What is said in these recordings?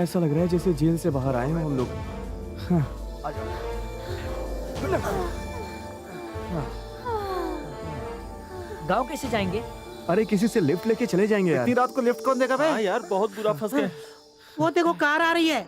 ऐसा लग रहा है जैसे जेल से बाहर आए हैं हम लोग। हाँ। गांव कैसे जाएंगे? अरे किसी से लिफ्ट लेके चले जाएंगे यार। इतनी रात को लिफ्ट कौन देगा भाई? हाँ यार बहुत बुरा फंस गए। वो देखो कार आ रही है।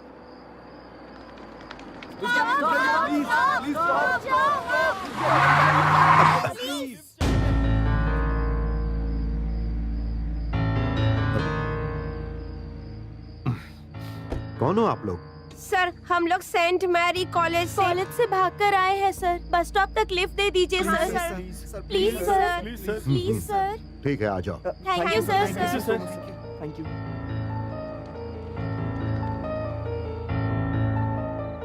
कौन हो आप लोग? सर हम लोग सेंट मैरी कॉलेज से भागकर आए हैं सर। बस स्टॉप तक लिफ्ट दे दीजिए sir. Please sir, please sir. ठीक है, आ जाओ। Thank you sir. Thank you.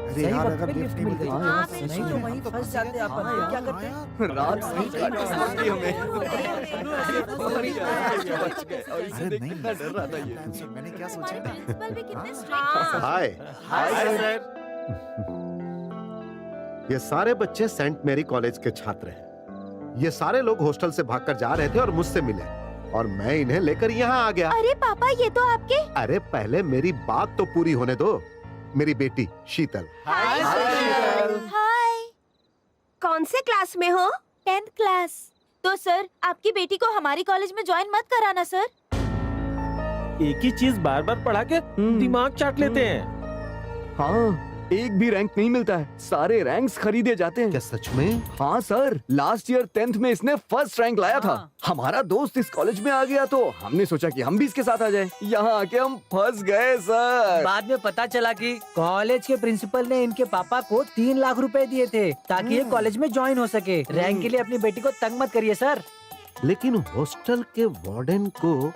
अरे सही यार, वक्त अगर पे लिफ्ट लिफ्ट नहीं मिल मिलती गई। हाँ, नहीं तो वहीं फंस जाते अपन। क्या करते? रात सही काट के सोती हमें। अरे नहीं, डर रहा था ये। मैंने क्या सोचा? प्रिंसिपल भी कितने स्ट्रिक्ट हैं। हाय। Hi sir. ये सारे बच्चे सेंट मैरी कॉलेज के छात्र हैं। ये सारे लोग हॉस्टल से भागकर जा रहे थे और मुझसे मिले और मैं इन्हें लेकर यहाँ आ गया। अरे पापा ये तो आपके। अरे पहले मेरी बात तो पूरी होने दो। मेरी बेटी शीतल। हाय। कौन से क्लास में हो? 10th class. तो सर आपकी बेटी को हमारी कॉलेज में ज्वाइन मत कराना सर। एक ही चीज बार बार पढ़ा के दिमाग चाट लेते हैं। हाँ, एक भी रैंक नहीं मिलता है, सारे रैंक्स खरीदे जाते हैं। क्या सच में? हाँ सर, लास्ट ईयर 10th में इसने फर्स्ट रैंक लाया था। हमारा दोस्त इस कॉलेज में आ गया तो हमने सोचा कि हम भी इसके साथ आ जाएं। यहाँ आके हम फंस गए सर। बाद में पता चला कि कॉलेज के प्रिंसिपल ने इनके पापा को 3 लाख रुपए दिए थे ताकि ये कॉलेज में ज्वाइन हो सके। रैंक के लिए अपनी बेटी को तंग मत करिए सर। लेकिन हॉस्टल के वार्डन को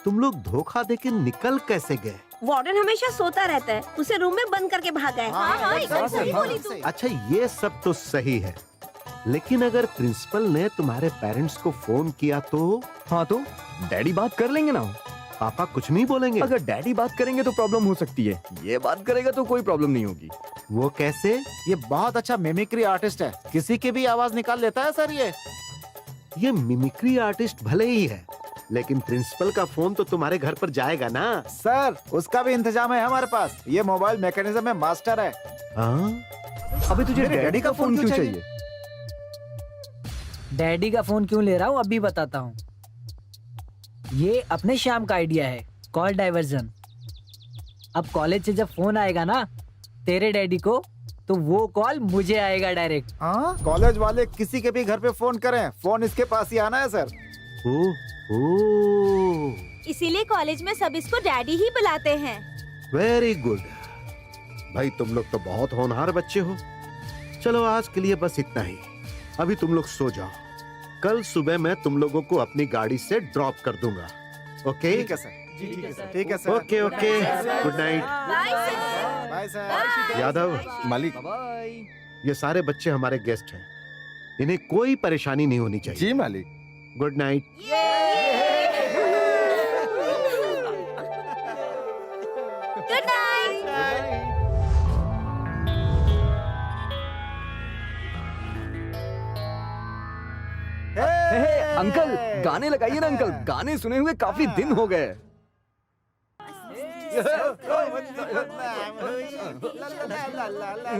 तुम लोग धोखा देके निकल कैसे गए? वार्डन हमेशा सोता रहता है, उसे रूम में बंद करके भागा है। हाँ, एकदम सही बोली तू। अच्छा ये सब तो सही है, लेकिन अगर प्रिंसिपल ने तुम्हारे पेरेंट्स को फोन किया तो? हाँ तो डैडी बात कर लेंगे ना। पापा कुछ नहीं बोलेंगे? अगर डैडी बात करेंगे तो प्रॉब्लम हो सकती है, ये बात करेगा तो कोई प्रॉब्लम नहीं होगी। वो कैसे? ये बहुत अच्छा मिमिक्री आर्टिस्ट है, किसी की भी आवाज निकाल लेता है सर ये मिमिक्री आर्टिस्ट भले ही है, लेकिन प्रिंसिपल का फोन तो तुम्हारे घर पर जाएगा ना? सर उसका भी इंतजाम है हमारे पास। ये मोबाइल मैकेनिज्म में मास्टर है। हाँ? अबे तुझे मेरे डैडी का फोन क्यों चाहिए? डैडी का फोन क्यों ले रहा हूँ अभी बताता हूँ। ये अपने शाम का आइडिया है, कॉल डाइवर्जन। अब कॉलेज से जब फोन आएगा ना तेरे डैडी को, तो वो कॉल मुझे आएगा डायरेक्ट। हाँ, कॉलेज वाले किसी के भी घर पे फोन करें, फोन इसके पास ही आना है सर। इसीलिए कॉलेज में सब इसको डैडी ही बुलाते हैं। वेरी गुड भाई, तुम लोग तो बहुत होनहार बच्चे हो। चलो आज के लिए बस इतना ही। अभी तुम लोग सो जाओ, कल सुबह मैं तुम लोगों को अपनी गाड़ी से ड्रॉप कर दूंगा। ओके? ठीक है सर। ठीक है सर। ठीक है sir. Okay okay, good night. Bye sir. Yadav, मालिक। बाय। ये सारे बच्चे हमारे गेस्ट हैं, इन्हें कोई परेशानी नहीं होनी चाहिए। जी मालिक। Good night. Good night. Uncle गाने लगाइए ना अंकल, गाने सुने हुए काफी दिन हो गए।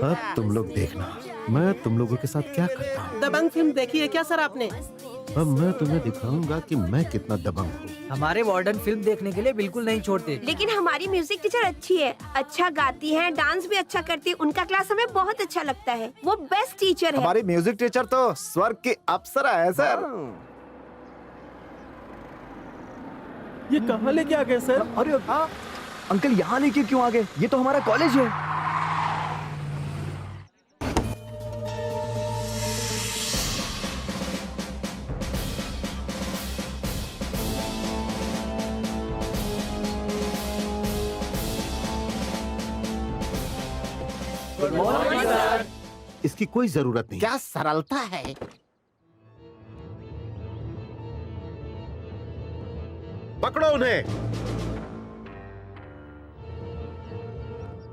अब तुम लोग देखना मैं तुम लोगों के साथ क्या करता हूँ। दबंग फिल्म देखी है क्या सर आपने? अब मैं तुम्हें दिखाऊंगा कि मैं कितना दबंग हूँ। हमारे वार्डन फिल्म देखने के लिए बिल्कुल नहीं छोड़ते। लेकिन हमारी म्यूजिक टीचर अच्छी है, अच्छा गाती है, डांस भी अच्छा करती है। उनका क्लास हमें बहुत अच्छा लगता है, वो बेस्ट टीचर है। हमारी म्यूजिक टीचर तो स्वर्ग की अप्सरा है सर। ये कहाँ लेके आ गए सर? अरे अंकल यहाँ लेके क्यों आ गए? ये तो हमारा कॉलेज है। Good morning sir. इसकी कोई जरूरत नहीं। क्या सरलता है। पकड़ो उन्हें।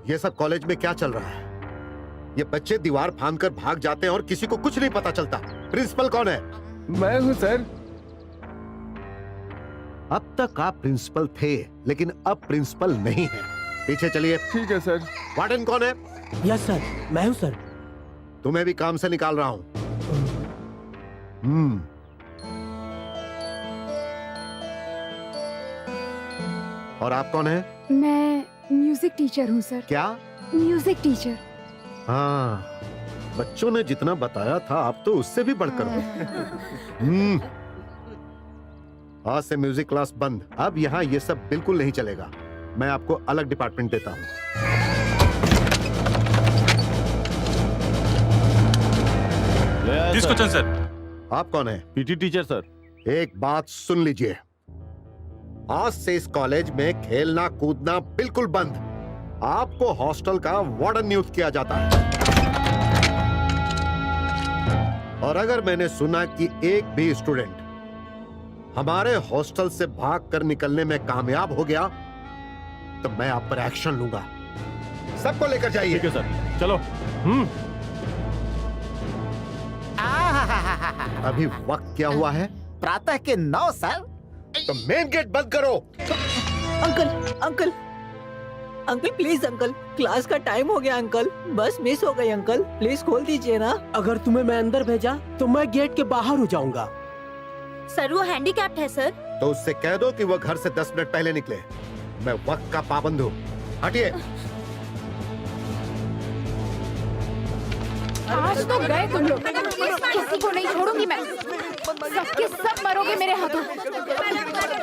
ये सब कॉलेज में क्या चल रहा है? ये बच्चे दीवार फांदकर भाग जाते हैं और किसी को कुछ नहीं पता चलता। प्रिंसिपल कौन है? मैं हूँ सर। अब तक आप प्रिंसिपल थे, लेकिन अब प्रिंसिपल नहीं है। पीछे चलिए। ठीक है सर। वार्डन कौन है? यस सर, मैं हूँ सर। तुम्हें भी काम से निकाल रहा हूं। हम्म। और आप कौन है? मैं म्यूजिक टीचर हूँ सर। क्या? Music teacher. हाँ, बच्चों ने जितना बताया था आप तो उससे भी बढ़कर हो। हम्म। आज से म्यूजिक क्लास बंद। अब यहाँ ये सब बिल्कुल नहीं चलेगा। मैं आपको अलग डिपार्टमेंट देता हूँ। Discussion sir. आप कौन है? PT teacher sir. एक बात सुन लीजिए, आज से इस कॉलेज में खेलना कूदना बिल्कुल बंद। आपको हॉस्टल का वार्डन नियुक्त किया जाता है। और अगर मैंने सुना कि एक भी स्टूडेंट हमारे हॉस्टल से भागकर निकलने में कामयाब हो गया तो मैं आप पर एक्शन लूंगा। सबको लेकर जाइए। ठीक है सर, चलो। अभी वक्त क्या हुआ है? प्रातः के 9 सर। तो मेन गेट बंद करो। Uncle uncle uncle please uncle, class का टाइम हो गया अंकल, बस मिस हो गई अंकल, प्लीज खोल दीजिए ना। अगर तुम्हें मैं अंदर भेजा तो मैं गेट के बाहर हो जाऊंगा। सर वो हैंडीकैप्ड है सर। तो उससे कह दो कि वो घर से 10 मिनट पहले निकले। मैं वक्त का पाबंद हूँ। हटिए। आज तो गए तुम लोग, किसी को नहीं छोड़ूंगी मैं। सबके सब मरोगे मेरे हाथों।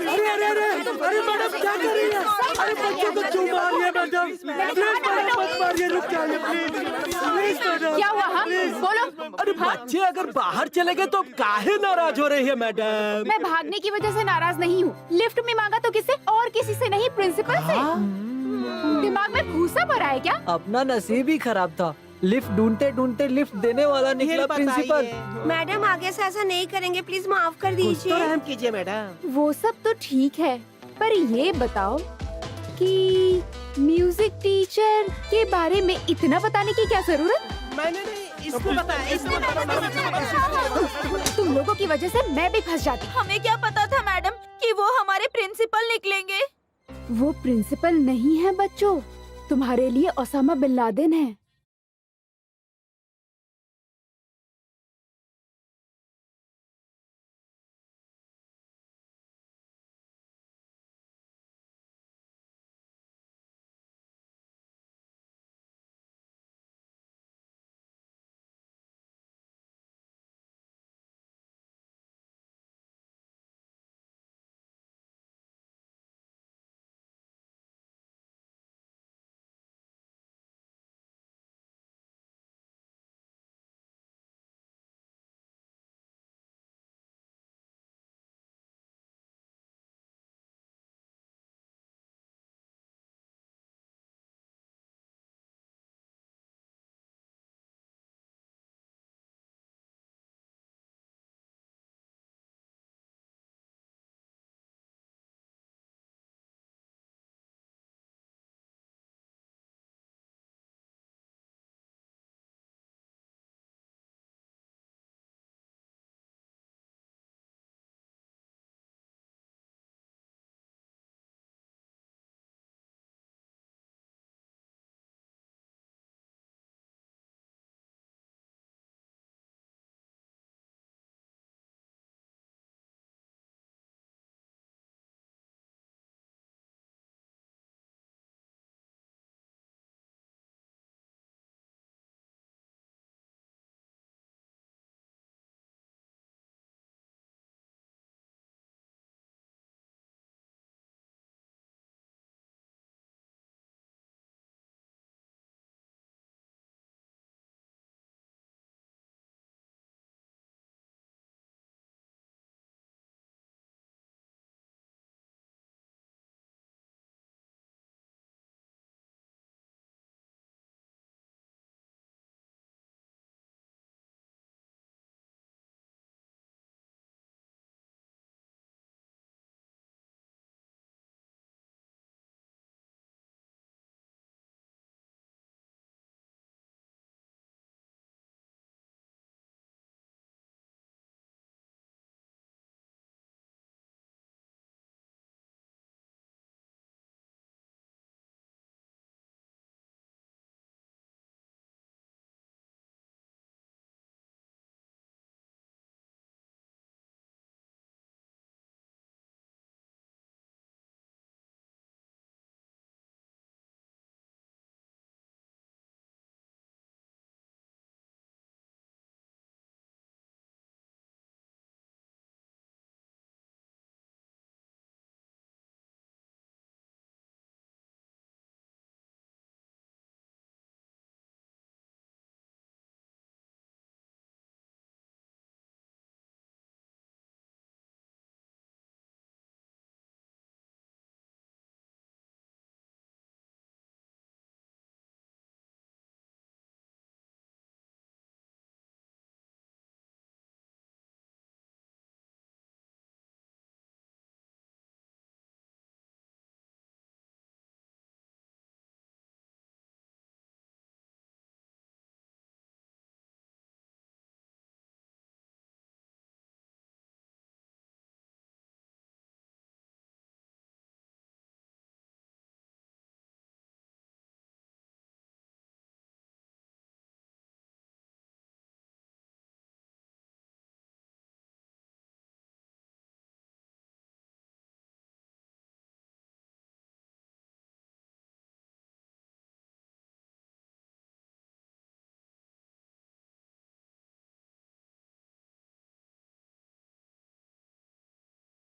अरे अरे अरे अरे मैडम क्या कर रही है? अरे बच्चों को क्यों मार रही है मैडम? प्लीज मैडम मत मारिए, रुक जाइए प्लीज मैडम। क्या हुआ? हाँ बोलो। अरे बच्चे अगर बाहर चले गए तो काहे नाराज हो रही है मैडम? मैं भागने की वजह से नाराज नहीं हूँ। लिफ्ट में मांगा तो किससे? और किसी से नहीं, प्रिंसिपल से। दिमाग में भूसा भरा है क्या? अपना नसीब ही खराब था, लिफ्ट ढूंढते ढूंढते लिफ्ट देने वाला निकला प्रिंसिपल। मैडम आगे से ऐसा नहीं करेंगे, प्लीज माफ कर कुछ तो दीजिए। रहम कीजिए मैडम। वो सब तो ठीक है, पर ये बताओ कि म्यूजिक टीचर के बारे में इतना बताने की क्या जरूरत? मैंने नहीं, इसको बताया, इसको बताया। तुम लोगों की वजह से मैं भी फंस जाती। हमें क्या पता था मैडम कि वो हमारे प्रिंसिपल निकलेंगे। वो प्रिंसिपल नहीं है बच्चों, तुम्हारे लिए ओसामा बिन लादेन है।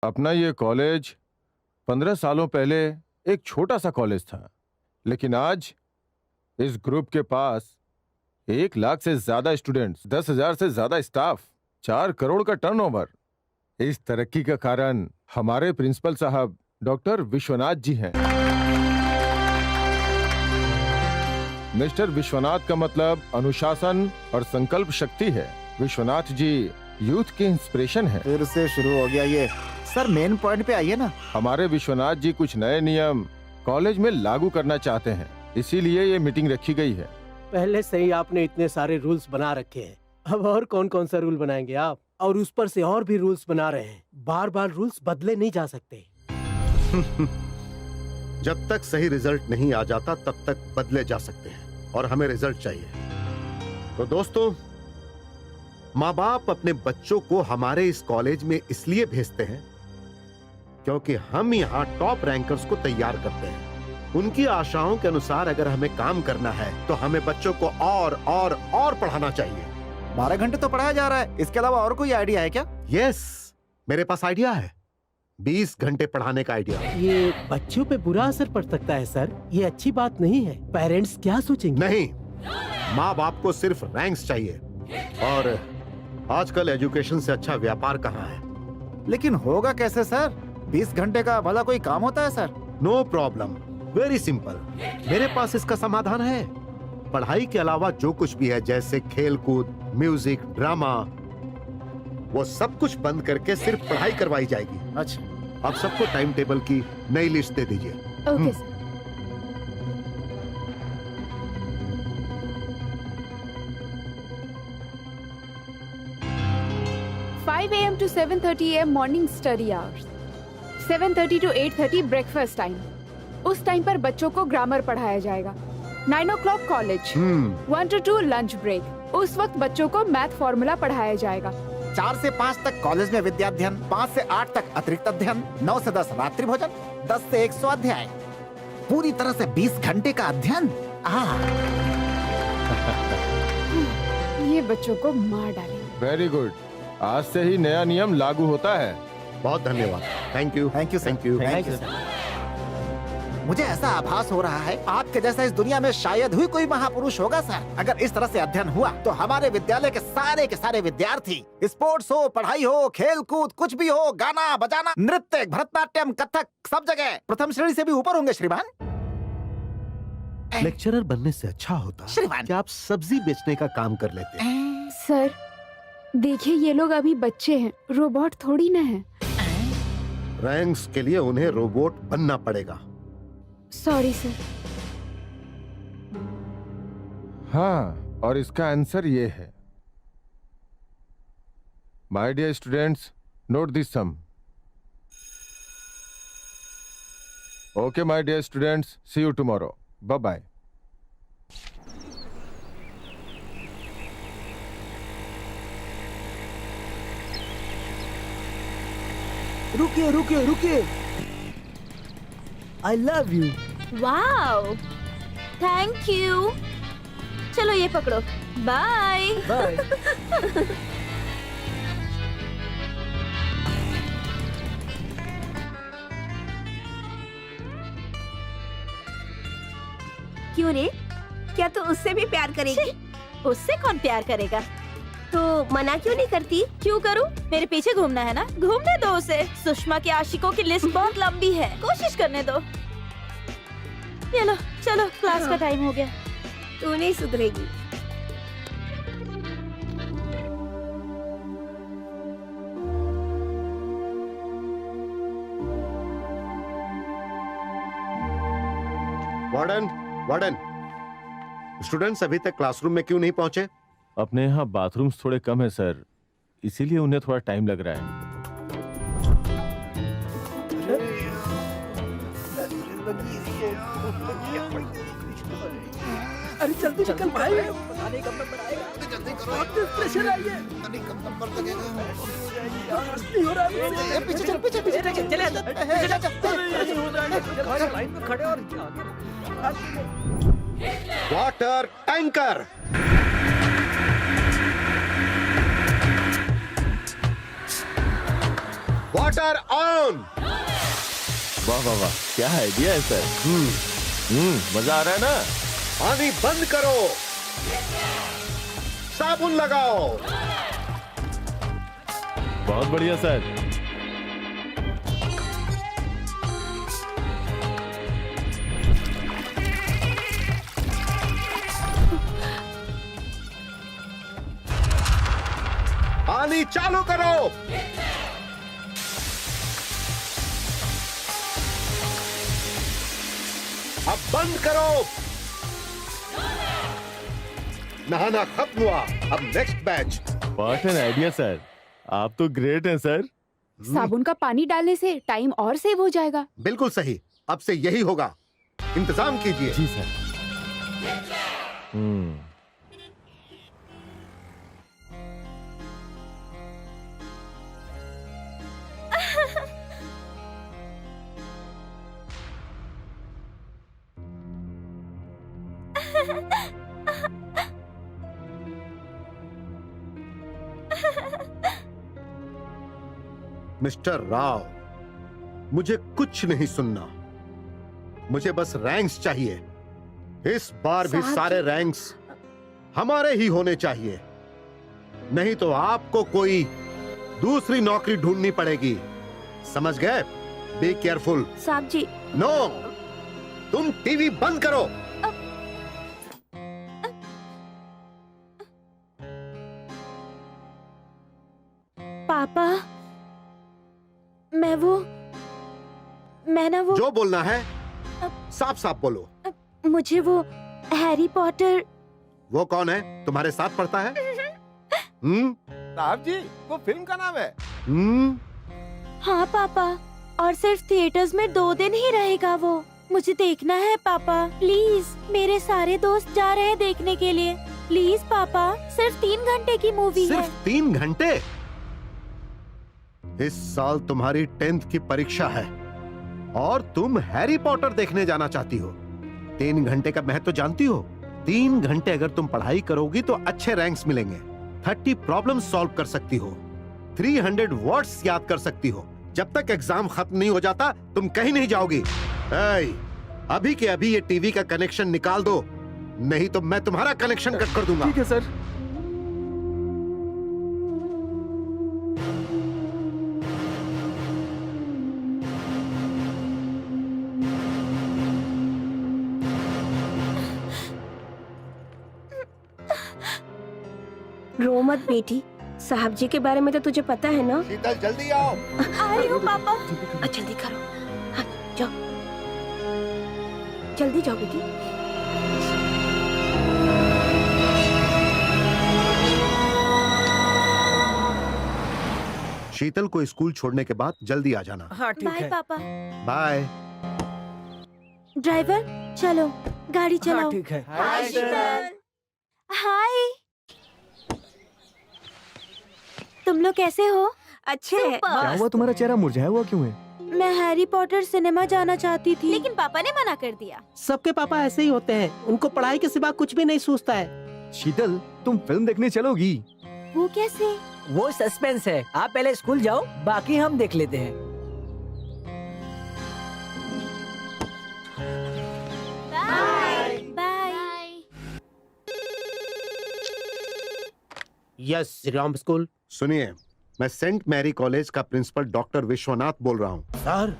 अपना ये कॉलेज 15 सालों पहले एक छोटा सा कॉलेज था, लेकिन आज इस ग्रुप के पास 1 लाख से ज्यादा स्टूडेंट्स, 10,000 से ज्यादा स्टाफ, 4 करोड़ का टर्नओवर। इस तरक्की का कारण हमारे प्रिंसिपल साहब डॉक्टर विश्वनाथ जी हैं। मिस्टर विश्वनाथ का मतलब अनुशासन और संकल्प शक्ति है। विश्वनाथ जी यूथ के इंस्पिरेशन हैं। फिर से शुरू हो गया ये। सर मेन पॉइंट पे आइए ना। हमारे विश्वनाथ जी कुछ नए नियम कॉलेज में लागू करना चाहते हैं, इसीलिए ये मीटिंग रखी गई है। पहले से ही आपने इतने सारे रूल्स बना रखे हैं, अब और कौन कौन सा रूल बनाएंगे आप? और उस पर से और भी रूल्स बना रहे हैं। बार बार रूल्स बदले नहीं जा सकते। जब तक सही रिजल्ट नहीं आ जाता तब तक बदले जा सकते हैं, और हमें रिजल्ट चाहिए। तो दोस्तों, माँ बाप अपने बच्चों को हमारे इस कॉलेज में इसलिए भेजते हैं क्योंकि हम यहाँ टॉप रैंकर्स को तैयार करते हैं। उनकी आशाओं के अनुसार अगर हमें काम करना है तो हमें बच्चों को और पढ़ाना चाहिए। 12 घंटे तो पढ़ाया जा रहा है, इसके अलावा और कोई आइडिया है क्या? यस, मेरे पास आइडिया है। 20 घंटे पढ़ाने का आइडिया। ये बच्चों पे बुरा असर पड़ सकता है सर, ये अच्छी बात नहीं है। पेरेंट्स क्या सोचेंगे? नहीं, माँ बाप को सिर्फ रैंक्स चाहिए, और आजकल एजुकेशन से अच्छा व्यापार कहाँ है। लेकिन होगा कैसे सर? 20 घंटे का भला कोई काम होता है sir? No problem, very simple. मेरे पास इसका समाधान है। पढ़ाई के अलावा जो कुछ भी है, जैसे खेल कूद, म्यूजिक, ड्रामा, वो सब कुछ बंद करके सिर्फ पढ़ाई करवाई जाएगी। अच्छा, आप सबको टाइम टेबल की नई लिस्ट दे दीजिए। Okay sir. 5 AM to 7:30 AM morning study hours, 7:30 to 8:30 breakfast time. उस टाइम पर बच्चों को ग्रामर पढ़ाया जाएगा। 9 o'clock college, 1 to 2 lunch break. उस वक्त बच्चों को मैथ फॉर्मूला पढ़ाया जाएगा। 4 से 5 तक कॉलेज में विद्याध्ययन, 5 से 8 तक अतिरिक्त अध्ययन, 9 से 10 रात्रि भोजन, 10 से 1 स्वाध्याय। पूरी तरह से 20 घंटे का अध्ययन। ये बच्चों को मार डालेंगे। वेरी गुड, आज से ही नया नियम लागू होता है। बहुत धन्यवाद। Thank you, thank you sir. Thank you. Thank you sir. मुझे ऐसा आभास हो रहा है आपके जैसा इस दुनिया में शायद ही कोई महापुरुष होगा सर। अगर इस तरह से अध्ययन हुआ तो हमारे विद्यालय के सारे विद्यार्थी, स्पोर्ट्स हो, पढ़ाई हो, खेल कूद, कुछ भी हो, गाना बजाना, नृत्य, भरतनाट्यम, कथक, सब जगह प्रथम श्रेणी से भी ऊपर होंगे श्रीमान। लेक्चरर बनने से अच्छा होता श्रीमान। कि आप सब्जी बेचने का काम कर लेते। सर देखिए, ये लोग अभी बच्चे हैं, रोबोट थोड़ी ना है। रैंक्स के लिए उन्हें रोबोट बनना पड़ेगा। Sorry sir. हाँ, और इसका आंसर ये है। My dear students, note this sum. Okay my dear students, see you tomorrow. Bye bye. रुकिए रुकिए रुकिए, I love you. Wow, thank you. चलो ये पकड़ो, बाय। बाय। क्यों रे, क्या तू उससे भी प्यार करेगी? उससे कौन प्यार करेगा? तो मना क्यों नहीं करती? क्यों करूं? मेरे पीछे घूमना है ना, घूमने दो उसे। सुषमा के आशिकों की लिस्ट बहुत लंबी है, कोशिश करने दो। चलो चलो, क्लास का टाइम हो गया। तू नहीं सुधरेगी। वार्डन, वार्डन, स्टूडेंट्स अभी तक क्लासरूम में क्यों नहीं पहुंचे? अपने यहाँ बाथरूम्स थोड़े कम है सर, इसीलिए उन्हें थोड़ा टाइम लग रहा है। अरे जल्दी निकल भाई, प्रेशर आई है। नहीं हो रहा है। पीछे चल, पीछे पीछे चले लाइन में खड़े और वाटर टैंकर। Water on. वाह वाह वाह, क्या आइडिया है सर। मजा आ रहा है ना। पानी बंद करो, साबुन लगाओ। बहुत बढ़िया सर। पानी चालू करो। अब बंद करो। नहाना खत्म हुआ, अब next batch. What an idea sir, आप तो ग्रेट हैं सर। साबुन का पानी डालने से टाइम और सेव हो जाएगा। बिल्कुल सही, अब से यही होगा। इंतजाम कीजिए। जी सर। मिस्टर राव, मुझे कुछ नहीं सुनना, मुझे बस रैंक्स चाहिए। इस बार भी सारे रैंक्स हमारे ही होने चाहिए, नहीं तो आपको कोई दूसरी नौकरी ढूंढनी पड़ेगी। समझ गए? Be careful. साहब जी। नो, तुम टीवी बंद करो। पापा, मैं ना वो जो बोलना है साफ साफ बोलो। मुझे वो हैरी पॉटर। वो कौन है? तुम्हारे साथ पढ़ता है? साहब जी, वो फिल्म का नाम है। हाँ पापा, और सिर्फ थिएटर्स में 2 दिन ही रहेगा वो। मुझे देखना है पापा, प्लीज। मेरे सारे दोस्त जा रहे हैं देखने के लिए। प्लीज पापा, सिर्फ 3 घंटे की मूवी है। सिर्फ 3 घंटे? इस साल तुम्हारी 10th की परीक्षा है और तुम हैरी पॉटर देखने जाना चाहती हो। 3 घंटे का महत्व जानती हो? 3 घंटे अगर तुम पढ़ाई करोगी तो अच्छे रैंक्स मिलेंगे। 30 प्रॉब्लम सॉल्व कर सकती हो, 300 वर्ड्स याद कर सकती हो। जब तक एग्जाम खत्म नहीं हो जाता तुम कहीं नहीं जाओगी। अभी के अभी ये टीवी का कनेक्शन निकाल दो, नहीं तो मैं तुम्हारा कनेक्शन कट कर दूंगा। ठीक है सर। रो मत बेटी, साहब जी के बारे में तो तुझे पता है ना। शीतल जल्दी आओ। आ रही हूँ पापा। जल्दी करो। हाँ, जाओ जल्दी जाओ बेटी। शीतल को स्कूल छोड़ने के बाद जल्दी आ जाना। हाँ ठीक बाय है। पापा। बाय। ड्राइवर चलो, गाड़ी हाँ चलाओ। ठीक है। हाय शीतल। हाय, तुम लोग कैसे हो? अच्छे हैं। क्या हुआ, तुम्हारा चेहरा मुरझाया हुआ क्यों है? मैं हैरी पॉटर सिनेमा जाना चाहती थी, लेकिन पापा ने मना कर दिया। सबके पापा ऐसे ही होते हैं, उनको पढ़ाई के सिवा कुछ भी नहीं सूझता है। शीतल, तुम फिल्म देखने चलोगी? वो कैसे? वो सस्पेंस है, आप पहले स्कूल जाओ, बाकी हम देख लेते हैं। Bye bye. Yes, Shriram school. सुनिए, मैं सेंट मैरी कॉलेज का प्रिंसिपल डॉक्टर विश्वनाथ बोल रहा हूँ। सर,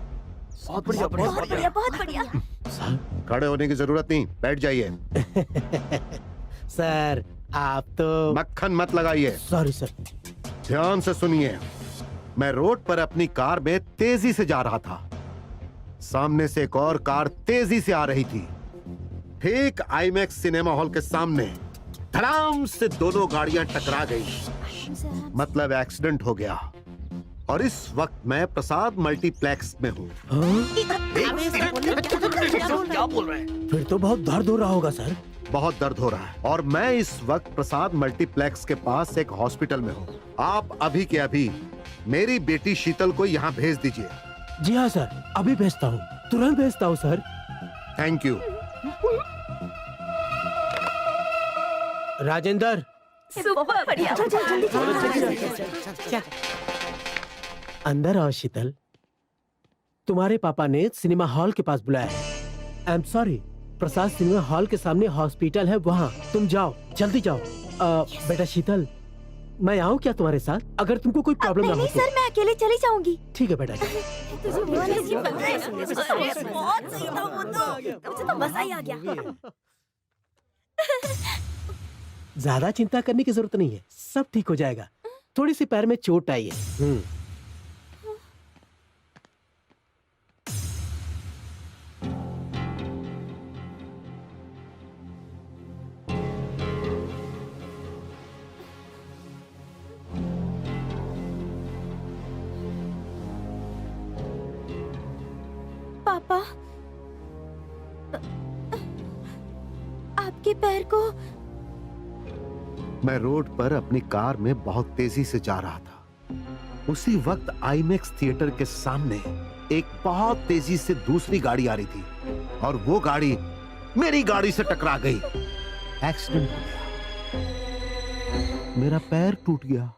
बहुत बढ़िया, बहुत बढ़िया। बहुत बढ़िया। सर, खड़े होने की जरूरत नहीं, बैठ जाइए। सर आप तो मक्खन मत लगाइए। Sorry sir. ध्यान से सुनिए, मैं रोड पर अपनी कार में तेजी से जा रहा था। सामने से एक और कार तेजी से आ रही थी। ठीक आईमैक्स सिनेमा हॉल के सामने धड़ाम से दोनों गाड़ियां टकरा गई। मतलब एक्सीडेंट हो गया। और इस वक्त मैं प्रसाद मल्टीप्लेक्स में हूँ। क्या बोल रहे हैं? फिर तो बहुत दर्द हो रहा होगा सर। बहुत दर्द हो रहा है और मैं इस वक्त प्रसाद मल्टीप्लेक्स के पास एक हॉस्पिटल में हूँ। आप अभी के अभी मेरी बेटी शीतल को यहाँ भेज दीजिए। जी हाँ सर, अभी भेजता हूँ, तुरंत भेजता हूँ सर। Thank you. राजेंद्र, बहुत बढ़िया। चल जल्दी अंदर आओ शीतल। तुम्हारे पापा ने सिनेमा हॉल के पास बुलाया है। I am sorry, Prasad cinema hall के सामने हॉस्पिटल है, वहाँ तुम जाओ, जल्दी जाओ। बेटा शीतल, मैं आऊँ क्या तुम्हारे साथ? अगर तुमको कोई प्रॉब्लम ना हो तो। सर, मैं अकेले चली जाऊंगी। ठीक है बेटा। मुझे तो मजा ही आ गया। ज्यादा चिंता करने की जरूरत नहीं है, सब ठीक हो जाएगा। थोड़ी सी पैर में चोट आई है। पापा, आपके पैर को। मैं रोड पर अपनी कार में बहुत तेजी से जा रहा था। उसी वक्त आईमैक्स थिएटर के सामने एक बहुत तेजी से दूसरी गाड़ी आ रही थी और वो गाड़ी मेरी गाड़ी से टकरा गई। एक्सीडेंट हो गया, मेरा पैर टूट गया।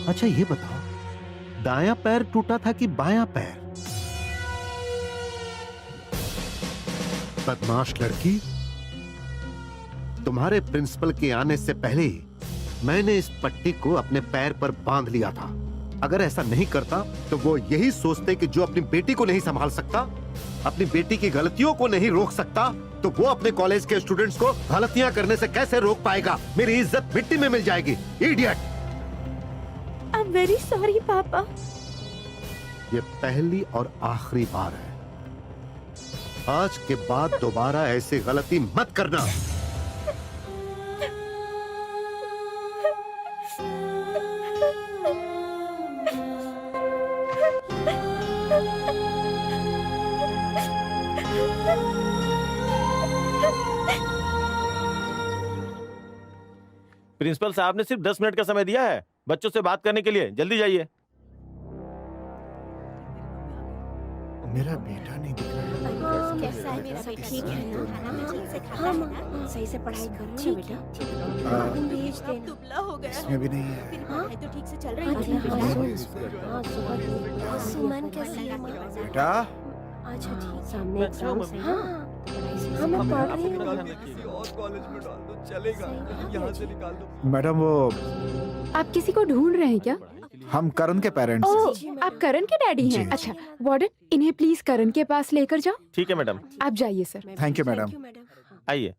अच्छा ये बताओ, दायां पैर टूटा था कि बायां पैर? बदमाश लड़की, तुम्हारे प्रिंसिपल के आने से पहले ही मैंने इस पट्टी को अपने पैर पर बांध लिया था। अगर ऐसा नहीं करता तो वो यही सोचते कि जो अपनी बेटी को नहीं संभाल सकता, अपनी बेटी की गलतियों को नहीं रोक सकता, तो वो अपने कॉलेज के स्टूडेंट्स को गलतियां करने से कैसे रोक पाएगा? मेरी इज्जत मिट्टी में मिल जाएगी। Idiot! I am very sorry पापा। ये पहली और आखिरी बार है। आज के बाद दोबारा ऐसी गलती मत करना। प्रिंसिपल साहब ने सिर्फ 10 मिनट का समय दिया है बच्चों से बात करने के लिए। जल्दी जाइए। मेरा बेटा नहीं दिख रहा। कैसा है मेरा बेटा? ठीक है ना? हाँ माँ, सही से पढ़ाई करो ठीक है। भेज देना। दुबला हो गया। इसमें भी नहीं है। पढ़ाई तो ठीक से चल रही है। सुमन कैसी है माँ? बेटा, अच्छा ठीक। सामने एग्जाम है। हाँ मैं पढ़ रही हूँ। किसी और कॉलेज में डाल दो, चलेगा। यहाँ से निकाल दो। मैडम वो आप किसी को ढूंढ रहे हैं क्या? हम करण के पेरेंट्स। ओह, आप करण के डैडी हैं? जी। अच्छा वार्डन, इन्हें प्लीज करण के पास लेकर जाओ। ठीक है मैडम, आप जाइए सर। Thank you madam. आइए।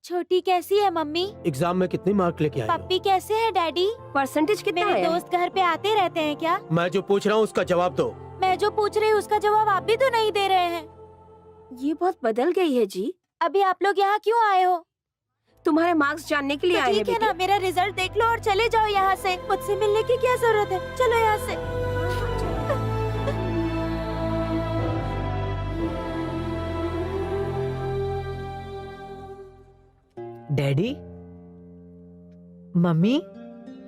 छोटी कैसी है मम्मी? एग्जाम में कितनी मार्क लेके आई हो? पप्पी कैसे है डैडी? परसेंटेज कितना है? मेरे दोस्त घर पे आते रहते हैं क्या? मैं जो पूछ रहा हूँ उसका जवाब दो। मैं जो पूछ रही हूँ उसका जवाब आप भी तो नहीं दे रहे हैं। ये बहुत बदल गई है जी। अभी आप लोग यहाँ क्यों आए हो? तुम्हारे मार्क्स जानने के लिए आए हैं। ठीक है ना, मेरा रिजल्ट देख लो और चले जाओ यहाँ से। मुझसे मिलने की क्या जरूरत है? चलो यहाँ से। डैडी, मम्मी,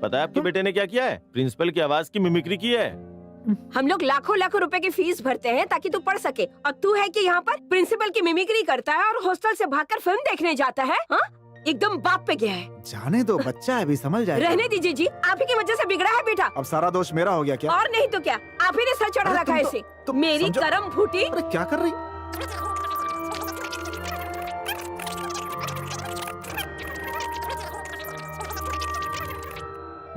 पता है आपके बेटे ने क्या किया है? प्रिंसिपल की आवाज की मिमिक्री की है। हम लोग लाखों लाखों रुपए की फीस भरते हैं ताकि तू पढ़ सके, और तू है कि यहाँ पर प्रिंसिपल की मिमिक्री करता है और हॉस्टल से भागकर फिल्म देखने जाता है। हाँ, एकदम बाप पे गया है। जाने दो, बच्चा है, अभी समझ जाएगा। रहने दीजिए जी, आप ही की वजह से बिगड़ा है बेटा। अब सारा दोष मेरा हो गया क्या? और नहीं तो क्या, आप ही ने सर चढ़ा अरे रखा है इसे। तुम मेरी समझो। करम फूटी। अरे क्या कर रही?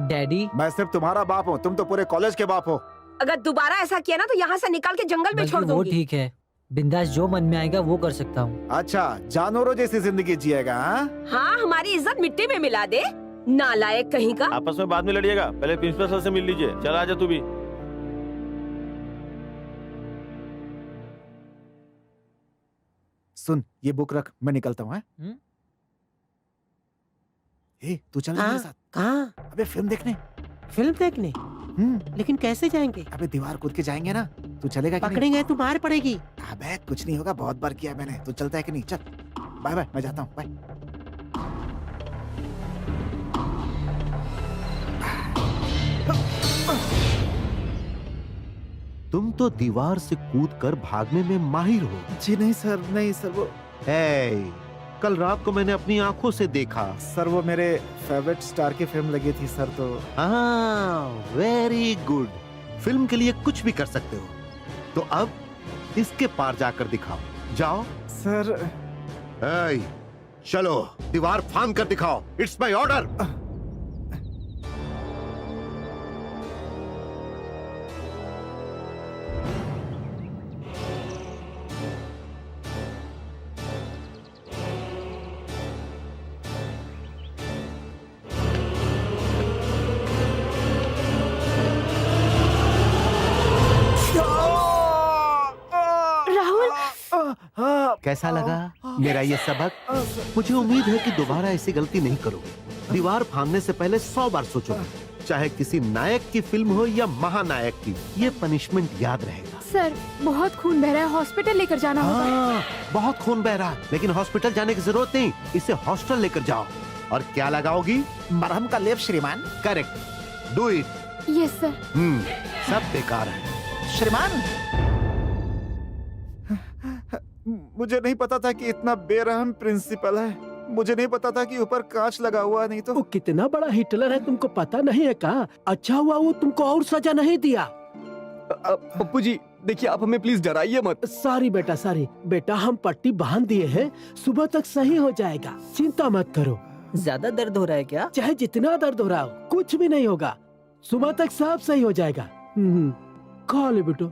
डैडी, मैं सिर्फ तुम्हारा बाप हूँ, तुम तो पूरे कॉलेज के बाप हो। अगर दोबारा ऐसा किया ना तो यहाँ से निकाल के जंगल में बल्कि छोड़ वो दूंगी। ठीक है, बिंदास जो मन में आएगा वो कर सकता हूँ। अच्छा, जानवरों जैसी जिंदगी जिएगा? हाँ, हाँ, हमारी इज्जत मिट्टी में मिला दे, नालायक कहीं का। आपस में बाद में लड़िएगा, पहले प्रिंसिपल सर से मिल लीजिए। चल आजा तू भी। सुन, ये बुक रख, मैं निकलता हूँ। ए, तू चल मेरे साथ। कहाँ? अबे फिल्म देखने। फिल्म देखने? लेकिन कैसे जाएंगे? अबे दीवार कूद के जाएंगे ना। तू चलेगा कि नहीं? पकड़ेंगे तो मार पड़ेगी। अबे कुछ नहीं होगा, बहुत बार किया है मैंने। तू चलता है कि नहीं? चल, बाय बाय, मैं जाता हूँ, बाय। तुम तो दीवार से कूदकर भागने में माहिर हो। जी नहीं सर, नहीं सर, वो हे, कल रात को मैंने अपनी आंखों से देखा। सर वो मेरे फेवरेट स्टार की फिल्म लगी थी सर, तो हाँ, वेरी गुड। फिल्म के लिए कुछ भी कर सकते हो, तो अब इसके पार जाकर दिखाओ। जाओ। सर ऐ, चलो दीवार फांद कर दिखाओ। It's my order. राहुल, कैसा लगा मेरा ये सबक? मुझे उम्मीद है कि दोबारा ऐसी गलती नहीं करोगे। दीवार फांदने से पहले 100 बार सोचोगे, चाहे किसी नायक की फिल्म हो या महानायक की। ये पनिशमेंट याद रहेगा। सर बहुत खून बह रहा है, हॉस्पिटल लेकर जाना होगा। हाँ, बहुत खून बह रहा है, लेकिन हॉस्पिटल जाने की जरूरत नहीं। इसे हॉस्टल लेकर जाओ। और क्या लगाओगी? मरहम का लेप श्रीमान। Correct, do it. Yes sir. सब बेकार है। श्रीमान, मुझे नहीं पता था कि इतना बेरहम प्रिंसिपल है। मुझे नहीं पता था कि ऊपर कांच लगा हुआ, नहीं तो। वो कितना बड़ा हिटलर है तुमको पता नहीं है का? अच्छा हुआ वो तुमको और सजा नहीं दिया। पप्पू जी देखिए, आप हमें प्लीज डराइए मत। सॉरी बेटा, सॉरी बेटा, हम पट्टी बांध दिए हैं, सुबह तक सही हो जाएगा, चिंता मत करो। ज्यादा दर्द हो रहा है क्या? चाहे जितना दर्द हो रहा हो, कुछ भी नहीं होगा, सुबह तक सब सही हो जाएगा। खा ले बेटो।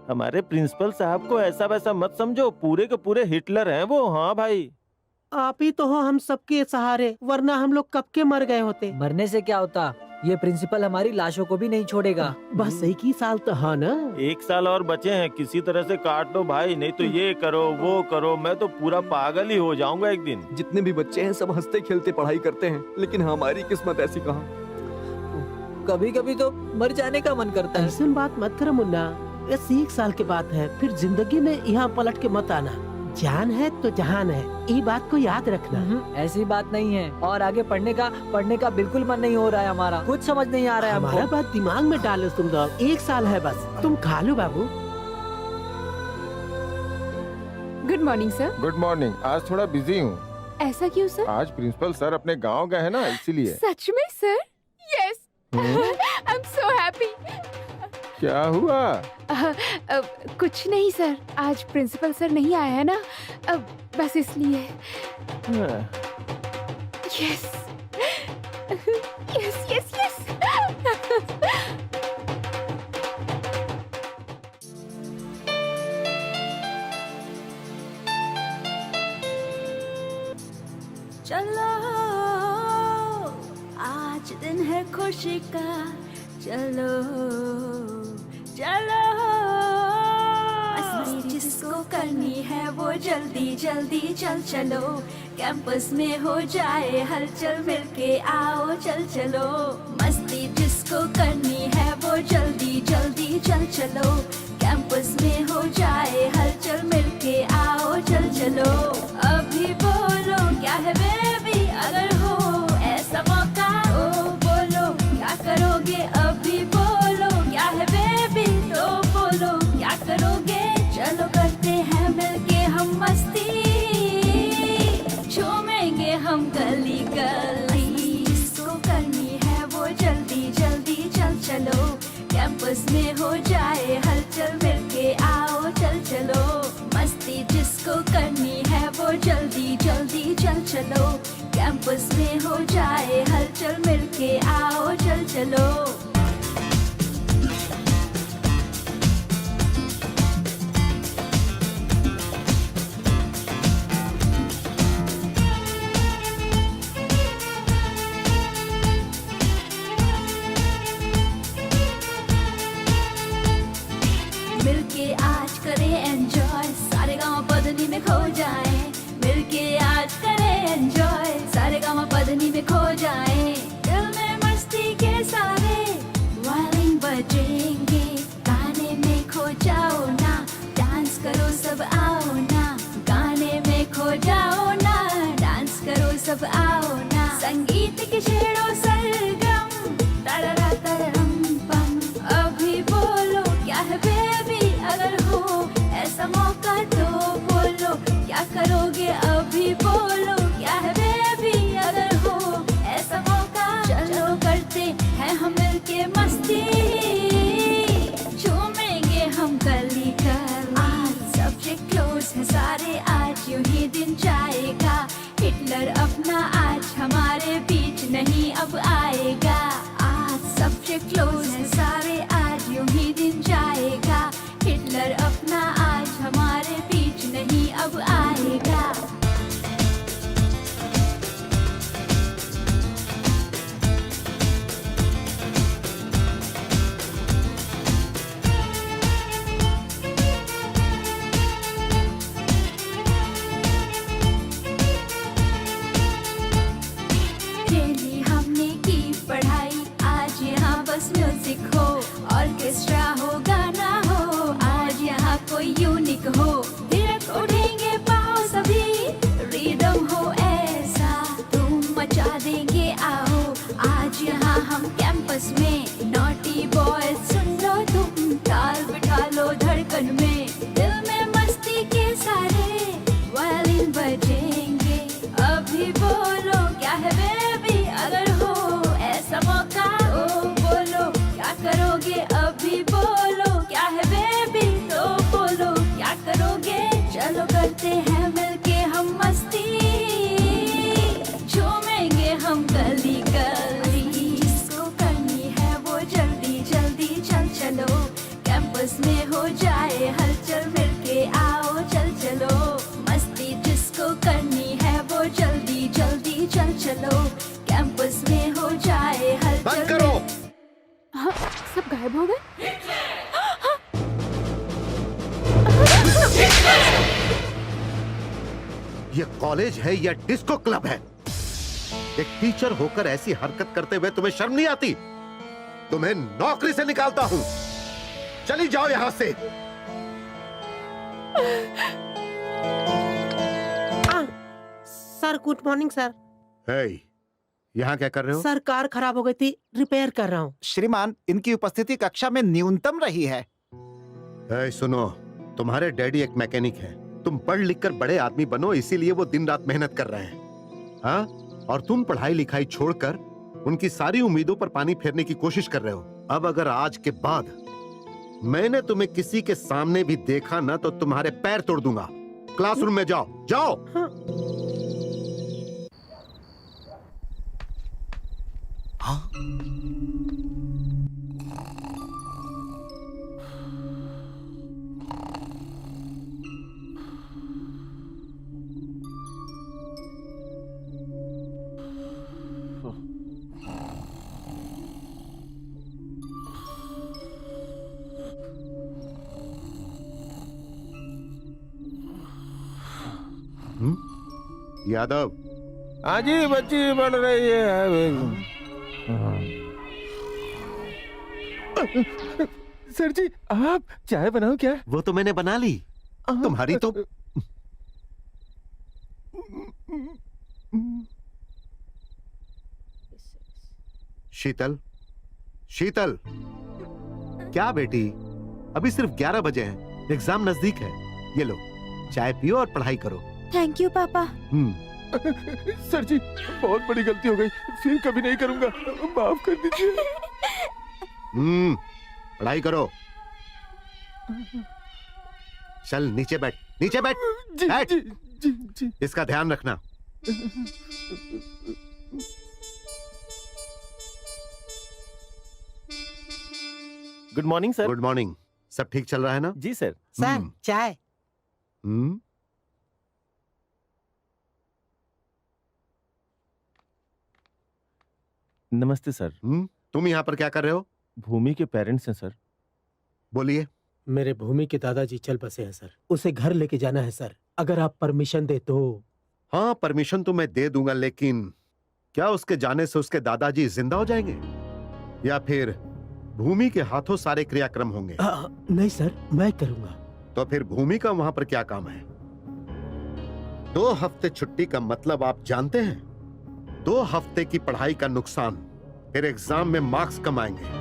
हमारे प्रिंसिपल साहब को ऐसा वैसा मत समझो, पूरे के पूरे हिटलर हैं वो। हाँ भाई, आप ही तो हो हम सबके सहारे, वरना हम लोग कब के मर गए होते। मरने से क्या होता, ये प्रिंसिपल हमारी लाशों को भी नहीं छोड़ेगा। बस एक ही साल तो है ना। 1 साल और बचे हैं, किसी तरह से काट दो भाई, नहीं तो ये करो वो करो, मैं तो पूरा पागल ही हो जाऊंगा एक दिन। जितने भी बच्चे हैं सब हंसते खेलते पढ़ाई करते हैं, लेकिन हमारी किस्मत ऐसी कहाँ। कभी कभी तो मर जाने का मन करता है। ऐसी बात मत करो मुन्ना, ये 1 साल की बात है, फिर जिंदगी में यहाँ पलट के मत आना। जान है तो जहान है, ये बात को याद रखना। ऐसी बात नहीं है। और आगे पढ़ने का बिल्कुल मन नहीं हो रहा है हमारा, कुछ समझ नहीं आ रहा है हमारा हमको। बात दिमाग में डालो तुम लोग। 1 साल है बस, तुम खा लो बाबू। Good morning sir. Good morning. आज थोड़ा बिजी हूँ। ऐसा क्यों सर? आज प्रिंसिपल सर अपने गांव गए हैं ना, इसीलिए। सच में sir? Yes, I am so happy. क्या हुआ? कुछ नहीं सर, आज प्रिंसिपल सर नहीं आया है ना, बस इसलिए। Yes yes yes yes. चलो आज दिन है खुशी का, चलो चलो मस्ती जिसको करनी है वो जल्दी जल्दी चल चलो, कैंपस में हो जाए हलचल, मिलके आओ चल चलो। मस्ती जिसको करनी है वो जल्दी जल्दी चल चलो, कैंपस में हो जाए हलचल, मिलके आओ चल चलो। अभी बोलो क्या है बेबी, अगर हो ऐसा मौका तो बोलो क्या करोगे। अभी बोलो क्या है बेबी, तो बोलो क्या करोगे। चलो करते हैं मिलके हम मस्ती, झूमेंगे हम गली गली। जिसको करनी है वो जल्दी जल्दी चल चलो, कैंपस में हो जाए हलचल, मिलके आओ चल चलो। मस्ती जिसको करनी है वो जल्दी जल्दी चल चलो, कैंपस में हो जाए हलचल, मिलके आओ चल चलो। मिलके आज करें एंजॉय, सारे गाँव पदनी में खो जाए। मिलके आज करें एंजॉय, सारे गाँव पदनी में खो जाए। दिल में मस्ती के सारे वायलिन बजेंगे, गाने में खो जाओ ना, डांस करो सब आओ ना। गाने में खो जाओ ना, डांस करो सब आओ ना। संगीत के छेड़ो सरगम, तररा तररम पम। अभी बोलो क्या है बेबी, अगर हो ऐसा मौका तो बोलो क्या क्या करोगे अभी बोलो, क्या है बेबी अगर हो ऐसा मौका, चलो करते हैं हम मिलके मस्ती, झूमेंगे हम गली कर। आज सब्जेक्ट क्लोज है सारे, आज यूं ही दिन जाएगा, हिटलर अपना आज हमारे बीच नहीं अब आएगा। आज सब्जेक्ट क्लोज है सारे, आज यूं ही दिन जाएगा, हिटलर अपना आज हमारे बीच नहीं अब आएगा। डेली हमने की पढ़ाई, आज यहाँ बस म्यूजिक हो, ऑर्केस्ट्रा हो गाना हो, आज यहाँ कोई यूनिक हो, थिरक उठेंगे पाँव सभी, रिदम हो ऐसा, धूम मचा देंगे आओ, आज यहाँ हम कैंपस में, नॉटी बॉय सुन लो तुम, ताल बिठा लो धड़कन में, दिल में मस्ती के सारे वायलिन बजेंगे, अभी बोलो क्या है बेबी अगर हो ऐसा मौका, ओ बोलो क्या करोगे अभी बोलो, क्या है बेबी तो बोलो क्या करोगे, चलो करते हैं मिलके हम मस्ती, झूमेंगे हम गली गली, जिसको करनी है वो जल्दी जल्दी चल चलो, कैंपस में हो जाए हलचल, मिलके आओ चल चलो, मस्ती जिसको करनी है वो जल्दी जल्दी चल चलो, कैंपस में हो जाए हलचल। बंद करो। हाँ, सब गायब हो गए। ये कॉलेज है या डिस्को क्लब है? एक टीचर होकर ऐसी हरकत करते हुए तुम्हें शर्म नहीं आती? तुम्हें नौकरी से निकालता हूँ, चली जाओ यहाँ से। Sir good morning sir. Hey, यहाँ क्या कर रहे हो? सर कार खराब हो गई थी, रिपेयर कर रहा हूँ। श्रीमान, इनकी उपस्थिति कक्षा में न्यूनतम रही है। हे, सुनो, तुम्हारे डैडी एक मैकेनिक हैं। तुम पढ़ लिख कर बड़े आदमी बनो, इसीलिए वो दिन रात मेहनत कर रहे हैं। हाँ, और तुम पढ़ाई लिखाई छोड़कर उनकी सारी उम्मीदों पर पानी फेरने की कोशिश कर रहे हो। अब अगर आज के बाद मैंने तुम्हें किसी के सामने भी देखा ना तो तुम्हारे पैर तोड़ दूंगा। क्लासरूम में जाओ, जाओ। हाँ। यादव, हाँ जी, बच्ची बढ़ रही है। सर जी, आप चाय बनाओ क्या? वो तो मैंने बना ली, तुम्हारी तो। शीतल, शीतल, क्या बेटी, अभी सिर्फ 11 बजे हैं, एग्जाम नजदीक है। ये लो, चाय पियो और पढ़ाई करो। थैंक यू पापा। सर जी, बहुत बड़ी गलती हो गई, फिर कभी नहीं करूंगा, माफ कर दीजिए। पढ़ाई करो। चल नीचे बैठ, नीचे बैठ। जी, बैठ। जी, जी, जी। इसका ध्यान रखना। Good morning sir. Good morning. सब ठीक चल रहा है ना? जी सर। सर चाय। नमस्ते सर। तुम यहाँ पर क्या कर रहे हो? भूमि के पेरेंट्स हैं सर। बोलिए। मेरे भूमि के दादाजी चल बसे हैं सर, उसे घर लेके जाना है सर, अगर आप परमिशन दे तो। हाँ, परमिशन तो मैं दे दूंगा, लेकिन क्या उसके जाने से उसके दादाजी जिंदा हो जाएंगे या फिर भूमि के हाथों सारे क्रियाक्रम होंगे? नहीं सर, मैं करूंगा। तो फिर भूमि का वहां पर क्या काम है? 2 हफ्ते छुट्टी का मतलब आप जानते हैं? 2 हफ्ते की पढ़ाई का नुकसान, फिर एग्जाम में मार्क्स कम आएंगे।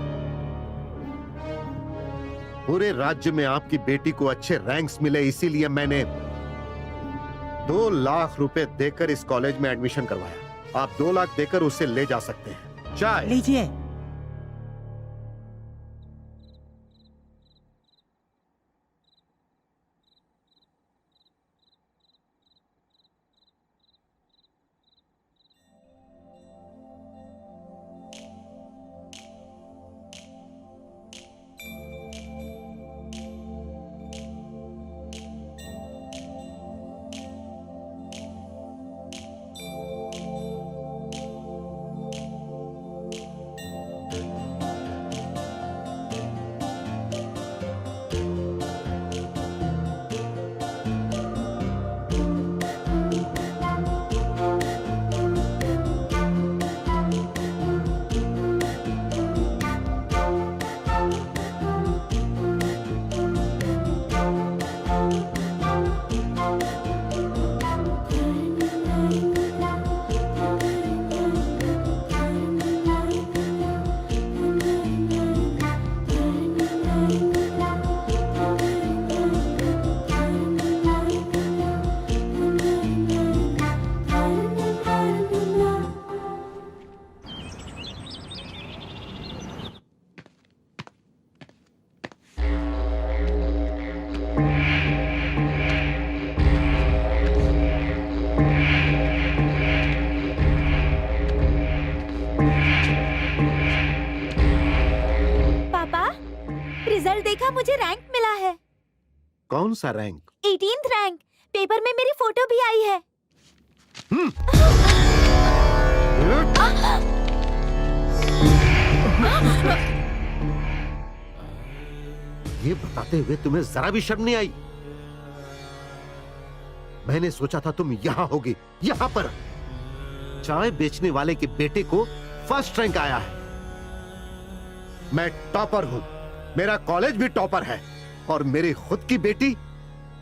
पूरे राज्य में आपकी बेटी को अच्छे रैंक्स मिले, इसीलिए मैंने 2 लाख रुपए देकर इस कॉलेज में एडमिशन करवाया। आप 2 लाख देकर उसे ले जा सकते हैं। चाय लीजिए। रिजल्ट देखा, मुझे रैंक मिला है। कौन सा रैंक? 18th rank. पेपर में मेरी फोटो भी आई है। ये बताते हुए तुम्हें जरा भी शर्म नहीं आई? मैंने सोचा था तुम यहां होगी, यहां पर। चाय बेचने वाले के बेटे को फर्स्ट रैंक आया है। मैं टॉपर हूं, मेरा कॉलेज भी टॉपर है, और मेरी खुद की बेटी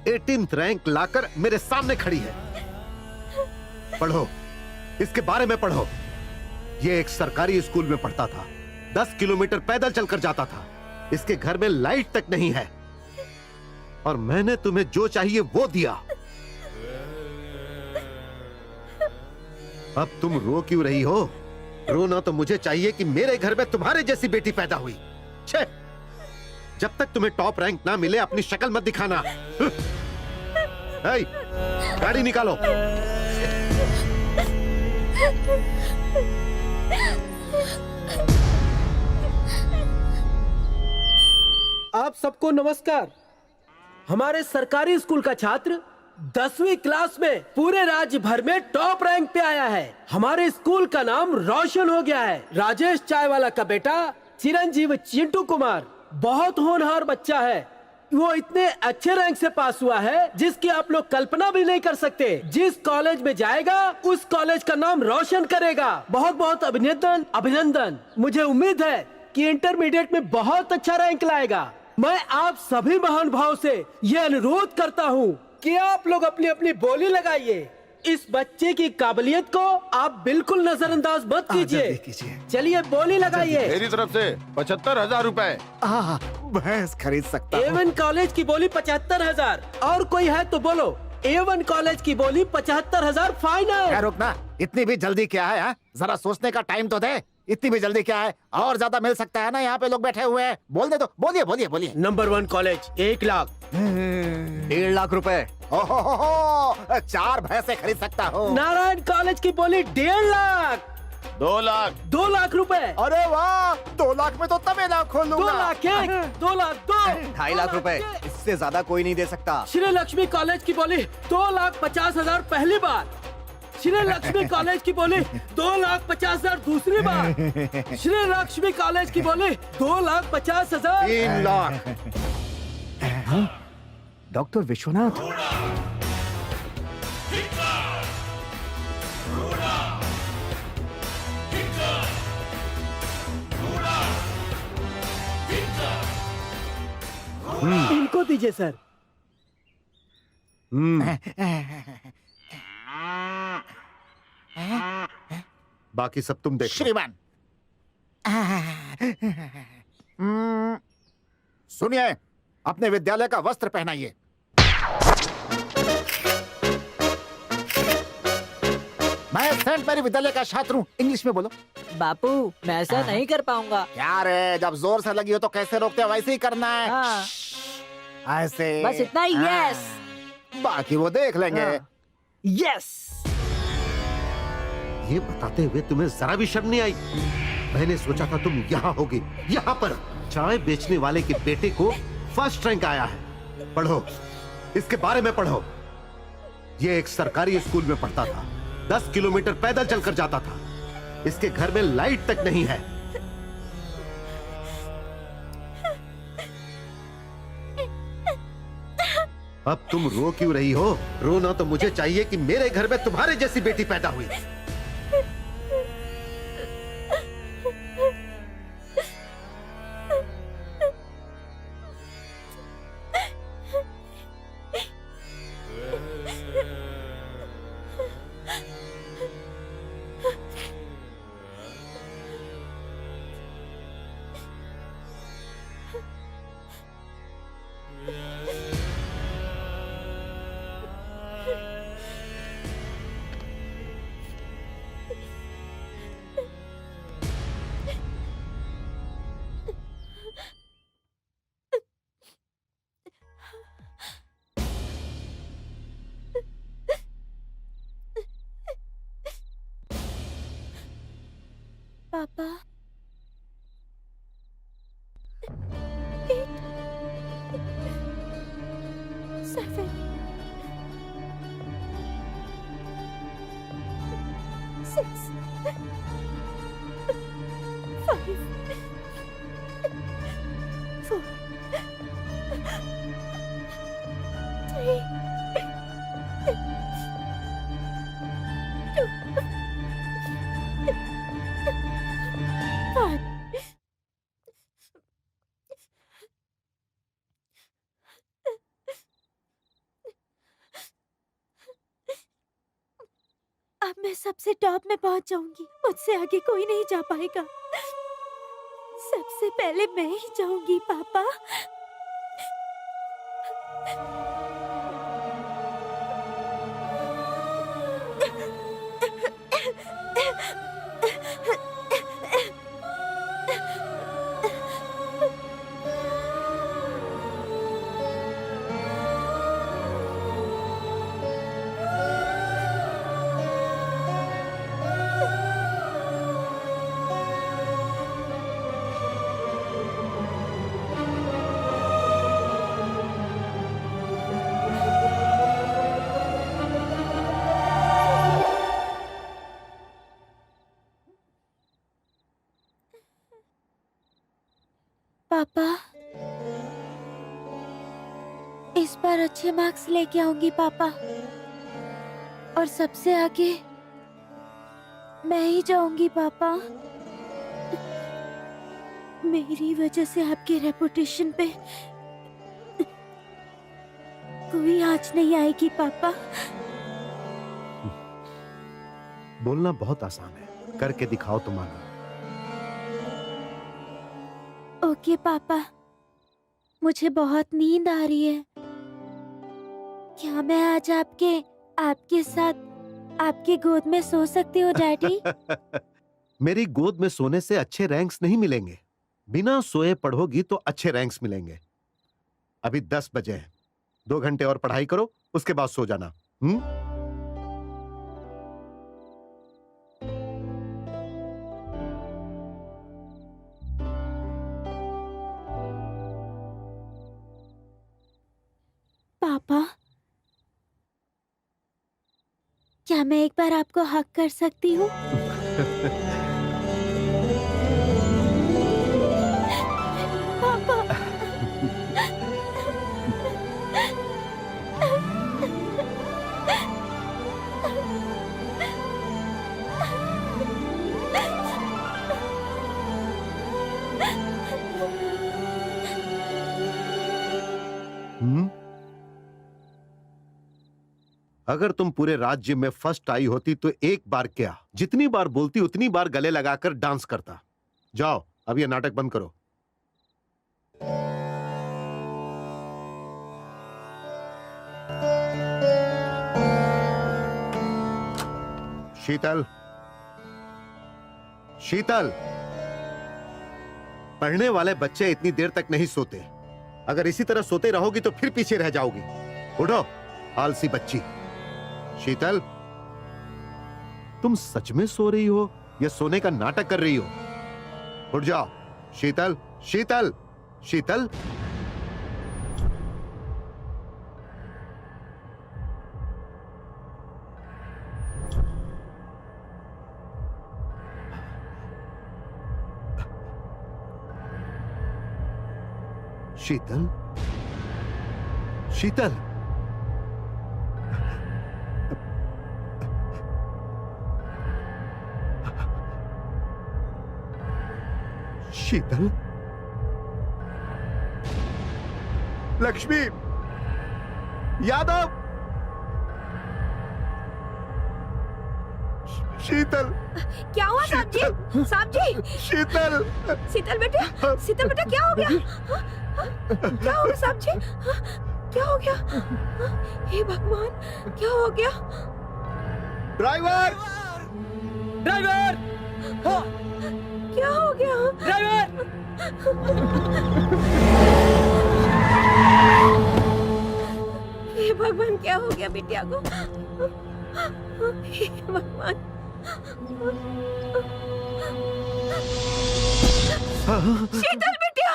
18th रैंक लाकर मेरे सामने खड़ी है। पढ़ो, इसके बारे में पढ़ो। ये एक सरकारी स्कूल में पढ़ता था, 10 किलोमीटर पैदल चलकर जाता था। इसके घर में लाइट तक नहीं है, और मैंने तुम्हें जो चाहिए वो दिया। अब तुम रो क्यों रही हो? रोना तो मुझे चाहिए कि मेरे घर में तुम्हारे जैसी बेटी पैदा हुई। छे, जब तक तुम्हें टॉप रैंक ना मिले अपनी शक्ल मत दिखाना। गाड़ी निकालो। आप सबको नमस्कार। हमारे सरकारी स्कूल का छात्र 10वीं क्लास में पूरे राज्य भर में टॉप रैंक पे आया है। हमारे स्कूल का नाम रोशन हो गया है। राजेश चायवाला का बेटा चिरंजीव चिंटू कुमार बहुत होनहार बच्चा है। वो इतने अच्छे रैंक से पास हुआ है जिसकी आप लोग कल्पना भी नहीं कर सकते। जिस कॉलेज में जाएगा उस कॉलेज का नाम रोशन करेगा। बहुत बहुत अभिनंदन, अभिनंदन। मुझे उम्मीद है कि इंटरमीडिएट में बहुत अच्छा रैंक लाएगा। मैं आप सभी महान भाव से यह अनुरोध करता हूँ कि आप लोग अपनी अपनी बोली लगाइए। इस बच्चे की काबिलियत को आप बिल्कुल नजरअंदाज मत कीजिए। चलिए बोली लगाइए। मेरी तरफ से 75,000 रुपए। भैंस खरीद सकता हूं। A1 कॉलेज की बोली 75,000। और कोई है तो बोलो। A1 कॉलेज की बोली 75,000 फाइनल। रुकना, इतनी भी जल्दी क्या है? हा? जरा सोचने का टाइम तो दे। इतनी भी जल्दी क्या है? और ज्यादा मिल सकता है ना, यहाँ पे लोग बैठे हुए हैं। बोल दे तो, बोलिए बोलिए बोलिए। Number 1 college 1 lakh. 1.5 लाख रुपए। 4 भैंसे खरीद सकता हूँ। नारायण कॉलेज की बोली 1.5 लाख। 2 लाख। 2 लाख रुपए। अरे वाह, 2 लाख में तो तबेला खोल 2 लाख 1, 2 लाख 2, 2.5 लाख रुपए। इससे ज्यादा कोई नहीं दे सकता। श्री लक्ष्मी कॉलेज की बोली 2,50,000 पहली बार। श्री लक्ष्मी कॉलेज की बोली 2,50,000 दूसरी बार। श्री लक्ष्मी कॉलेज की बोली 2,50,000। 3 लाख। डॉक्टर विश्वनाथ। इनको दीजिए सर। बाकी सब तुम देखो। श्रीमान, सुनिए, अपने विद्यालय का वस्त्र पहनाइए। मैं सेंट मैरी विद्यालय का छात्र हूँ, इंग्लिश में बोलो। बापू मैं ऐसा नहीं कर पाऊंगा। क्या रे, जब जोर से लगी हो तो कैसे रोकते हो, वैसे ही करना है। हाँ। ऐसे बस इतना ही, हाँ। यस। बाकी वो देख लेंगे। यस। ये बताते हुए तुम्हें जरा भी शर्म नहीं आई? मैंने सोचा था तुम यहाँ होगी, यहाँ पर। चाय बेचने वाले के बेटे को फर्स्ट रैंक आया है। पढ़ो, इसके बारे में पढ़ो। ये एक सरकारी स्कूल में पढ़ता था, 10 किलोमीटर पैदल चलकर जाता था। इसके घर में लाइट तक नहीं है। अब तुम रो क्यों रही हो? रोना तो मुझे चाहिए कि मेरे घर में तुम्हारे जैसी बेटी पैदा हुई। पापा, सेवन, 6, 5, 4, 3, 2, 1. अब मैं सबसे टॉप में पहुंच जाऊंगी। मुझसे आगे कोई नहीं जा पाएगा। सबसे पहले मैं ही जाऊंगी पापा। पापा, इस बार अच्छे मार्क्स लेके आऊंगी पापा, और सबसे आगे मैं ही जाऊंगी पापा। मेरी वजह से आपके रेपुटेशन पे कोई आँच नहीं आएगी पापा। बोलना बहुत आसान है, करके दिखाओ तो मानो। ओके पापा, मुझे बहुत नींद आ रही है। क्या मैं आज आपके साथ आपकी गोद में सो सकती हूँ डैडी? मेरी गोद में सोने से अच्छे रैंक्स नहीं मिलेंगे। बिना सोए पढ़ोगी तो अच्छे रैंक्स मिलेंगे। अभी 10 बजे हैं, 2 घंटे और पढ़ाई करो, उसके बाद सो जाना। पापा, क्या मैं एक बार आपको हक कर सकती हूँ? पापा। अगर तुम पूरे राज्य में फर्स्ट आई होती तो एक बार क्या, जितनी बार बोलती उतनी बार गले लगाकर डांस करता। जाओ, अब ये नाटक बंद करो। शीतल, शीतल, पढ़ने वाले बच्चे इतनी देर तक नहीं सोते। अगर इसी तरह सोते रहोगी तो फिर पीछे रह जाओगी। उठो, आलसी बच्ची। शीतल, तुम सच में सो रही हो या सोने का नाटक कर रही हो? उठ जाओ। शीतल, शीतल, शीतल। शीतल, शीतल, शीतल, लक्ष्मी, यादव, शीतल, क्या हुआ साहब जी? साहब जी, शीतल, शीतल बेटा, शीतल बेटा क्या हो गया? क्या हो गया साहब जी? क्या हो गया? हे भगवान, क्या हो गया? ड्राइवर, ड्राइवर, क्या हो गया? ड्राइवर, हे भगवान, क्या हो गया बिटिया को? हे भगवान। शीतल बिटिया,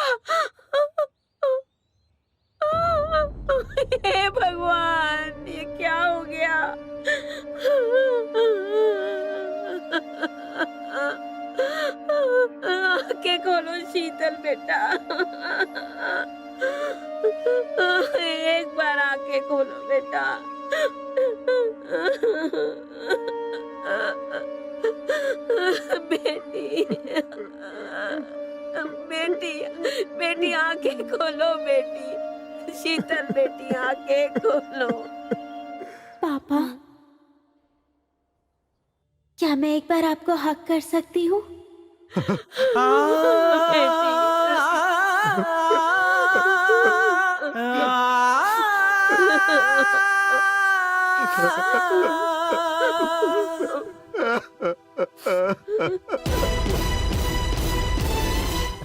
हे भगवान, ये क्या हो गया? आंखें खोलो शीतल बेटा, एक बार आंखें खोलो बेटा। बेटी, बेटी, बेटी आंखें खोलो बेटी। शीतल बेटी आंखें खोलो। पापा, क्या मैं एक बार आपको हक कर सकती हूँ?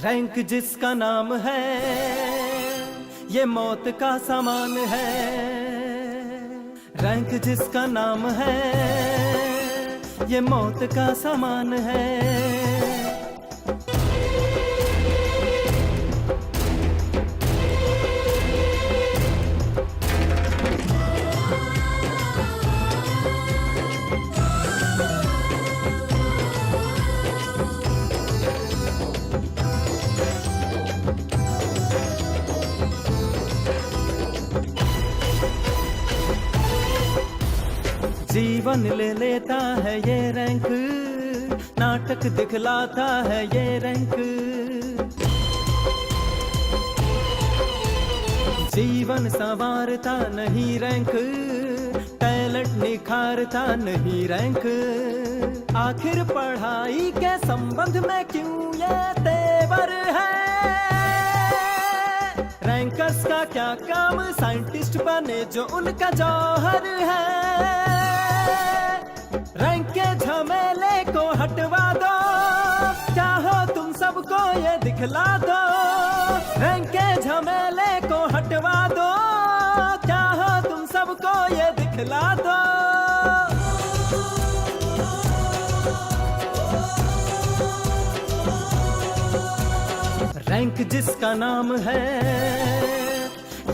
रैंक जिसका नाम है ये मौत का सामान है। रैंक जिसका नाम है ये मौत का सामान है। जीवन ले लेता है ये रैंक, नाटक दिखलाता है ये रैंक। जीवन संवारता नहीं रैंक, टैलेंट निखारता नहीं रैंक। आखिर पढ़ाई के संबंध में क्यों ये तेवर है? रैंकर्स का क्या काम, साइंटिस्ट बने जो उनका जौहर है। रैंक के झमेले को हटवा दो, चाहो तुम सबको ये दिखला दो। रैंक के झमेले को हटवा दो, चाहो तुम सबको ये दिखला दो। रैंक जिसका नाम है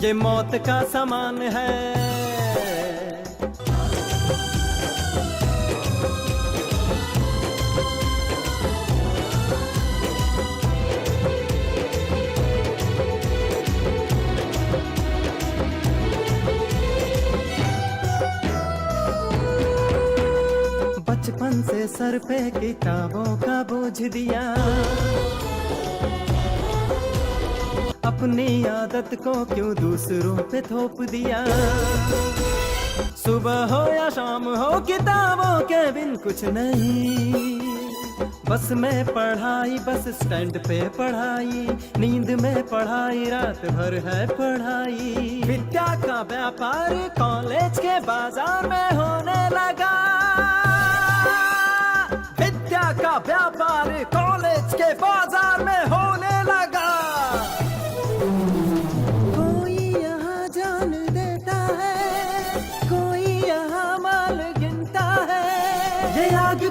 ये मौत का सामान है। बचपन से सर पे किताबों का बोझ दिया, अपनी आदत को क्यों दूसरों पे थोप दिया। सुबह हो या शाम हो किताबों के बिन कुछ नहीं। बस में पढ़ाई, बस स्टैंड पे पढ़ाई, नींद में पढ़ाई, रात भर है पढ़ाई। विद्या का व्यापार कॉलेज के बाजार में होने लगा।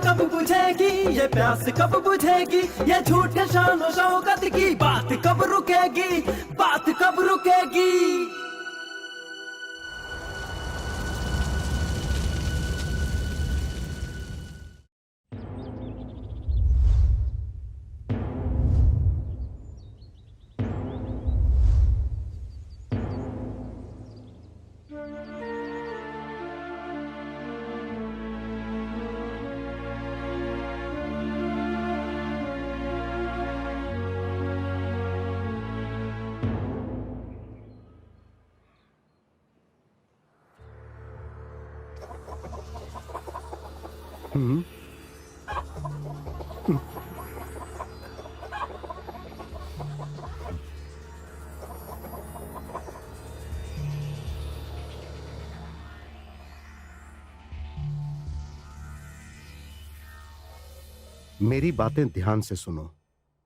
कब बुझेगी, ये प्यास कब बुझेगी, ये झूठे शान शौकत की बात कब रुकेगी, बात कब रुकेगी। मेरी बातें ध्यान से सुनो।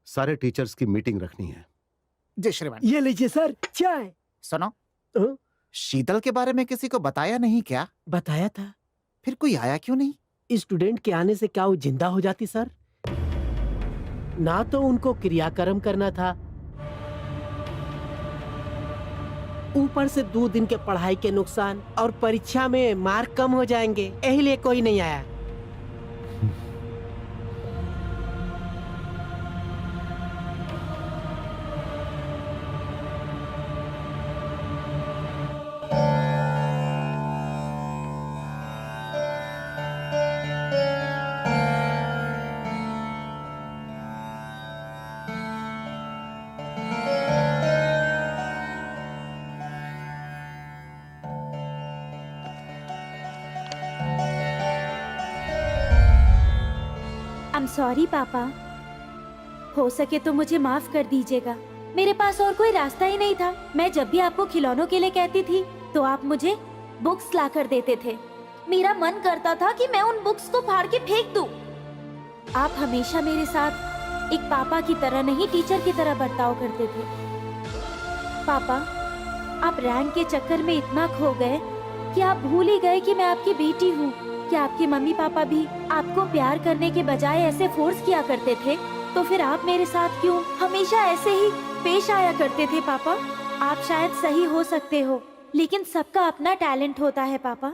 सारे टीचर्स की मीटिंग रखनी है। जी श्रीमान। ये लीजिए सर चाय। सुनो, हाँ? शीतल के बारे में किसी को बताया नहीं क्या? बताया था। फिर कोई आया क्यों नहीं? स्टूडेंट के आने से क्या वो जिंदा हो जाती सर? ना तो उनको क्रियाक्रम करना था, ऊपर से 2 दिन के पढ़ाई के नुकसान और परीक्षा में मार्क कम हो जाएंगे, यही लिए कोई नहीं आया। I'm sorry पापा, हो सके तो मुझे माफ कर दीजिएगा। मेरे पास और कोई रास्ता ही नहीं था। मैं जब भी आपको खिलौनों के लिए कहती थी तो आप मुझे बुक्स ला कर देते थे। मेरा मन करता था कि मैं उन बुक्स को फाड़ के फेंक दूं। आप हमेशा मेरे साथ एक पापा की तरह नहीं, टीचर की तरह बर्ताव करते थे। पापा, आप रैंक के चक्कर में इतना खो गए कि आप भूल ही गए कि मैं आपकी बेटी हूँ। क्या आपके मम्मी पापा भी आपको प्यार करने के बजाय ऐसे फोर्स किया करते थे? तो फिर आप मेरे साथ क्यों हमेशा ऐसे ही पेश आया करते थे? पापा, आप शायद सही हो सकते हो, लेकिन सबका अपना टैलेंट होता है पापा।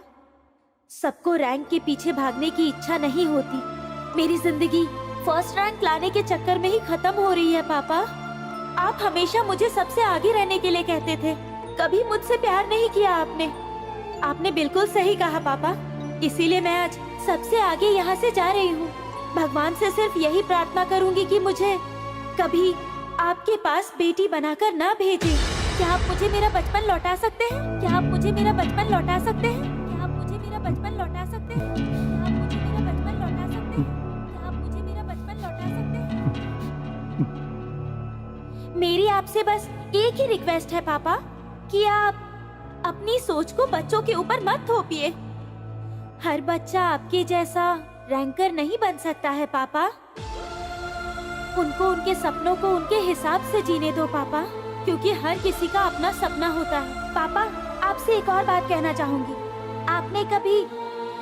सबको रैंक के पीछे भागने की इच्छा नहीं होती। मेरी जिंदगी फर्स्ट रैंक लाने के चक्कर में ही खत्म हो रही है पापा। आप हमेशा मुझे सबसे आगे रहने के लिए कहते थे, कभी मुझसे प्यार नहीं किया आपने। आपने बिल्कुल सही कहा पापा, इसीलिए मैं आज सबसे आगे यहाँ से जा रही हूँ। भगवान से सिर्फ यही प्रार्थना करूँगी कि मुझे कभी आपके पास बेटी बनाकर ना भेजें। क्या आप मुझे मेरा बचपन लौटा सकते हैं? क्या आप मुझे मेरा बचपन लौटा सकते हैं? क्या आप मुझे मेरा बचपन लौटा सकते हैं? क्या आप मुझे मेरा बचपन लौटा सकते हैं? क्या आप मुझे मेरा बचपन लौटा सकते हैं? मेरी आपसे बस एक ही रिक्वेस्ट है पापा, कि आप अपनी सोच को बच्चों के ऊपर मत थोपिए। हर बच्चा आपके जैसा रैंकर नहीं बन सकता है पापा। उनको उनके सपनों को उनके हिसाब से जीने दो पापा, क्योंकि हर किसी का अपना सपना होता है। पापा, आपसे एक और बात कहना चाहूंगी। आपने कभी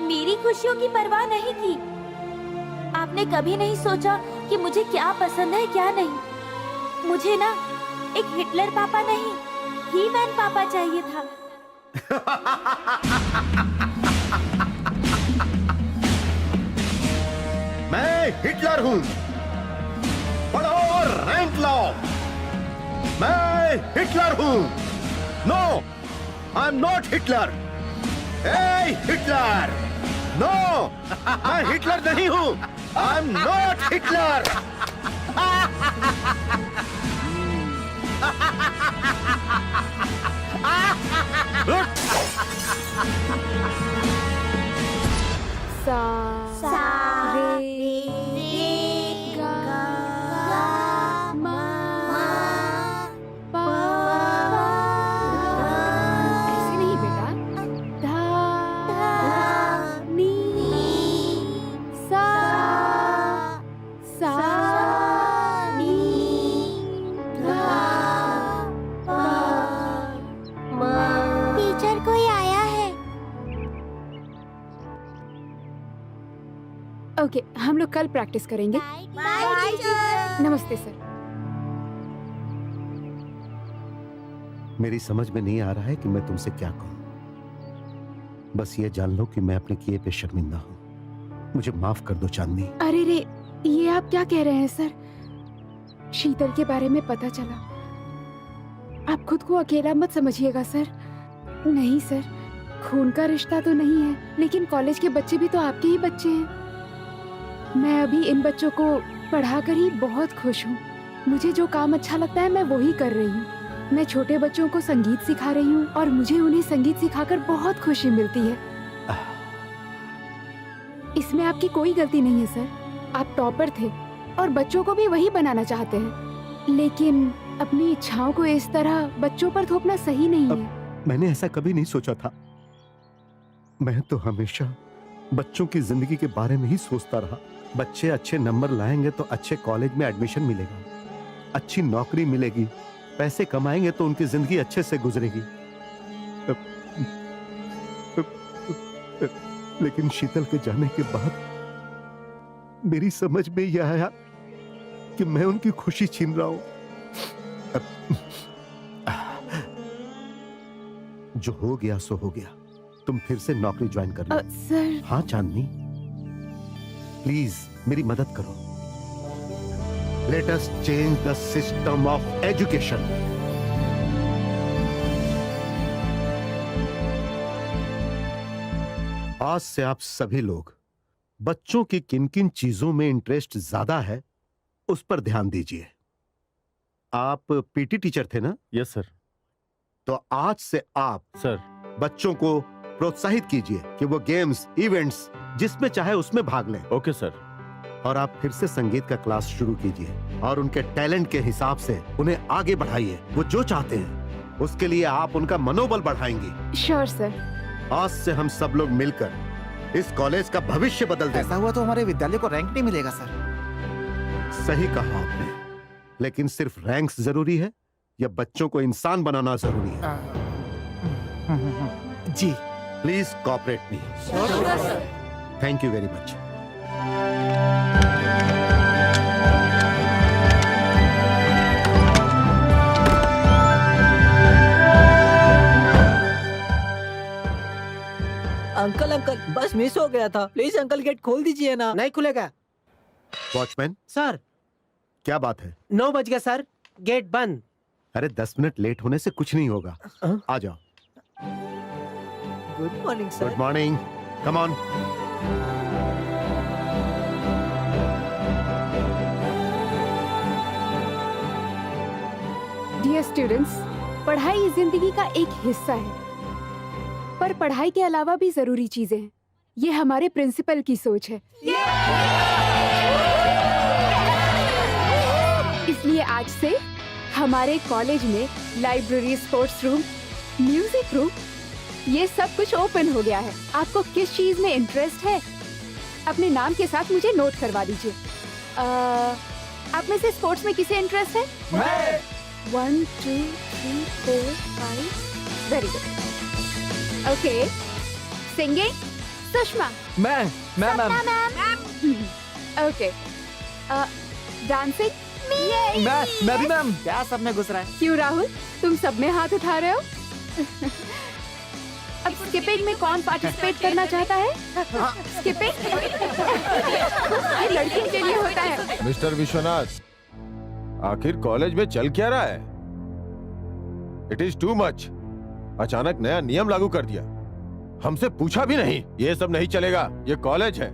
मेरी खुशियों की परवाह नहीं की। आपने कभी नहीं सोचा कि मुझे क्या पसंद है क्या नहीं। मुझे ना एक हिटलर पापा नहीं, ही मैन पापा चाहिए था। मैं हिटलर हूं, पढ़ो और रैंक लाओ। मैं हिटलर हूं। No, I am not Hitler. A Hitler, no, मैं हिटलर नहीं हूं। I am not Hitler. ऐसे नहीं बेटा, धा नी सा सा नी धा पा। टीचर कोई आया है। ओके, हम लोग कल प्रैक्टिस करेंगे। नमस्ते सर। मेरी समझ में नहीं आ रहा है कि मैं तुमसे क्या कहूं। बस ये जान लो कि मैं अपने किए पे शर्मिंदा हूं। मुझे माफ कर दो चांदनी। अरे रे, ये आप क्या कह रहे हैं सर? शीतल के बारे में पता चला। आप खुद को अकेला मत समझिएगा सर। नहीं सर, खून का रिश्ता तो नहीं है, लेकिन कॉलेज के बच्चे भी तो आपके ही बच्चे हैं। मैं अभी इन बच्चों को पढ़ाकर ही बहुत खुश हूँ। मुझे जो काम अच्छा लगता है मैं वो ही कर रही हूँ। मैं छोटे बच्चों को संगीत सिखा रही हूँ और मुझे उन्हें संगीत सिखाकर बहुत खुशी मिलती है। इसमें आपकी कोई गलती नहीं है सर। आप टॉपर थे और बच्चों को भी वही बनाना चाहते हैं, लेकिन अपनी इच्छाओं को इस तरह बच्चों पर थोपना सही नहीं है। मैंने ऐसा कभी नहीं सोचा था। मैं तो हमेशा बच्चों की जिंदगी के बारे में ही सोचता रहा। बच्चे अच्छे नंबर लाएंगे तो अच्छे कॉलेज में एडमिशन मिलेगा, अच्छी नौकरी मिलेगी, पैसे कमाएंगे तो उनकी जिंदगी अच्छे से गुजरेगी। लेकिन शीतल के जाने के बाद मेरी समझ में यह आया कि मैं उनकी खुशी छीन रहा हूं। जो हो गया सो हो गया। तुम फिर से नौकरी ज्वाइन कर लो। सर। हाँ चांदनी, प्लीज मेरी मदद करो। Let us change the system of education. आज से आप सभी लोग बच्चों की किन किन चीजों में इंटरेस्ट ज्यादा है उस पर ध्यान दीजिए। आप पीटी टीचर थे ना? Yes sir. तो आज से आप सर बच्चों को प्रोत्साहित कीजिए कि वो गेम्स, इवेंट्स जिसमें चाहे उसमें भाग लें। Okay sir. और आप फिर से संगीत का क्लास शुरू कीजिए और उनके टैलेंट के हिसाब से उन्हें आगे बढ़ाइए। वो जो चाहते हैं उसके लिए आप उनका मनोबल बढ़ाएंगे। Sure sir. आज से हम सब लोग मिलकर इस कॉलेज का भविष्य बदल देंगे। ऐसा हुआ तो हमारे विद्यालय को रैंक नहीं मिलेगा सर। सही कहा आपने, लेकिन सिर्फ रैंक्स जरूरी है या बच्चों को इंसान बनाना जरूरी है? जी। Please cooperate me. Thank you very much. Uncle bus miss हो गया था। प्लीज अंकल गेट खोल दीजिए ना। नहीं खुलेगा वॉचमैन, सर। क्या बात है? 9 बज गया सर, गेट बंद। अरे 10 मिनट लेट होने से कुछ नहीं होगा। आ जाओ। Good morning sir. Good morning. Come on. Dear students, पढ़ाई जिंदगी का एक हिस्सा है, पर पढ़ाई के अलावा भी जरूरी चीजें हैं। ये हमारे प्रिंसिपल की सोच है। इसलिए आज से हमारे कॉलेज में library, sports room, music room, ये सब कुछ ओपन हो गया है। आपको किस चीज में इंटरेस्ट है अपने नाम के साथ मुझे नोट करवा दीजिए। आप में से स्पोर्ट्स में किसे इंटरेस्ट है? मैं। 1 2 3 4 5। Very good. Okay. Singing? Sushma. मैं मैम। ओके। डांसिंग? मैं भी मैम। क्या सब में घुस रहा है? क्यों राहुल, तुम सब में हाथ उठा रहे हो? अब स्किपिंग में कौन पार्टिसिपेट करना चाहता है? स्किपिंग ये लड़कियों के लिए होता है। मिस्टर विश्वनाथ, आखिर कॉलेज में चल क्या रहा है? It is too much. अचानक नया नियम लागू कर दिया, हमसे पूछा भी नहीं। ये सब नहीं चलेगा, ये कॉलेज है।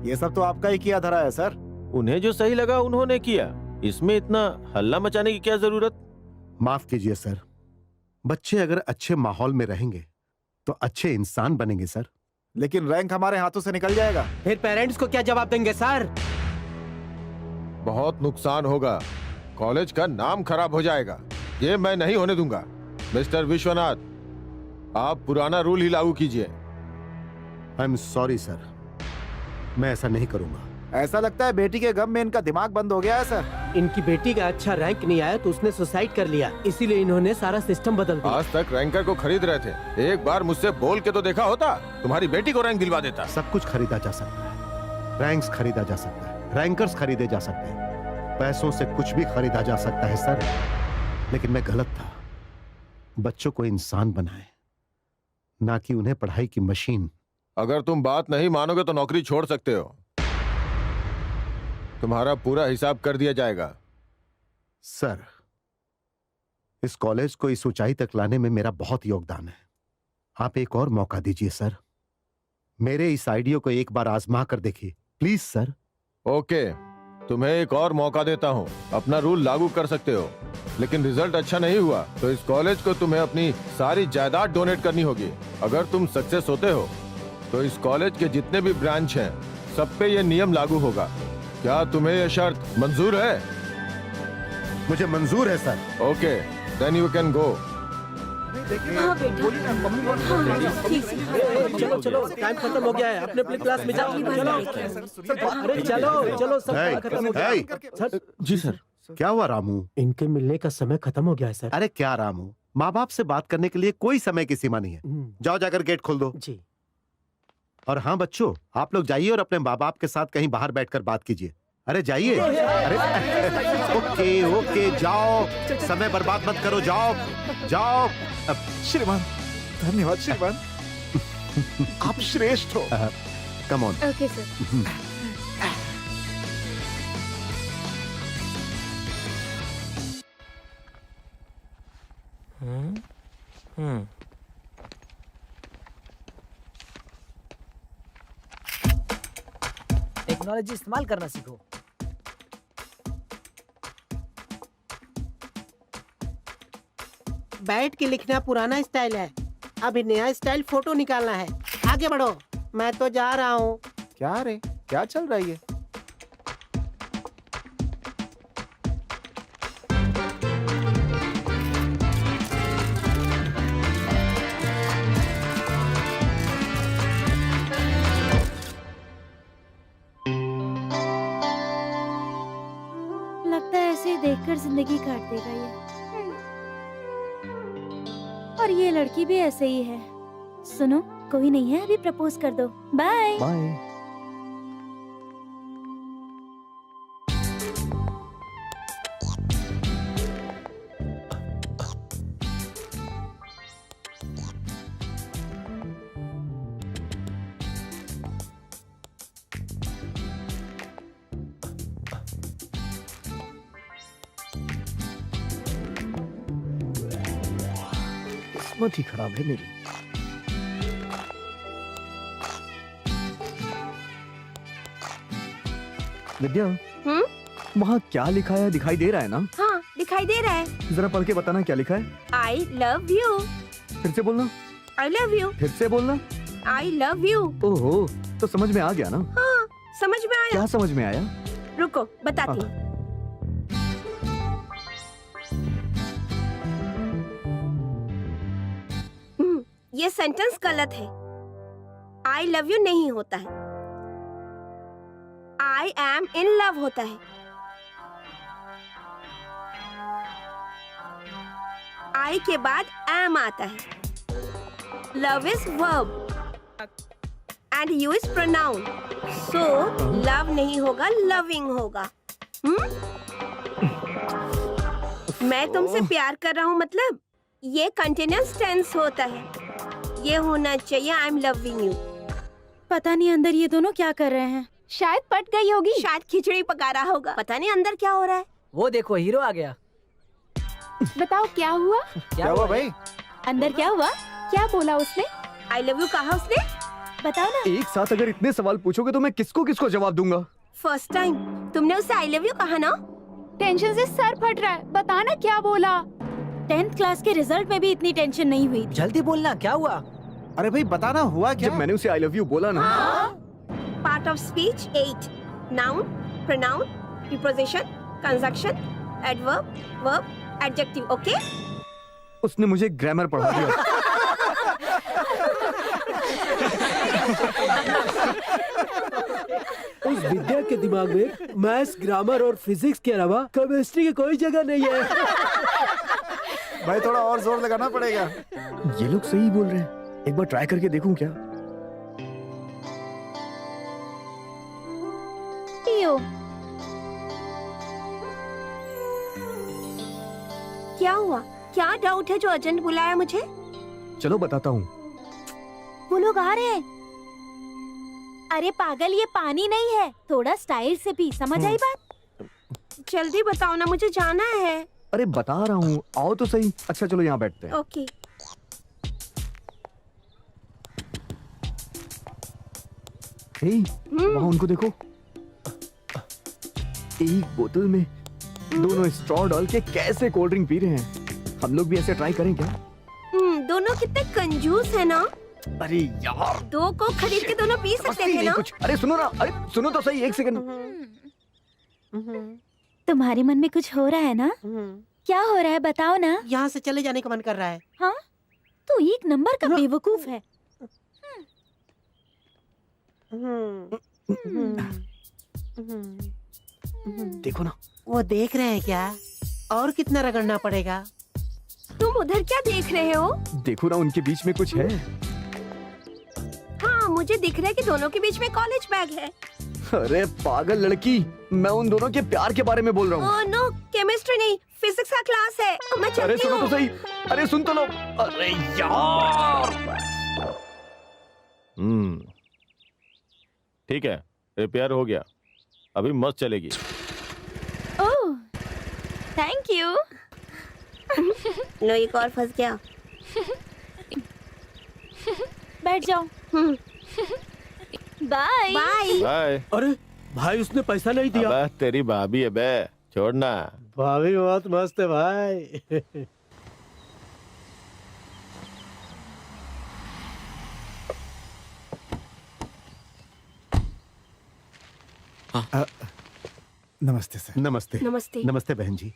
ये सब तो आपका ही किया धरा है सर। उन्हें जो सही लगा उन्होंने किया, इसमें इतना हल्ला मचाने की क्या जरूरत? माफ कीजिए सर, बच्चे अगर अच्छे माहौल में रहेंगे तो अच्छे इंसान बनेंगे सर। लेकिन रैंक हमारे हाथों से निकल जाएगा। फिर पेरेंट्स को क्या जवाब देंगे सर? बहुत नुकसान होगा, कॉलेज का नाम खराब हो जाएगा। ये मैं नहीं होने दूंगा। मिस्टर विश्वनाथ, आप पुराना रूल ही लागू कीजिए। आई एम सॉरी सर, मैं ऐसा नहीं करूंगा। ऐसा लगता है बेटी के गम में इनका दिमाग बंद हो गया है सर। इनकी बेटी का अच्छा रैंक नहीं आया तो उसने सुसाइड कर लिया, इसीलिए इन्होंने सारा सिस्टम बदल दिया। आज तक रैंकर को खरीद रहे थे, एक बार मुझसे बोल के तो देखा होता, तुम्हारी बेटी को रैंक दिलवा देता। सब कुछ खरीदा जा सकता है, रैंक्स खरीदा जा सकता है, रैंकर्स खरीदे जा सकते हैं, पैसों से कुछ भी खरीदा जा सकता है सर, लेकिन मैं गलत था। बच्चों को इंसान बनाए, ना कि उन्हें पढ़ाई की मशीन। अगर तुम बात नहीं मानोगे तो नौकरी छोड़ सकते हो। तुम्हारा पूरा हिसाब कर दिया जाएगा। सर, इस कॉलेज को इस ऊंचाई तक लाने में मेरा बहुत योगदान है। आप एक और मौका दीजिए सर, मेरे इस आइडिया को एक बार आजमा कर देखिए प्लीज सर। ओके, तुम्हें एक और मौका देता हूँ, अपना रूल लागू कर सकते हो, लेकिन रिजल्ट अच्छा नहीं हुआ तो इस कॉलेज को तुम्हें अपनी सारी जायदाद डोनेट करनी होगी। अगर तुम सक्सेस होते हो तो इस कॉलेज के जितने भी ब्रांच हैं सब पे ये नियम लागू होगा। क्या तुम्हें यह शर्त मंजूर है? मुझे मंजूर है sir. Okay, then you can go. हाँ बेटा, हाँ, ठीक से। चलो चलो, टाइम खत्म हो गया है, अपने अपनी क्लास में जाओ। चलो अरे चलो चलो, सब Hey, खत्म हो hey. गया। सर, जी सर। क्या हुआ रामू? इनके मिलने का समय खत्म हो गया है सर। अरे क्या रामू, माँ बाप से बात करने के लिए कोई समय की सीमा नहीं है। जाओ जाकर गेट खोल दो। जी। और हाँ बच्चों, आप लोग जाइए और अपने माँ बाप के साथ कहीं बाहर बैठकर बात कीजिए। अरे जाइए। अरे ओके ओके, जाओ, समय बर्बाद मत करो, जाओ जाओ। श्रीमान, धन्यवाद श्रीमान। आप श्रेष्ठ हो। Come on. Okay sir. Technology इस्तेमाल करना सीखो। बैठ के लिखना पुराना स्टाइल है, अभी नया स्टाइल फोटो निकालना है। आगे बढ़ो, मैं तो जा रहा हूँ। क्या रे, क्या चल रहा है ये? लगता है ऐसे ही देखकर जिंदगी काट देगा ये। और ये लड़की भी ऐसे ही है। सुनो, कोई नहीं है, अभी प्रपोज कर दो। Bye bye. किस्मत ही खराब है मेरी। विद्या, वहाँ क्या लिखा है दिखाई दे रहा है ना? हाँ, दिखाई दे रहा है। जरा पढ़ के बताना क्या लिखा है। आई लव यू। फिर से बोलना। आई लव यू। फिर से बोलना। आई लव यू। ओहो, तो समझ में आ गया ना? हाँ, समझ में आया। क्या समझ में आया? रुको, बताती हूँ। ये सेंटेंस गलत है। आई लव यू नहीं होता है, आई एम इन लव होता है। आई के बाद एम आता है। Love is verb and you is pronoun, so love नहीं होगा, लविंग होगा। मैं तुमसे प्यार कर रहा हूँ मतलब ये कंटिन्यूअस टेंस होता है। ये होना चाहिए आई एम लविंग यू। पता नहीं अंदर ये दोनों क्या कर रहे हैं। शायद पट गई होगी। शायद खिचड़ी पका रहा होगा। पता नहीं अंदर क्या हो रहा है। वो देखो, हीरो आ गया। बताओ क्या हुआ? क्या हुआ भाई? अंदर क्या हुआ? क्या बोला उसने? आई लव यू कहा उसने? बताओ ना। एक साथ अगर इतने सवाल पूछोगे तो मैं किसको किसको जवाब दूंगा? फर्स्ट टाइम तुमने उसे आई लव यू कहा ना? टेंशन से सर फट रहा है, बताना क्या बोला? 10th क्लास के रिजल्ट में भी इतनी टेंशन नहीं हुई। जल्दी बोलना, क्या हुआ? अरे भाई बताना हुआ क्या? जब मैंने उसे आई लव यू बोला ना। Part of speech 8, noun, pronoun, preposition, conjunction, adverb, verb, adjective. Okay, उसने मुझे ग्रामर पढ़ा दिया। उस विद्या के दिमाग में मैथ्स, ग्रामर और फिजिक्स के अलावा केमिस्ट्री की कोई जगह नहीं है। भाई थोड़ा और जोर लगाना पड़ेगा। ये लोग सही बोल रहे हैं, एक बार ट्राई करके देखूं क्या? दो। क्या हुआ? क्या डाउट है जो अर्जेंट बुलाया मुझे? चलो बताता हूँ। वो लोग आ रहे हैं। अरे पागल, ये पानी नहीं है, थोड़ा स्टाइल से पी, समझ आई बात? जल्दी बताओ ना, मुझे जाना है। अरे बता रहा हूँ, आओ तो सही। अच्छा चलो यहाँ बैठते हैं। ओके। हे, वहाँ उनको देखो। एक बोतल में दोनों स्ट्रॉ डाल के कैसे कोल्ड ड्रिंक पी रहे हैं। हम लोग भी ऐसे ट्राई करें क्या? दोनों कितने कंजूस है ना। अरे यार, दो को खरीद के दोनों पी सकते मस्ती थे नहीं ना। कुछ। अरे सुनो ना, अरे सुनो तो सही, एक सेकंड। तुम्हारे मन में कुछ हो रहा है ना? क्या हो रहा है बताओ ना। यहाँ से चले जाने का मन कर रहा है। हाँ, तू एक नंबर का बेवकूफ है। देखो ना। वो देख रहे हैं क्या? और कितना रगड़ना पड़ेगा? तुम उधर क्या देख रहे हो? देखो ना, उनके बीच में कुछ है। हाँ, मुझे दिख रहा है कि दोनों के बीच में कॉलेज बैग है। अरे पागल लड़की, मैं उन दोनों के प्यार के बारे में बोल रहा हूँ। ओह नो, केमिस्ट्री नहीं, फिजिक्स का क्लास है। मैं अरे चलती सुनो हूँ। तो सही। अरे सुन तो लो। अरे यार। ठीक है, रिपेयर हो गया, अभी मस्त चलेगी। ओह, थैंक यू। लो, एक और फंस गया। बैठ जाओ। Bye bye. बाय। अरे भाई, उसने पैसा नहीं दिया। अबे तेरी भाभी है बे, छोड़ना। भाभी बहुत मस्त है भाई। नमस्ते सर। नमस्ते। नमस्ते। नमस्ते बहन जी।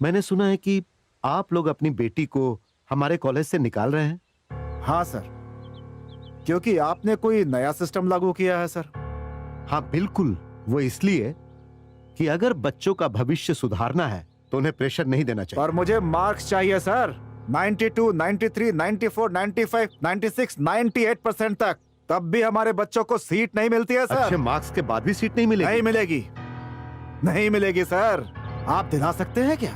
मैंने सुना है कि आप लोग अपनी बेटी को हमारे कॉलेज से निकाल रहे हैं। हाँ सर, क्योंकि आपने कोई नया सिस्टम लागू किया है सर। हाँ बिल्कुल, वो इसलिए कि अगर बच्चों का भविष्य सुधारना है तो उन्हें प्रेशर नहीं देना चाहिए। और मुझे मार्क्स चाहिए सर। 92, 93, 94, 95, 96, 98% तक। तब भी हमारे बच्चों को सीट नहीं मिलती है सर। अच्छे मार्क्स के बाद भी सीट नहीं मिलेगी? नहीं मिलेगी, नहीं मिलेगी सर। आप दिला सकते हैं क्या?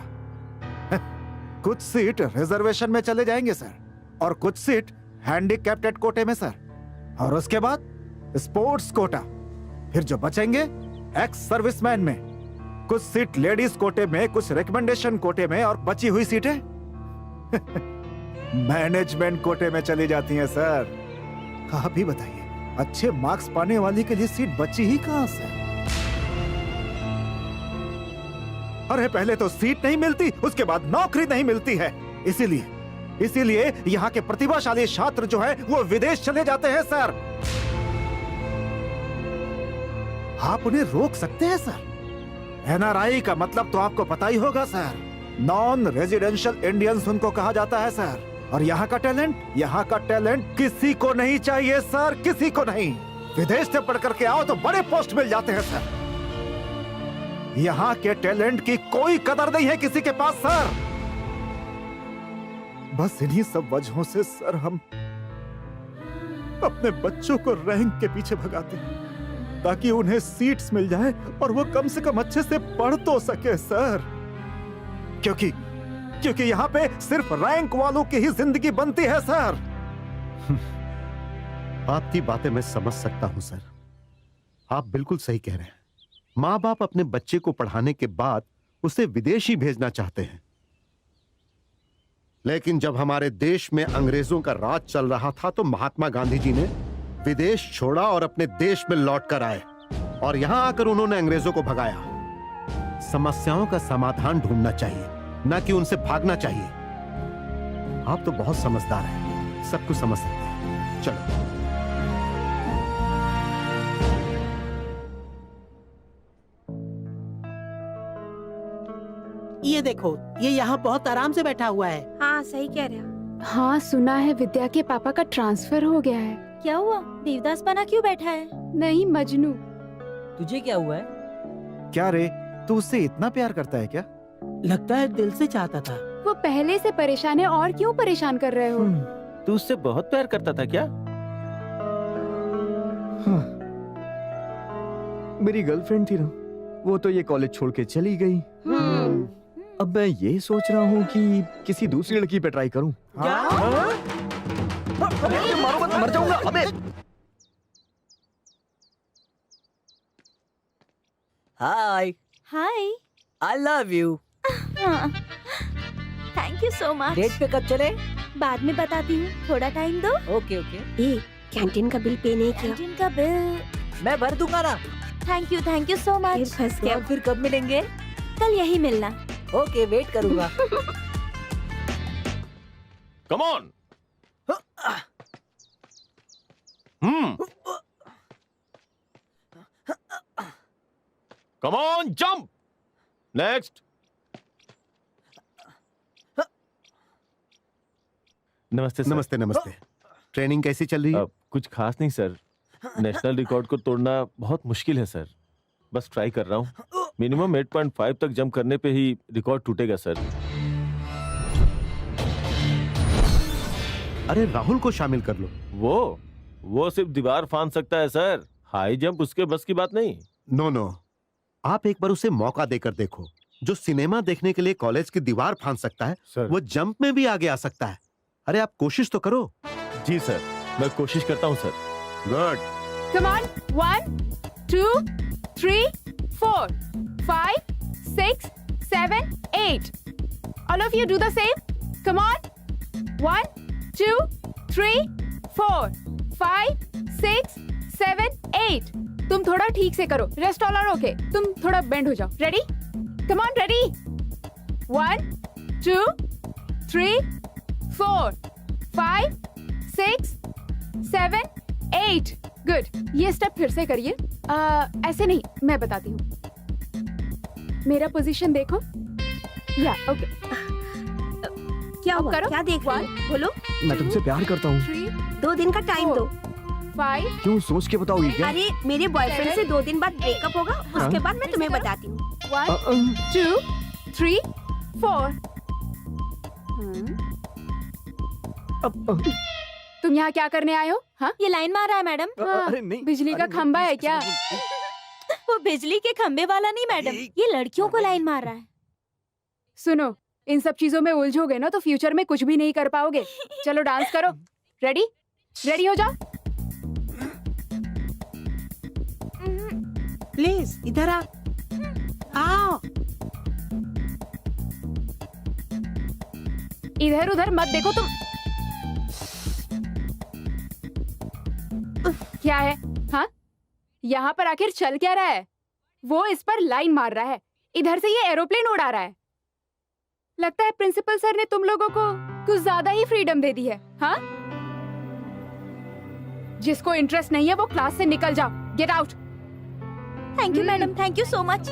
कुछ सीट रिजर्वेशन में चले जाएंगे सर, और कुछ सीट हैंडीकैप्टेड कोटे में सर, और उसके बाद स्पोर्ट्स कोटा। फिर जो बचेंगे एक्स सर्विसमैन में। कुछ सीट लेडीज कोटे में, कुछ रिकमेंडेशन कोटे में, और बची हुई सीटें मैनेजमेंट कोटे में चली जाती हैं सर। आप ही बताइए, अच्छे मार्क्स पाने वाली के लिए सीट बची ही कहां से? अरे पहले तो सीट नहीं मिलती, उसके बाद नौकरी नहीं मिलती है। इसीलिए यहाँ के प्रतिभाशाली छात्र जो है वो विदेश चले जाते हैं सर। आप उन्हें रोक सकते हैं सर। NRI का मतलब तो आपको पता ही होगा सर। नॉन रेजिडेंशियल इंडियंस उनको कहा जाता है सर। और यहाँ का टैलेंट किसी को नहीं चाहिए सर, किसी को नहीं। विदेश से पढ़ करके आओ तो बड़े पोस्ट मिल जाते हैं सर। यहाँ के टैलेंट की कोई कदर नहीं है किसी के पास सर। बस इन्हीं सब वजहों से सर हम अपने बच्चों को रैंक के पीछे भगाते हैं, ताकि उन्हें सीट्स मिल जाए और वो कम से कम अच्छे से पढ़ तो सके सर। क्योंकि यहाँ पे सिर्फ रैंक वालों की ही जिंदगी बनती है सर। आपकी बातें मैं समझ सकता हूं सर, आप बिल्कुल सही कह रहे हैं। माँ बाप अपने बच्चे को पढ़ाने के बाद उसे विदेश ही भेजना चाहते हैं, लेकिन जब हमारे देश में अंग्रेजों का राज चल रहा था तो महात्मा गांधी जी ने विदेश छोड़ा और अपने देश में लौट कर आए, और यहां आकर उन्होंने अंग्रेजों को भगाया। समस्याओं का समाधान ढूंढना चाहिए, ना कि उनसे भागना चाहिए। आप तो बहुत समझदार हैं, सब कुछ समझ सकते हैं। चलो। ये देखो, ये यहाँ बहुत आराम से बैठा हुआ है। हाँ, सही कह रहे हो। हाँ, सुना है विद्या के पापा का ट्रांसफर हो गया है। क्या हुआ? देवदास बना क्यों बैठा है? नहीं, मजनू। तुझे क्या हुआ है? क्या रे, तू उससे इतना प्यार करता है क्या? लगता है दिल से चाहता था। वो पहले से परेशान है, और क्यों परेशान कर रहे हो? तू उससे बहुत प्यार करता था क्या? मेरी गर्लफ्रेंड थी ना, वो तो ये कॉलेज छोड़ के चली गई। अब मैं ये सोच रहा हूँ कि किसी दूसरी लड़की पे ट्राई करूँ। मारो मत, मर जाऊंगा। अबे hi, hi. I love you. Thank you so much. Date पे कब चले? बाद में बताती हूँ, थोड़ा टाइम दो। ओके ओके, ए, कैंटीन का बिल पे नहीं किया। कैंटीन का बिल। मैं भर दूंगा ना। थैंक यू सो फिर मच। फंस तो गया। अब फिर कब मिलेंगे? कल यही मिलना। ओके, वेट करूंगा। Come on. Come on, jump. Next. नमस्ते सर। नमस्ते नमस्ते। ट्रेनिंग कैसी चल रही है? कुछ खास नहीं सर। नेशनल रिकॉर्ड को तोड़ना बहुत मुश्किल है सर। बस ट्राई कर रहा हूँ। मिनिमम 8.5 तक जंप करने पे ही रिकॉर्ड टूटेगा सर। अरे राहुल को शामिल कर लो। वो सिर्फ दीवार फांद सकता है सर। हाई जंप उसके बस की बात नहीं। नो, आप एक बार उसे मौका देकर देखो। जो सिनेमा देखने के लिए कॉलेज की दीवार फांद सकता है, सर। वो जंप में भी आगे आ सकता है। अरे आप कोशिश तो करो। जी सर, मैं कोशिश करता हूँ sir. Good. Come on. 1, 2, 3, 4, 5, 6, 7, 8. All of you do the same. Come on. 1, 2, 3, 4, 5, 6, 7, 8. तुम थोड़ा ठीक से करो. Rest all are okay. तुम थोड़ा bend हो जाओ. Ready? Come on, ready. 1, 2, 3, 4, 5, 6, 7, 8. Good. ये स्टेप फिर से करिए। ऐसे नहीं, मैं बताती हूँ। मेरा पोजीशन देखो। या ओके। क्या अब हुआ? करो। क्या देख रही हो? बोलो। मैं तुमसे प्यार करता हूँ। 3, 2 दिन का टाइम दो। 5, क्यों, सोच के बताओगी क्या? अरे मेरे बॉयफ्रेंड से 2 दिन बाद ब्रेकअप होगा, उसके बाद मैं तुम्हें बताती हूँ। 1, 2, 3, 4। तुम यहाँ क्या करने आए हो? हाँ? ये लाइन मार रहा है मैडम। अरे नहीं, बिजली का अरे खंबा है क्या? वो बिजली के खंबे वाला नहीं मैडम, ये लड़कियों को लाइन मार रहा है। सुनो, इन सब चीजों में उलझोगे ना तो फ्यूचर में कुछ भी नहीं कर पाओगे। चलो डांस करो। रेडी? रेडी हो जाओ। प्लीज इधर आ। आओ। इधर उधर मत देखो तुम। क्या है? हाँ? यहाँ पर आखिर चल क्या रहा है? वो इस पर लाइन मार रहा है, इधर से ये एरोप्लेन उड़ा रहा है। लगता है प्रिंसिपल सर ने तुम लोगों को कुछ ज्यादा ही फ्रीडम दे दी है। हाँ? जिसको इंटरेस्ट नहीं है वो क्लास से निकल जाओ। Get out. Thank you madam, thank you so much.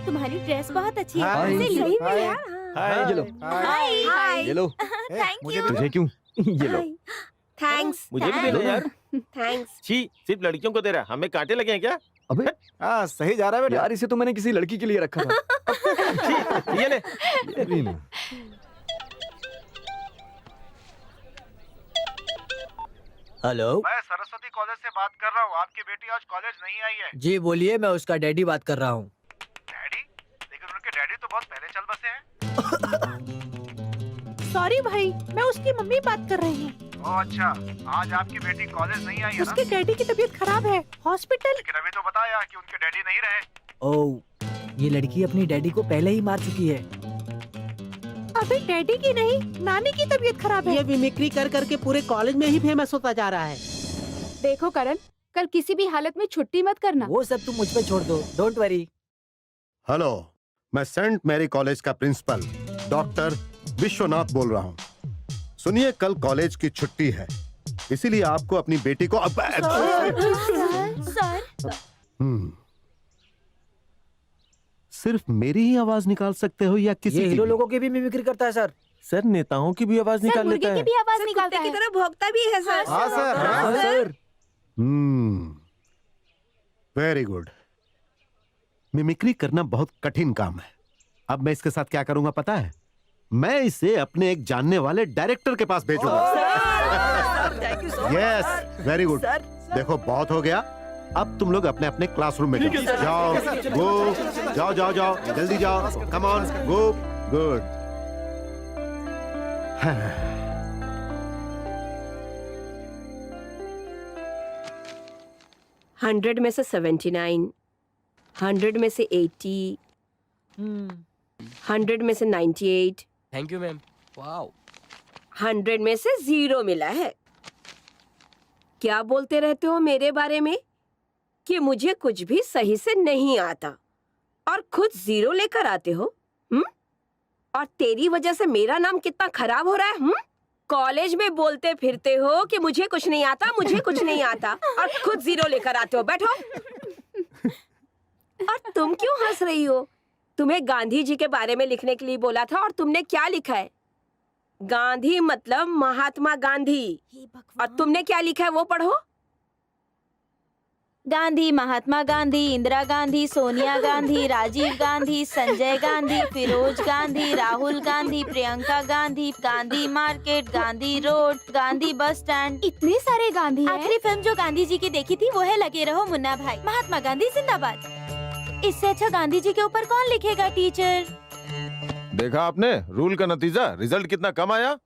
तुम्हारी ड्रेस बहुत अच्छी है। हाय। कहाँ से ली? सही में यार। हाँ। ये लो, हाय हाय। ये लो। Thank you. तुझे क्यों? ये लो। थैंक्स। मुझे भी दे दो यार। थैंक्स। छी, सिर्फ लड़कियों को दे रहा, हमें कांटे लगे हैं क्या? अबे हाँ सही जा रहा है बेटा। यार, इसे तो मैंने किसी लड़की के लिए रखा था। छी, ये ले। ये भी नहीं। हेलो, मैं सरस्वती कॉलेज से बात कर रहा हूँ। आपकी बेटी आज कॉलेज नहीं आई है। जी बोलिए, मैं उसका डैडी बात कर रहा हूँ। डैडी? लेकिन उनके डैडी तो बहुत पहले चल बसे हैं। सॉरी भाई, मैं उसकी मम्मी बात कर रही हूँ। ओह अच्छा, आज आपकी बेटी कॉलेज नहीं आई है ना? उसके डैडी की तबीयत खराब है, हॉस्पिटल। लेकिन अभी तो बताया कि उनके डैडी नहीं रहे। ओह, ये लड़की अपनी डैडी को पहले ही मार चुकी है। अबे डैडी की नहीं, नानी की तबीयत खराब है। ये मिमिक्री कर करके पूरे कॉलेज में ही फेमस होता जा रहा है। देखो करण, कल किसी भी हालत में छुट्टी मत करना। वो सब तुम मुझ पे छोड़ दो, डोंट वरी। हेलो, मैं सेंट मैरी कॉलेज का प्रिंसिपल डॉक्टर विश्वनाथ बोल रहा हूँ। सुनिए, कल कॉलेज की छुट्टी है, इसीलिए आपको अपनी बेटी को सर। सिर्फ मेरी ही आवाज निकाल सकते हो या किसी ये की हीरो भी? लोगों की भी मिमिक्री करता है सर। सर, नेताओं की भी आवाज सर, निकाल मुर्गे लेता की है। भी आवाज सर, निकालता कुत्ते की है। तरह भौंकता भी है सर। हाँ सर। हाँ सर। Very good. मिमिक्री करना बहुत कठिन काम है। अब मैं इसके साथ क्या करूंगा पता है? मैं इसे अपने एक जानने वाले डायरेक्टर के पास भेजूंगा। Thank you so yes very good. देखो बहुत हो गया, अब तुम लोग अपने अपने क्लासरूम में जाओ। गो, जाओ जाओ जाओ, जल्दी जाओ, कम ऑन गो। गुड। 100 में से 79, 100 में से 80, 100 में से 98, थैंक यू मैम। वाओ 100 में से 0 मिला है। क्या बोलते रहते हो मेरे बारे में कि मुझे कुछ भी सही से नहीं आता और खुद 0 लेकर आते हो? और तेरी वजह से मेरा नाम कितना खराब हो रहा है। कॉलेज में बोलते फिरते हो कि मुझे कुछ नहीं आता, मुझे कुछ नहीं आता, और खुद 0 लेकर आते हो। बैठो। और तुम क्यों हंस रही हो? तुम्हें गांधी जी के बारे में लिखने के लिए बोला था और तुमने क्या लिखा है? गांधी मतलब महात्मा गांधी, और तुमने क्या लिखा है वो पढ़ो। Gandhi, Mahatma Gandhi, Indira Gandhi, Sonia Gandhi, Rajiv Gandhi, Sanjay Gandhi, Feroze Gandhi, Rahul Gandhi, Priyanka Gandhi, Gandhi market, Gandhi road, Gandhi bus stand. इतने सारे गांधी हैं। आखिरी फिल्म जो गांधी जी की देखी थी वो है लगे रहो मुन्ना भाई। महात्मा गांधी जिंदाबाद। इससे अच्छा गांधी जी के ऊपर कौन लिखेगा टीचर? देखा आपने रूल का नतीजा, रिजल्ट कितना कम आया।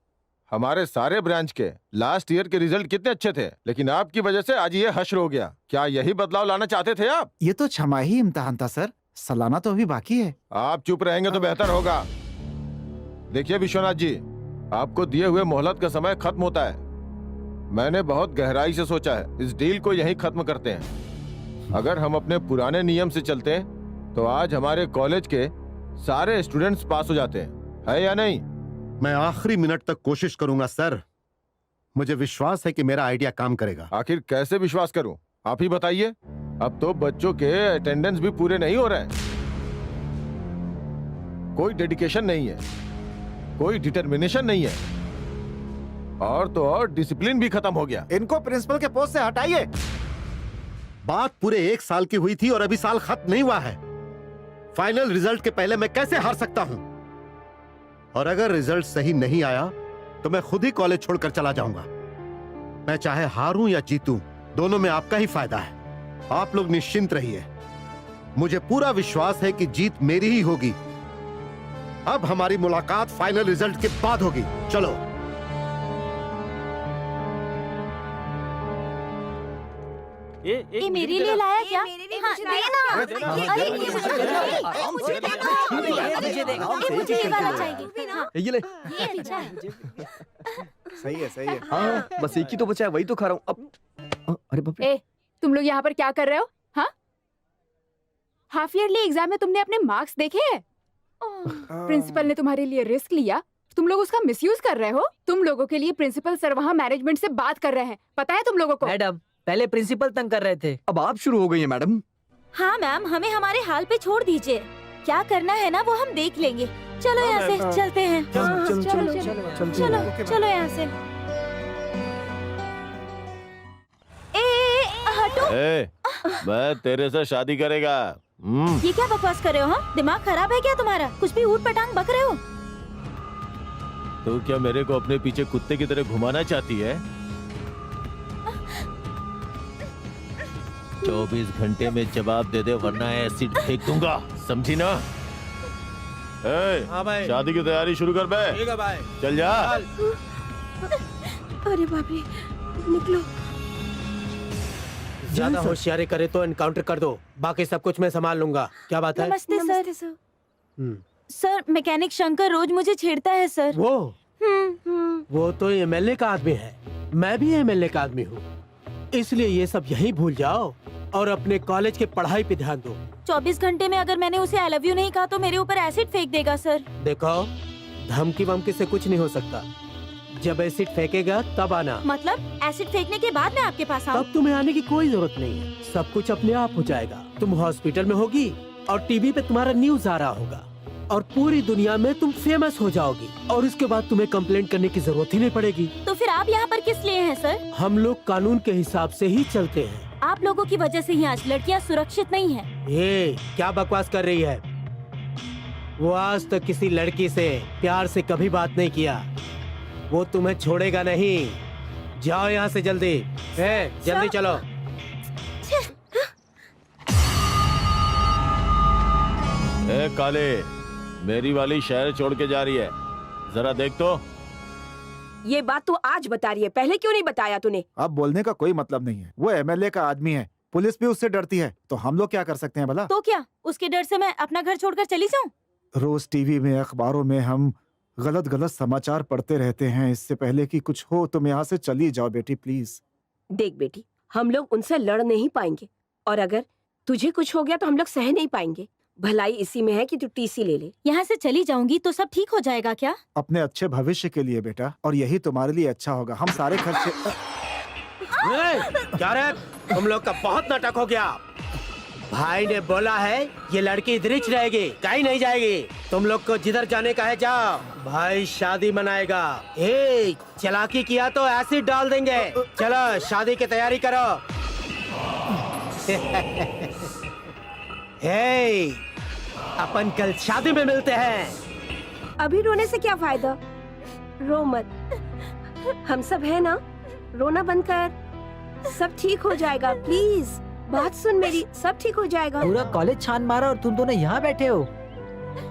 हमारे सारे ब्रांच के लास्ट ईयर के रिजल्ट कितने अच्छे थे, लेकिन आपकी वजह से आज ये हश्र हो गया। क्या यही बदलाव लाना चाहते थे आप? ये तो छमाही इम्तिहान था सर, सालाना तो अभी बाकी है। आप चुप रहेंगे तो बेहतर होगा। देखिए विश्वनाथ जी, आपको दिए हुए मोहलत का समय खत्म होता है। मैंने बहुत गहराई से सोचा है, इस डील को यहीं खत्म करते हैं। अगर हम अपने पुराने नियम से चलते तो आज हमारे कॉलेज के सारे स्टूडेंट्स पास हो जाते हैं, है या नहीं? मैं आखिरी मिनट तक कोशिश करूंगा सर। मुझे विश्वास है कि मेरा आइडिया काम करेगा। आखिर कैसे विश्वास करूं, आप ही बताइए। अब तो बच्चों के अटेंडेंस भी पूरे नहीं हो रहे हैं। कोई डेडिकेशन नहीं है, कोई डिटर्मिनेशन नहीं है, और तो और डिसिप्लिन भी खत्म हो गया। इनको प्रिंसिपल के पोस्ट से हटाइए। बात पूरे 1 साल की हुई थी और अभी साल खत्म नहीं हुआ है। फाइनल रिजल्ट के पहले मैं कैसे हार सकता हूं? और अगर रिजल्ट सही नहीं आया तो मैं खुद ही कॉलेज छोड़कर चला जाऊंगा। मैं चाहे हारूं या जीतूं, दोनों में आपका ही फायदा है। आप लोग निश्चिंत रहिए, मुझे पूरा विश्वास है कि जीत मेरी ही होगी। अब हमारी मुलाकात फाइनल रिजल्ट के बाद होगी। चलो। ये मेरे लिए लाया क्या? हाँ, देना। अरे ये मुझे ये वाला चाहिए। हाँ, ये ले। ये अच्छा है। सही है, सही है। हाँ बस एक ही तो बचा है, वही तो खा रहा हूँ अब। अरे बाप रे। ए, तुम लोग यहाँ पर क्या कर रहे हो? हाँ, हाफ ईयरली एग्जाम में तुमने अपने मार्क्स देखे हैं? प्रिंसिपल ने तुम्हारे लिए रिस्क लिया, तुम लोग उसका मिसयूज कर रहे हो। तुम लोगों के लिए प्रिंसिपल सर वहाँ मैनेजमेंट से बात कर रहे हैं, पता है तुम लोगों को? मैडम, पहले प्रिंसिपल तंग कर रहे थे, अब आप शुरू हो गई है मैडम। हाँ मैम, हमें हमारे हाल पे छोड़ दीजिए। क्या करना है ना वो हम देख लेंगे। चलो यहाँ से चलते हैं। चलो यहाँ से। हटो। मैं तेरे से शादी करेगा। ये क्या बकवास कर रहे हो? हाँ, दिमाग खराब है क्या तुम्हारा? कुछ भी ऊट पटांग बक रहे हो। तो क्या मेरे को अपने पीछे कुत्ते की तरह घुमाना चाहती है? 24 घंटे में जवाब दे दे वरना एसिड फेंक दूंगा, समझी ना? हाँ भाई। शादी की तैयारी शुरू कर बे। ठीक है भाई। चल जा। अरे बाप रे, निकलो। ज्यादा होशियारी करे तो एनकाउंटर कर दो, बाकी सब कुछ मैं संभाल लूंगा। क्या बात है? नमस्ते सर। हम्म। सर, मैकेनिक शंकर रोज मुझे छेड़ता है सर। वो तो एमएलए का आदमी है, मैं भी एमएलए का आदमी हूँ, इसलिए ये सब यही भूल जाओ और अपने कॉलेज के पढ़ाई पे ध्यान दो। 24 घंटे में अगर मैंने उसे आई लव यू नहीं कहा तो मेरे ऊपर एसिड फेंक देगा सर। देखो, धमकी वमकी से कुछ नहीं हो सकता। जब एसिड फेंकेगा तब आना। मतलब एसिड फेंकने के बाद मैं आपके पास आऊँ? तब तुम्हें आने की कोई जरूरत नहीं है, सब कुछ अपने आप हो जाएगा। तुम हॉस्पिटल में होगी और टीवी पे तुम्हारा न्यूज आ रहा होगा और पूरी दुनिया में तुम फेमस हो जाओगी और उसके बाद तुम्हें कंप्लेंट करने की जरूरत ही नहीं पड़ेगी। तो फिर आप यहाँ पर किस लिए हैं सर? हम लोग कानून के हिसाब से ही चलते हैं। आप लोगों की वजह से ही आज लड़कियाँ सुरक्षित नहीं हैं। ये क्या बकवास कर रही है? वो आज तक किसी लड़की से प्यार से कभी बात नहीं किया। वो तुम्हें छोड़ेगा नहीं। जाओ यहाँ से जल्दी। जल्दी चलो। ए काले, मेरी वाली शहर छोड़ के जा रही है, जरा देख तो। ये बात तू आज बता रही है, पहले क्यों नहीं बताया तूने? अब बोलने का कोई मतलब नहीं है, वो एमएलए का आदमी है, पुलिस भी उससे डरती है, तो हम लोग क्या कर सकते हैं भला? तो क्या उसके डर से मैं अपना घर छोड़कर चली जाऊं? रोज टीवी में, अखबारों में हम गलत गलत समाचार पढ़ते रहते हैं। इससे पहले कि कुछ हो तुम यहाँ से चली जाओ बेटी, प्लीज। देख बेटी, हम लोग उनसे लड़ नहीं पाएंगे, और अगर तुझे कुछ हो गया तो हम लोग सह नहीं पाएंगे। भलाई इसी में है कि तू टीसी ले ले। यहाँ से चली जाऊंगी तो सब ठीक हो जाएगा क्या? अपने अच्छे भविष्य के लिए बेटा, और यही तुम्हारे लिए अच्छा होगा। हम सारे खर्चे क्या रे, तुम लोग का बहुत नाटक हो गया। भाई ने बोला है ये लड़की इधर ही रहेगी, कहीं नहीं जाएगी। तुम लोग को जिधर जाने का है जाओ, भाई शादी मनाएगा। चालाकी किया तो एसिड डाल देंगे। चलो शादी की तैयारी करो। अपन कल शादी में मिलते हैं। अभी रोने से क्या फायदा, रो मत, हम सब है ना, रोना बंद कर, सब ठीक हो जाएगा। प्लीज बात सुन मेरी, सब ठीक हो जाएगा। पूरा कॉलेज छान मारा और तुम दोनों यहाँ बैठे हो।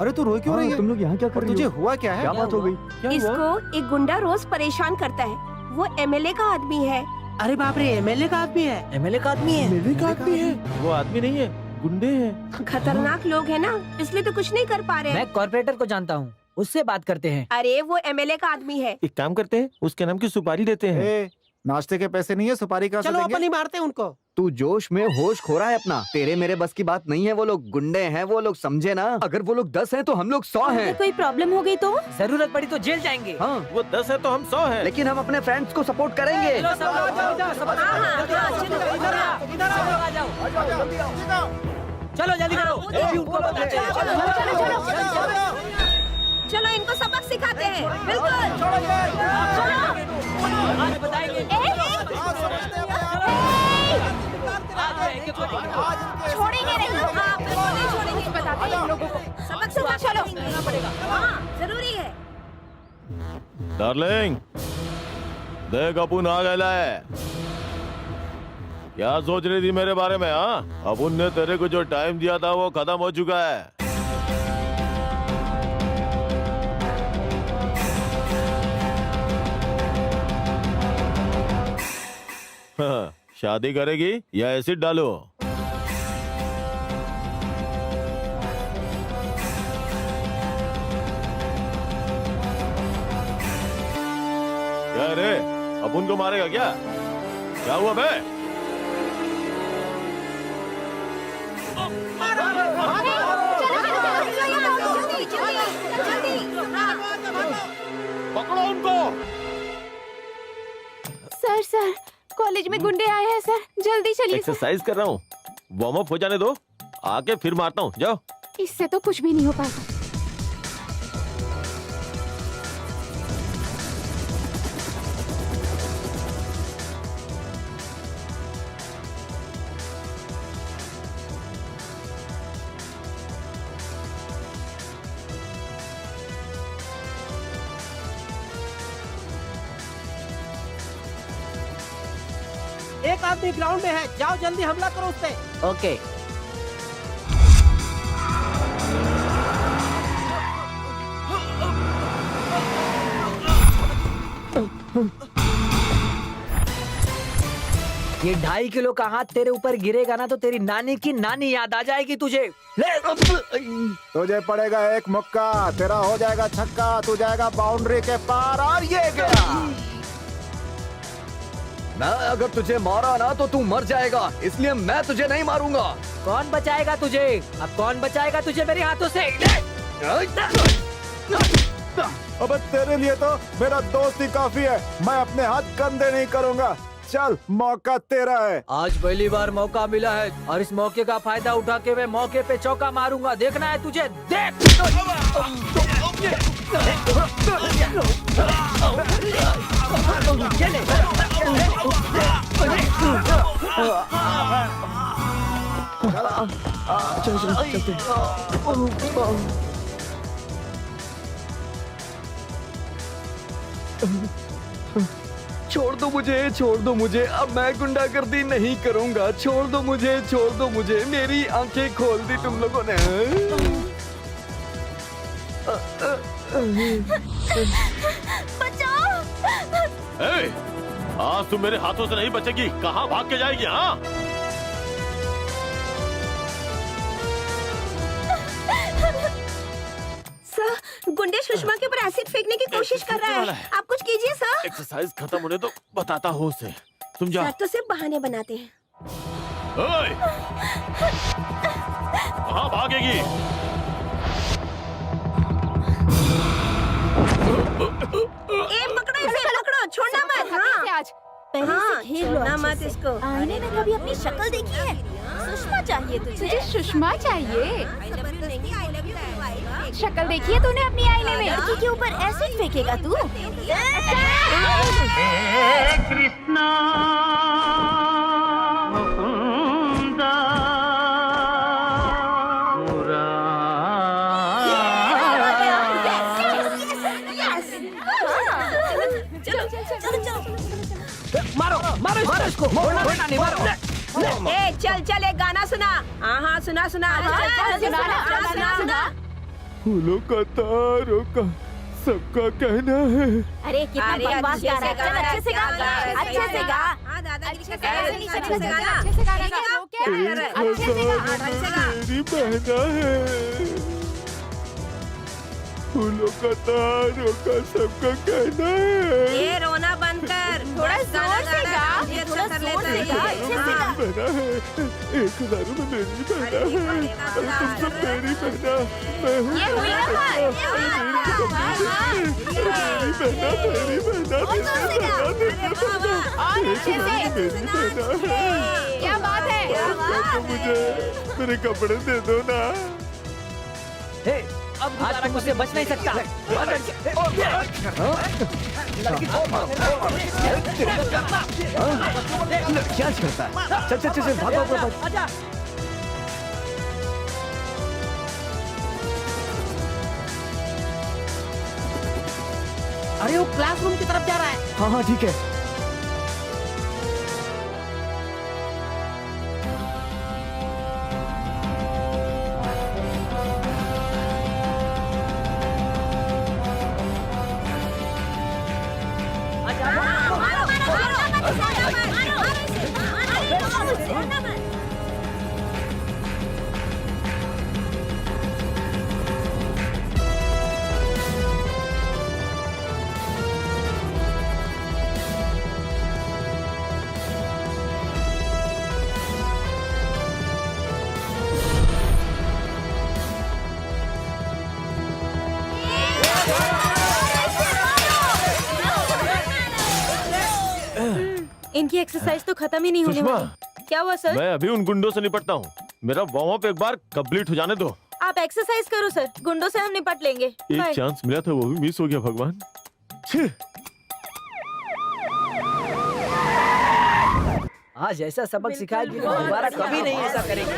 अरे तू रो क्यों रही है? तुम लोग यहाँ क्या कर और रही तुझे हो? हुआ क्या है? क्या बात हो गई? इसको एक गुंडा रोज परेशान करता है, वो एमएलए का आदमी है। अरे बाप रे, एमएलए का आदमी है। एमएलए का आदमी है। वो आदमी नहीं है, गुंडे हैं। खतरनाक लोग है ना, इसलिए तो कुछ नहीं कर पा रहे हैं। मैं कॉर्पोरेटर को जानता हूँ, उससे बात करते हैं। अरे वो एमएलए का आदमी है। एक काम करते हैं, उसके नाम की सुपारी देते हैं। ए, नाश्ते के पैसे नहीं है, सुपारी कहाँ से चलो देंगे? अपन ही मारते हैं उनको। तू जोश में होश खो रहा है अपना। तेरे मेरे बस की बात नहीं है। वो लोग गुंडे हैं, वो लोग, समझे ना। अगर वो लोग 10 हैं तो हम लोग 100 अगर हैं। कोई प्रॉब्लम हो गई तो? जरूरत पड़ी तो जेल जाएंगे। हाँ, वो 10 है तो हम 100 हैं। लेकिन हम अपने फ्रेंड्स को सपोर्ट करेंगे। चलो सब आ जाओ, सब आ जाओ, जल्दी आओ, इधर आओ, इधर आ जाओ। चलो जल्दी करो। अभी उनको बताते हैं। चलो इनको सबक सिखाते हैं। बिल्कुल आज बताएंगे। छोड़ेंगे नहीं, हाँ बिल्कुल नहीं छोड़ेंगे। बताते हैं इन लोगों को, सबक सिखा। चलो हाँ जरूरी है। डार्लिंग, देख अपुन आ गया है। क्या सोच रही थी मेरे बारे में? हाँ, अपुन ने तेरे को जो टाइम दिया था वो खत्म हो चुका है। हाँ, शादी करेगी या एसिड डालो? क्या रे, अपुन को मारेगा क्या? क्या हुआ बे? पकड़ो उनको। सर कॉलेज में गुंडे आए हैं सर, जल्दी चलिए सर। एक्सरसाइज कर रहा हूँ, वार्म अप हो जाने दो, आके फिर मारता हूँ। जाओ। इससे तो कुछ भी नहीं हो पाएगा। एक आदमी ग्राउंड में है, जाओ जल्दी हमला करो उस पे। ओके। ये 2.5 किलो का हाथ तेरे ऊपर गिरेगा ना तो तेरी नानी की नानी याद आ जाएगी तुझे। ले तुझे पड़ेगा एक मुक्का, तेरा हो जाएगा छक्का, तू जाएगा बाउंड्री के पार, और ये गया। मैं अगर तुझे मारा ना तो तू मर जाएगा, इसलिए मैं तुझे नहीं मारूंगा। कौन बचाएगा तुझे? अब कौन बचाएगा तुझे मेरे हाथों से? अबे तेरे लिए तो मेरा दोस्त ही काफी है, मैं अपने हाथ गंदे नहीं करूंगा। चल, मौका तेरा है। आज पहली बार मौका मिला है और इस मौके का फायदा उठा के मैं मौके पे चौका मारूंगा। देखना है तुझे, देख। छोड़ दो मुझे, अब मैं गुंडागर्दी नहीं करूंगा। छोड़ दो मुझे, मेरी आंखें खोल दी तुम लोगों ने। बचाओ। ए, आज तुम मेरे हाथों से नहीं बचेगी। कहाँ भाग के जाएगी? हाँ, सर, गुंडे सुषमा के ऊपर एसिड फेंकने की कोशिश कर रहा है। आप कुछ कीजिए सर। एक्सरसाइज खत्म होने तो बताता हूँ उसे। तुम जाओ। सर तो सिर्फ बहाने बनाते हैं। ओए! कहाँ भागेगी? पकड़ो इसे, पकड़ो, छोड़ना मत। हाँ, आज हाँ, छोड़ना मत इसको। आईने में कभी अपनी शक्ल देखी है? सुषमा चाहिए तुझे सुषमा चाहिए? शक्ल देखी है तूने अपनी आईने में? लड़की के ऊपर एसिड फेंकेगा तू? कृष्णा मारो इसको। छोड़ना नहीं, मारो। ए, चल एक गाना सुना। हाँ, सुना। फूलों का तारों का सबका कहना है। अरे कितना बकवास गा रहा है। चल अच्छे से गा। हाँ, दादागिरी का अच्छे से गाना। मेरी बहना है। फूलों का तारों का सबका कहना है। ये रोना बंद कर। थोड़ा जोर से गा। थोड़ा जोर से गा, अच्छे से गा। बहना है, 1000 में मेरी बहना है। अरे तुम सब मेरी बहना, मैं हूँ ये हुई ना बात। मेरी बहना और अच्छे से। क्या बात है? तो मुझे मेरे कपड़े दे दो ना। अब आज तुम मुझसे बच नहीं सकता। क्या करता है? चल भागो। अरे वो क्लासरूम की तरफ जा रहा है। हाँ ठीक है। इनकी एक्सरसाइज तो खत्म ही नहीं होने सुषमा, वाली। क्या हुआ सर? मैं अभी उन गुंडों से निपटता हूँ। मेरा वार्म अप एक बार कंप्लीट हो जाने दो। आप एक्सरसाइज करो सर, गुंडों से हम निपट लेंगे। बाय। एक चांस मिला था, वो भी मिस हो गया। भगवान, छी। आज ऐसा सबक सिखाया कि दोबारा कभी नहीं ऐसा करेंगे।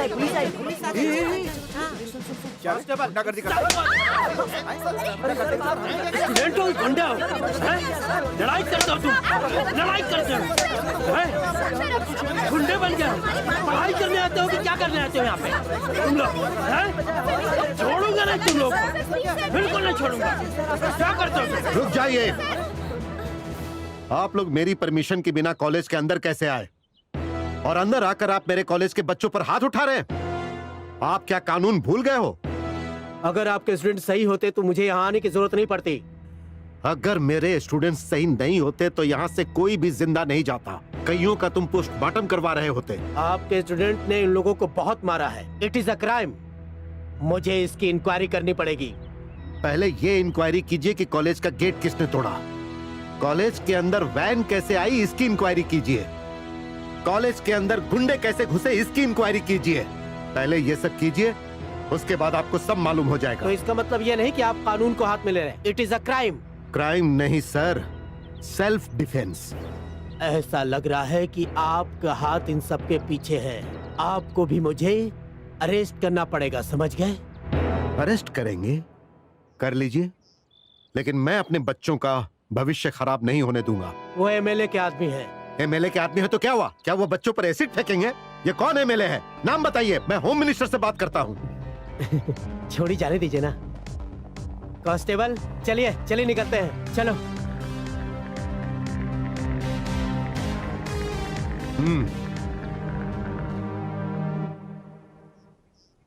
पुलिस आई। स्टूडेंट हो, गुंडा हो, हैं? लड़ाई करते हो तुम, लड़ाई करते हो, हैं? गुंडे बन गए हो। पढ़ाई करने आते हो कि क्या करने आते हो यहाँ पे तुम लोग, हैं? छोड़ूंगा नहीं तुम लोग, बिल्कुल नहीं छोड़ूंगा। क्या करते हो तुम? रुक जाइए। आप लोग मेरी परमिशन के बिना कॉलेज के अंदर कैसे आए? और अंदर आकर आप मेरे कॉलेज के बच्चों पर हाथ उठा रहे हैं? आप क्या कानून भूल गए हो? अगर आपके स्टूडेंट सही होते तो मुझे यहाँ आने की जरूरत नहीं पड़ती। अगर मेरे स्टूडेंट्स सही नहीं होते तो यहाँ से कोई भी जिंदा नहीं जाता। कईयों का तुम पोस्टमार्टम करवा रहे होते। आपके स्टूडेंट ने इन लोगों को बहुत मारा है। It is a crime. मुझे इसकी इंक्वायरी करनी पड़ेगी। पहले ये इंक्वायरी कीजिए कि कॉलेज का गेट किसने तोड़ा। कॉलेज के अंदर वैन कैसे आई, इसकी इंक्वायरी कीजिए। कॉलेज के अंदर गुंडे कैसे घुसे, इसकी इंक्वायरी कीजिए। पहले ये सब कीजिए, उसके बाद आपको सब मालूम हो जाएगा। तो इसका मतलब ये नहीं कि आप कानून को हाथ में ले रहे हैं। It is a crime. Crime नहीं सर, सेल्फ डिफेंस। ऐसा लग रहा है कि आपका हाथ इन सब के पीछे है। आपको भी मुझे अरेस्ट करना पड़ेगा, समझ गए? अरेस्ट करेंगे, कर लीजिए, लेकिन मैं अपने बच्चों का भविष्य खराब नहीं होने दूंगा। वो एमएलए के आदमी है। एमएलए के आदमी है तो क्या हुआ? क्या वो बच्चों पर एसिड फेंकेंगे? ये कौन एमएलए है? नाम बताइए, मैं होम मिनिस्टर से बात करता हूँ। छोड़ी जाने दीजिए ना। कांस्टेबल चलिए चलिए निकलते हैं, चलो।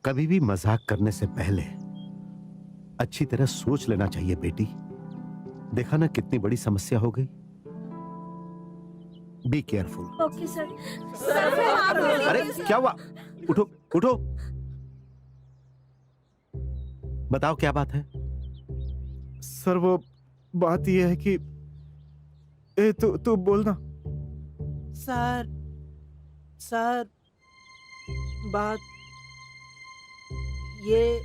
कभी भी मजाक करने से पहले अच्छी तरह सोच लेना चाहिए बेटी। देखा ना कितनी बड़ी समस्या हो गई। Be careful. Okay sir. अरे क्या हुआ? उठो उठो, बताओ क्या बात है? सर वो बात यह है कि तू बोलना। सर सर बात ये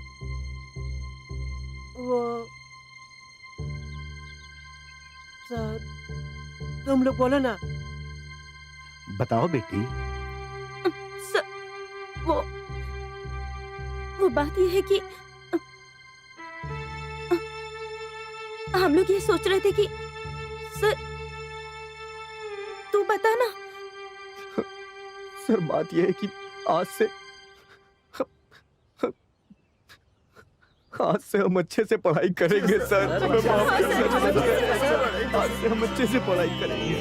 वो सर तुम लोग बोलो ना। बताओ बेटी। सर वो बात यह है कि हम लोग ये सोच रहे थे कि सर तू बता ना। सर बात यह है कि आज से हम अच्छे से पढ़ाई करेंगे सर। आज से हम अच्छे से पढ़ाई करेंगे।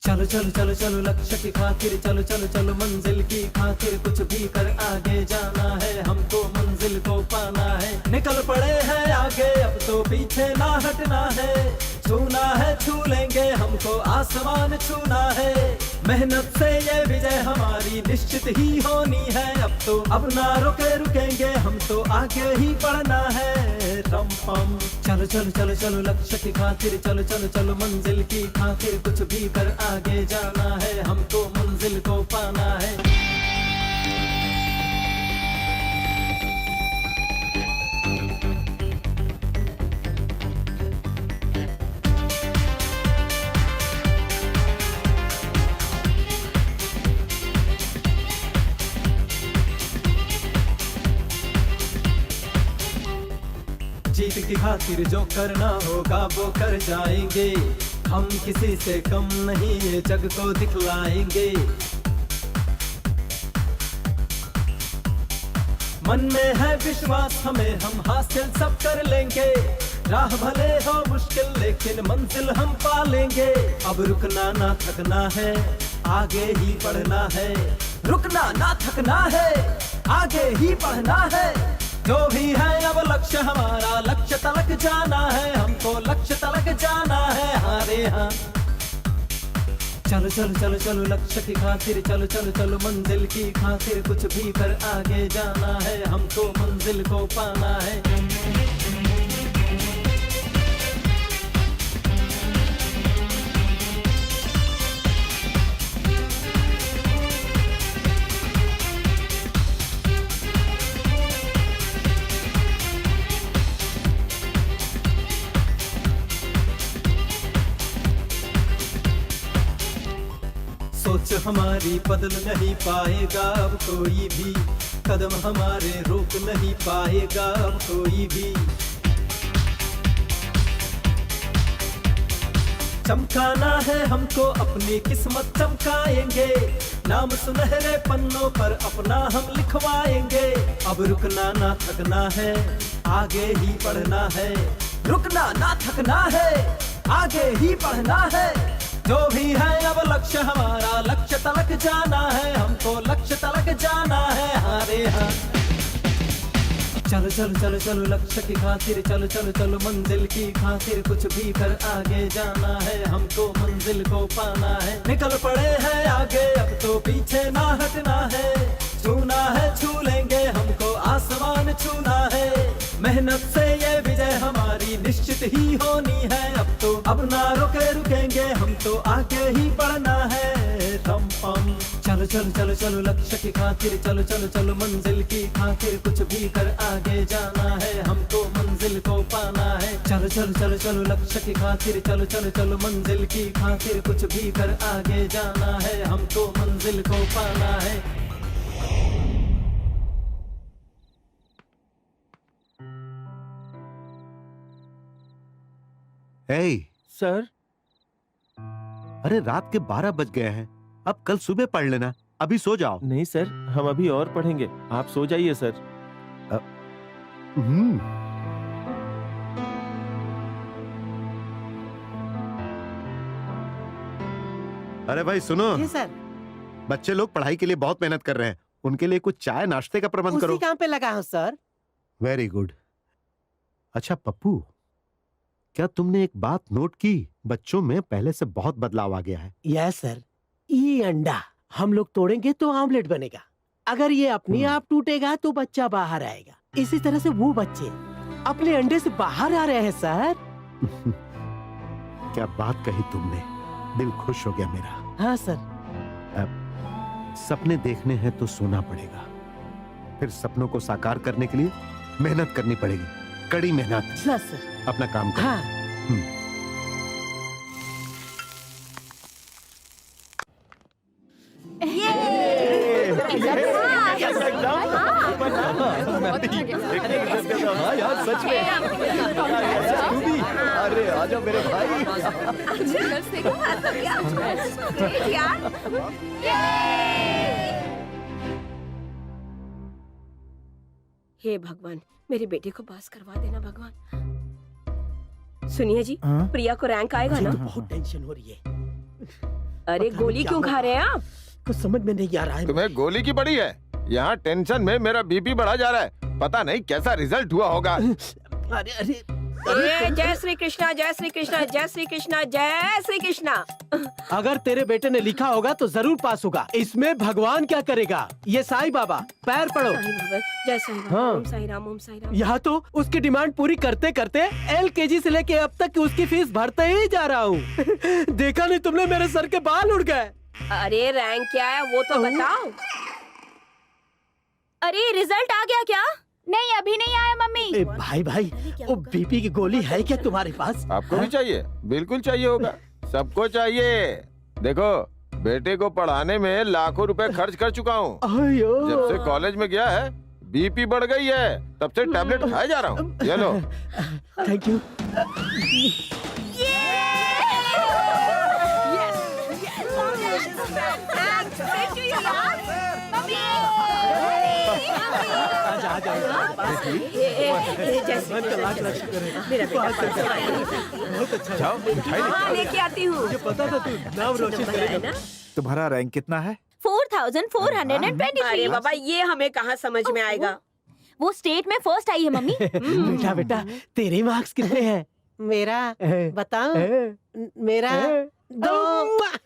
चलो चलो चलो चलो लक्ष्य की खातिर, चलो चलो चलो मंजिल की खातिर, कुछ भी कर आगे जाना है, हमको मंजिल को पाना है। निकल पड़े हैं आगे, अब तो पीछे ना हटना है। छूना है छू लेंगे, हमको आसमान छूना है। मेहनत से ये विजय हमारी निश्चित ही होनी है। अब ना रुकेंगे, हम तो आगे ही बढ़ना है। रम पम चलो चलो चलो चलो लक्ष्य की खातिर, चलो चलो चलो मंजिल की खातिर, कुछ भी कर आगे जाना है, हमको मंजिल को पाना है। जीत की खातिर जो करना होगा वो कर जाएंगे। हम किसी से कम नहीं, ये जग को दिखलाएंगे। मन में है विश्वास हमें, हम हासिल सब कर लेंगे। राह भले हो मुश्किल लेकिन मंजिल हम पा लेंगे। अब रुकना ना थकना है, आगे ही बढ़ना है। रुकना ना थकना है, आगे ही बढ़ना है। जो भी है अब लक्ष्य हमारा, लक्ष्य तलक जाना है, हमको लक्ष्य तलक जाना है। हारे हाँ चलो चलो चलो चलो लक्ष्य की खातिर, चलो चलो चलो मंजिल की खातिर, कुछ भी कर आगे जाना है, हमको मंजिल को पाना है। सोच हमारी बदल नहीं पाएगा अब कोई भी, कदम हमारे रोक नहीं पाएगा अब कोई भी। चमकाना है हमको, अपनी किस्मत चमकाएंगे। नाम सुनहरे पन्नों पर अपना हम लिखवाएंगे। अब रुकना ना थकना है, आगे ही बढ़ना है। रुकना ना थकना है, आगे ही बढ़ना है। जो भी है अब लक्ष्य हमारा, लक्ष्य तलक जाना है, हमको लक्ष्य तलक जाना है। हारे हाँ चलो चलो चलो चलो लक्ष्य की खातिर, चलो चलो चलो मंजिल की खातिर, कुछ भी कर आगे जाना है, हमको मंजिल को पाना है। निकल पड़े हैं आगे, अब तो पीछे ना हटना है। छूना है छू लेंगे, हमको आसमान छूना है। मेहनत से ये विजय हमारी निश्चित ही होनी है। अब ना रुकेंगे, हम तो आगे ही बढ़ना है। रम पम चलो चलो चलो चलो चलो लक्ष्य की खातिर, चलो चलो चलो मंजिल की खातिर, कुछ भी कर आगे जाना है, हमको मंजिल को पाना है। चलो चलो चलो चलो लक्ष्य की खातिर, चलो चलो चलो मंजिल की खातिर, कुछ भी कर आगे जाना है, हमको मंजिल को पाना है। ए, सर अरे रात के 12 बज गए हैं, अब कल सुबह पढ़ लेना, अभी सो जाओ। नहीं सर, हम अभी और पढ़ेंगे, आप सो जाइए सर। हम्म। अरे भाई सुनो, जी सर। बच्चे लोग पढ़ाई के लिए बहुत मेहनत कर रहे हैं, उनके लिए कुछ चाय नाश्ते का प्रबंध करो। उसी काम पे लगा हूँ सर। Very good. अच्छा पप्पू, क्या तुमने एक बात नोट की? बच्चों में पहले से बहुत बदलाव आ गया है। यस सर, ये अंडा हम लोग तोड़ेंगे तो ऑमलेट बनेगा, अगर ये अपने आप टूटेगा तो बच्चा बाहर आएगा। इसी तरह से वो बच्चे अपने अंडे से बाहर आ रहे हैं सर। क्या बात कही तुमने, दिल खुश हो गया मेरा। हाँ सर। सपने देखने हैं तो सोना पड़ेगा, फिर सपनों को साकार करने के लिए मेहनत करनी पड़ेगी, कड़ी मेहनत। सर अपना काम करो। हाँ। हाँ यार सच में। तू भी, अरे आजा मेरे भाई। हे भगवान, मेरे बेटे को पास करवा देना भगवान। सुनिए जी, प्रिया को रैंक आएगा ना? बहुत टेंशन हो रही है। अरे गोली क्यों खा रहे हैं आप? कुछ समझ में नहीं आ रहा है। तुम्हें गोली की पड़ी है? यहाँ टेंशन में मेरा बीपी बढ़ा जा रहा है, पता नहीं कैसा रिजल्ट हुआ होगा। अरे अरे जय श्री कृष्णा, जय श्री कृष्णा, जय श्री कृष्णा, जय श्री कृष्णा। अगर तेरे बेटे ने लिखा होगा तो जरूर पास होगा, इसमें भगवान क्या करेगा? ये साईं बाबा, पैर पड़ो। जय साईं राम, हाँ। ओम साईं राम, ओम साईं राम। यहाँ तो उसकी डिमांड पूरी करते करते LKG से लेके अब तक उसकी फीस भरते ही जा रहा हूँ। देखा नहीं तुमने, मेरे सर के बाल उड़ गए। अरे रैंक क्या है वो तो बताओ। अरे रिजल्ट आ गया क्या? नहीं अभी नहीं आया मम्मी। ए, भाई भाई, वो बीपी की गोली है क्या तुम्हारे पास? आपको भी चाहिए? बिल्कुल चाहिए होगा, सबको चाहिए। देखो, बेटे को पढ़ाने में लाखों रुपए खर्च कर चुका हूँ। जब से कॉलेज में गया है बीपी बढ़ गई है, तब से टैबलेट खाए जा रहा हूँ। ये लो। Thank you. जाओ मिठाई लेके आती हूँ। पता था तू नाम रोशन करेगा। तुम्हारा रैंक कितना है? 4423। अरे बाबा, ये हमें कहाँ समझ में आएगा? वो स्टेट में फर्स्ट आई है मम्मी। बेटा बेटा, तेरे मार्क्स कितने हैं? मेरा बताऊं? मेरा 2।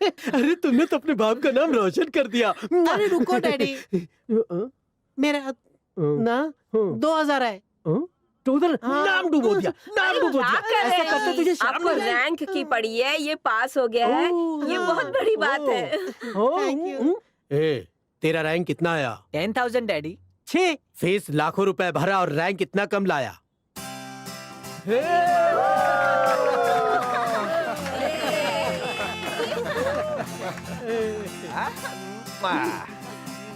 अरे तुमने तो अपने बाप का नाम रोशन कर दिया। अरे रुको डैडी, मेरा ना 2000 है। टोटल नाम डूबो दिया, नाम डूबो दिया। क्या कर रहे ऐसा करते हैं? तुझे शर्म आपको नहीं आई? रैंक की पड़ी है, ये पास हो गया है, ये बहुत बड़ी बात है। Thank you. ए, तेरा रैंक कितना आया? 10,000 डैडी। छह। फीस लाखों रुपए भरा और रैंक कितना कम लाया?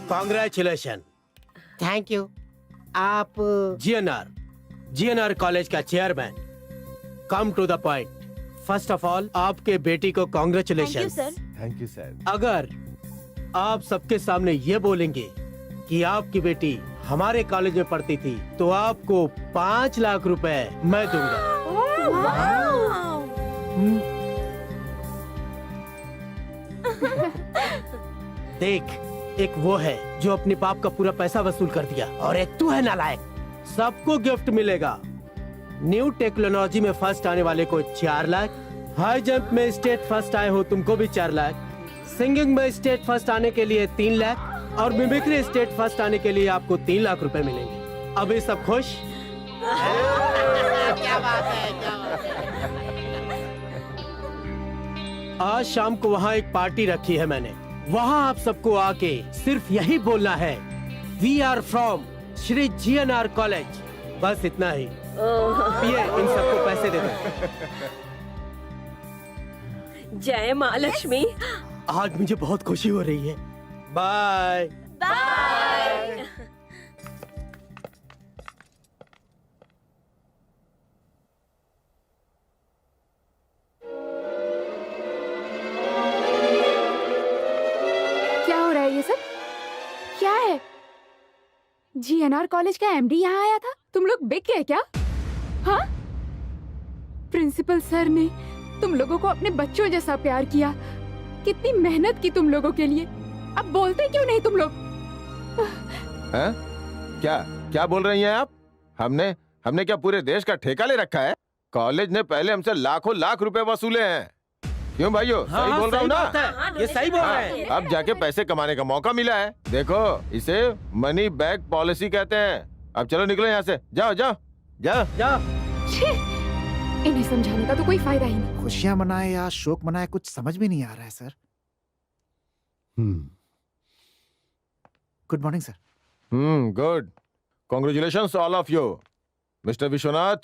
कॉन्ग्रेचुलेशन। Thank you. आप GNR कॉलेज का chairman. Come to the point. First of all आपके बेटी को कॉन्ग्रेचुलेशन। Thank you sir. अगर आप सबके सामने ये बोलेंगे कि आपकी बेटी हमारे कॉलेज में पढ़ती थी तो आपको 5 लाख रुपए मैं दूंगा। देख, एक वो है जो अपने बाप का पूरा पैसा वसूल कर दिया और एक तू है नालायक। सबको गिफ्ट मिलेगा। न्यू टेक्नोलॉजी में फर्स्ट आने वाले को 4 लाख, हाई जंप में स्टेट फर्स्ट आए हो तुमको भी 4 लाख, सिंगिंग में स्टेट फर्स्ट आने के लिए 3 लाख और मिमिक्री स्टेट फर्स्ट आने के लिए आपको 3 लाख रुपए मिलेंगे। अभी सब खुश? क्या बात है, क्या बात है। आज शाम को वहाँ एक पार्टी रखी है मैंने, वहाँ आप सबको आके सिर्फ यही बोलना है, we are from Shri GNR college. बस इतना ही। ये इन सबको पैसे दे दो। जय माँ लक्ष्मी। आज मुझे बहुत खुशी हो रही है। बाय। बाय। क्या हो रहा है ये सब? क्या है? GNR कॉलेज का MD यहाँ आया था? तुम लोग बिक गए क्या? हाँ? प्रिंसिपल सर ने तुम लोगों को अपने बच्चों जैसा प्यार किया। कितनी मेहनत की तुम लोगों के लिए। अब बोलते क्यों नहीं तुम लोग? हैं? क्या क्या बोल रही हैं आप? हमने क्या पूरे देश का ठेका ले रखा है? कॉलेज ने पहले हमसे लाखों लाख रुपए वसूले हैं। क्यों भाइयों? सही बोल रहा हूँ ना? ये सही बोल रहे हैं। अब जाके पैसे कमाने का मौका मिला है। देखो, इसे मनी बैक पॉलिसी कहते हैं। अब चलो निकलो यहाँ से। जाओ जाओ जाओ जाओ। छी! इन्हें समझाने का तो कोई फायदा ही नहीं। खुशियां मनाए या शोक मनाए कुछ समझ में नहीं आ रहा है sir. Good morning sir. Good. Congratulations all of you. Mister Vishwanath,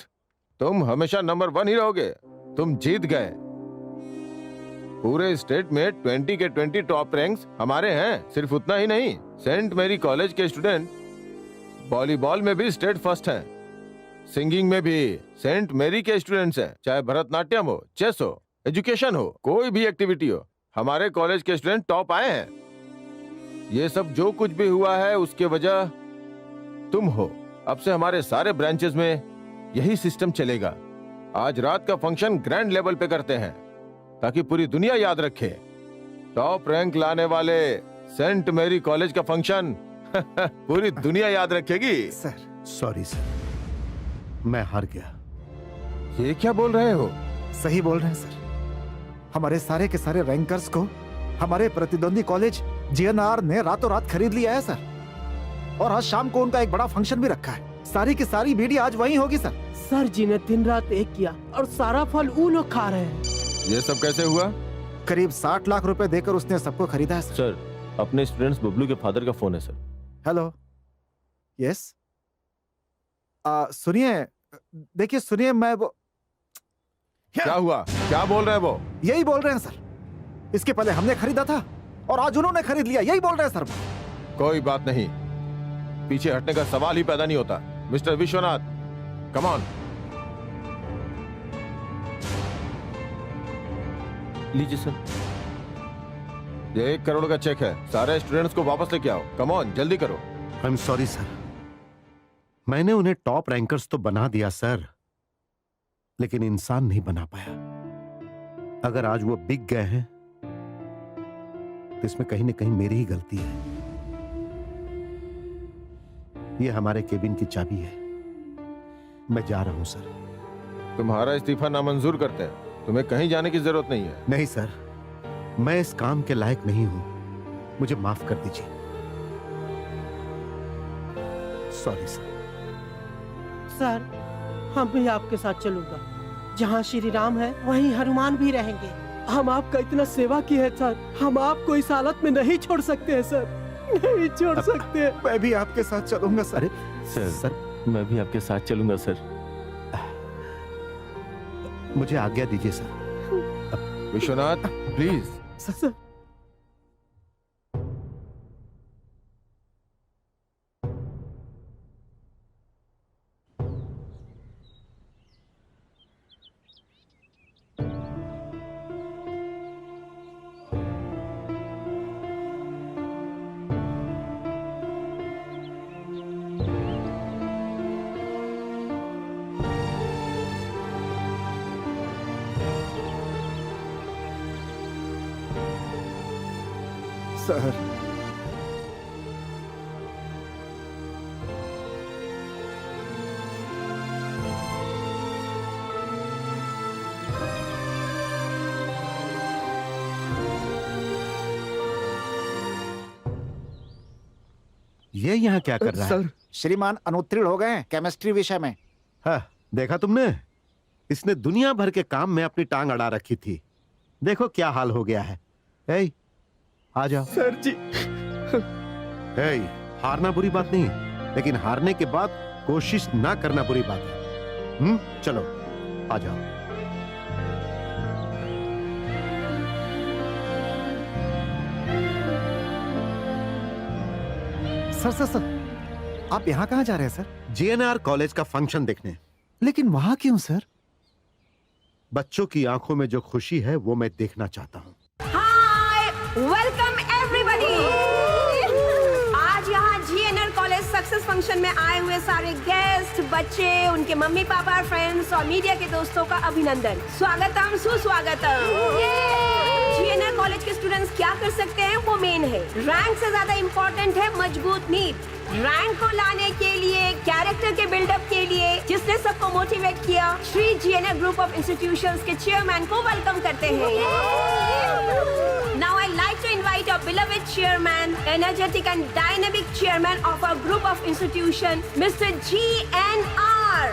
तुम हमेशा नंबर 1 ही रहोगे। तुम जीत गए। पूरे स्टेट में 20 के 20 टॉप रैंक्स हमारे हैं। सिर्फ उतना ही नहीं, सेंट मैरी कॉलेज के स्टूडेंट वॉलीबॉल में भी स्टेट फर्स्ट हैं। सिंगिंग में भी सेंट मैरी के स्टूडेंट्स हैं। चाहे भरतनाट्यम हो, चेस हो, एजुकेशन हो, कोई भी एक्टिविटी हो, हमारे कॉलेज के स्टूडेंट टॉप आए हैं। ये सब जो कुछ भी हुआ है उसके वजह तुम हो। अब से हमारे सारे ब्रांचेस में यही सिस्टम चलेगा। आज रात का फंक्शन ग्रैंड लेवल पे करते हैं ताकि पूरी दुनिया याद रखे। टॉप रैंक लाने वाले सेंट मैरी कॉलेज का फंक्शन पूरी दुनिया याद रखेगी। सर सॉरी सर, मैं हार गया। ये क्या बोल रहे हो? सही बोल रहे हैं सर। हमारे सारे के सारे रैंकर्स को हमारे प्रतिद्वंदी कॉलेज GNR ने रातों रात खरीद लिया है सर। और आज शाम को उनका एक बड़ा फंक्शन भी रखा है। सारी की सारी बीडी आज वहीं होगी सर। सर जी ने दिन रात एक किया और सारा फल वो लोग खा रहे हैं। ये सब कैसे हुआ? करीब 60 लाख रुपए देकर उसने सबको खरीदा है सर। सर, अपने स्टूडेंट्स बबलू के फादर का फोन है सर। हेलो। यस। सुनिए, देखिए सुनिए, मैं वो क्या हुआ? क्या बोल रहे हैं वो? यही बोल रहे हैं सर। इसके पहले हमने खरीदा था और आज उन्होंने खरीद लिया। यही बोल रहे हैं सर। कोई बात नहीं, पीछे हटने का सवाल ही पैदा नहीं होता। Mister Vishwanath, come on. लीजिए सर। ये 1 करोड़ का चेक है। सारे स्टूडेंट्स को वापस लेके आओ। कम ऑन, जल्दी करो। आई एम सॉरी सर, मैंने उन्हें टॉप रैंकर्स तो बना दिया सर, लेकिन इंसान नहीं बना पाया। अगर आज वो बिक गए हैं तो इसमें कहीं ना कहीं मेरी ही गलती है। ये हमारे केबिन की चाबी है। मैं जा रहा हूं सर। तुम्हारा इस्तीफा नामंजूर करते हैं। तुम्हें कहीं जाने की जरूरत नहीं है। नहीं सर, मैं इस काम के लायक नहीं हूं। मुझे माफ कर दीजिए। Sorry sir. सर, हम भी आपके साथ चलूंगा। जहाँ श्री राम है वहीं हनुमान भी रहेंगे। हम आपका इतना सेवा किया है सर, हम आपको इस हालत में नहीं छोड़ सकते हैं सर, नहीं छोड़ सकते। मैं भी आपके साथ चलूंगा सर। सर, मैं भी आपके साथ चलूंगा सर। मुझे आज्ञा दीजिए sir. Vishwanath, please. Sir sir, ये यहाँ क्या कर रहा है? सर, श्रीमान अनुत्तीर्ण हो गए हैं केमिस्ट्री विषय में। हाँ, देखा तुमने? इसने दुनिया भर के काम में अपनी टांग अड़ा रखी थी। देखो क्या हाल हो गया है। ए, आ जाओ। सर जी। हे, हारना बुरी बात नहीं, लेकिन हारने के बाद कोशिश ना करना बुरी बात है। चलो आ जाओ। सर आप यहाँ कहाँ जा रहे हैं सर? जीएनआर कॉलेज का फंक्शन देखने। लेकिन वहाँ क्यों सर? बच्चों की आंखों में जो खुशी है वो मैं देखना चाहता हूँ। हाय, वेलकम एवरीबॉडी। आज यहाँ जीएनआर कॉलेज सक्सेस फंक्शन में आए हुए सारे गेस्ट, बच्चे, उनके मम्मी पापा, फ्रेंड्स और मीडिया के दोस्तों का अभिनंदन, स्वागतम, सुस्वागतम। जीएनआर कॉलेज के स्टूडेंट्स क्या कर सकते हैं वो मेन है। रैंक से ज्यादा इम्पोर्टेंट है मजबूत नींव। रैंक को लाने के लिए, कैरेक्टर के बिल्डअप के लिए जिसने सबको मोटिवेट किया, श्री जीएनआर ग्रुप ऑफ इंस्टीट्यूशंस के चेयरमैन को वेलकम करते हैं। Now I'd like to invite our beloved chairman, energetic and dynamic chairman of our group of institution, Mr. GNR.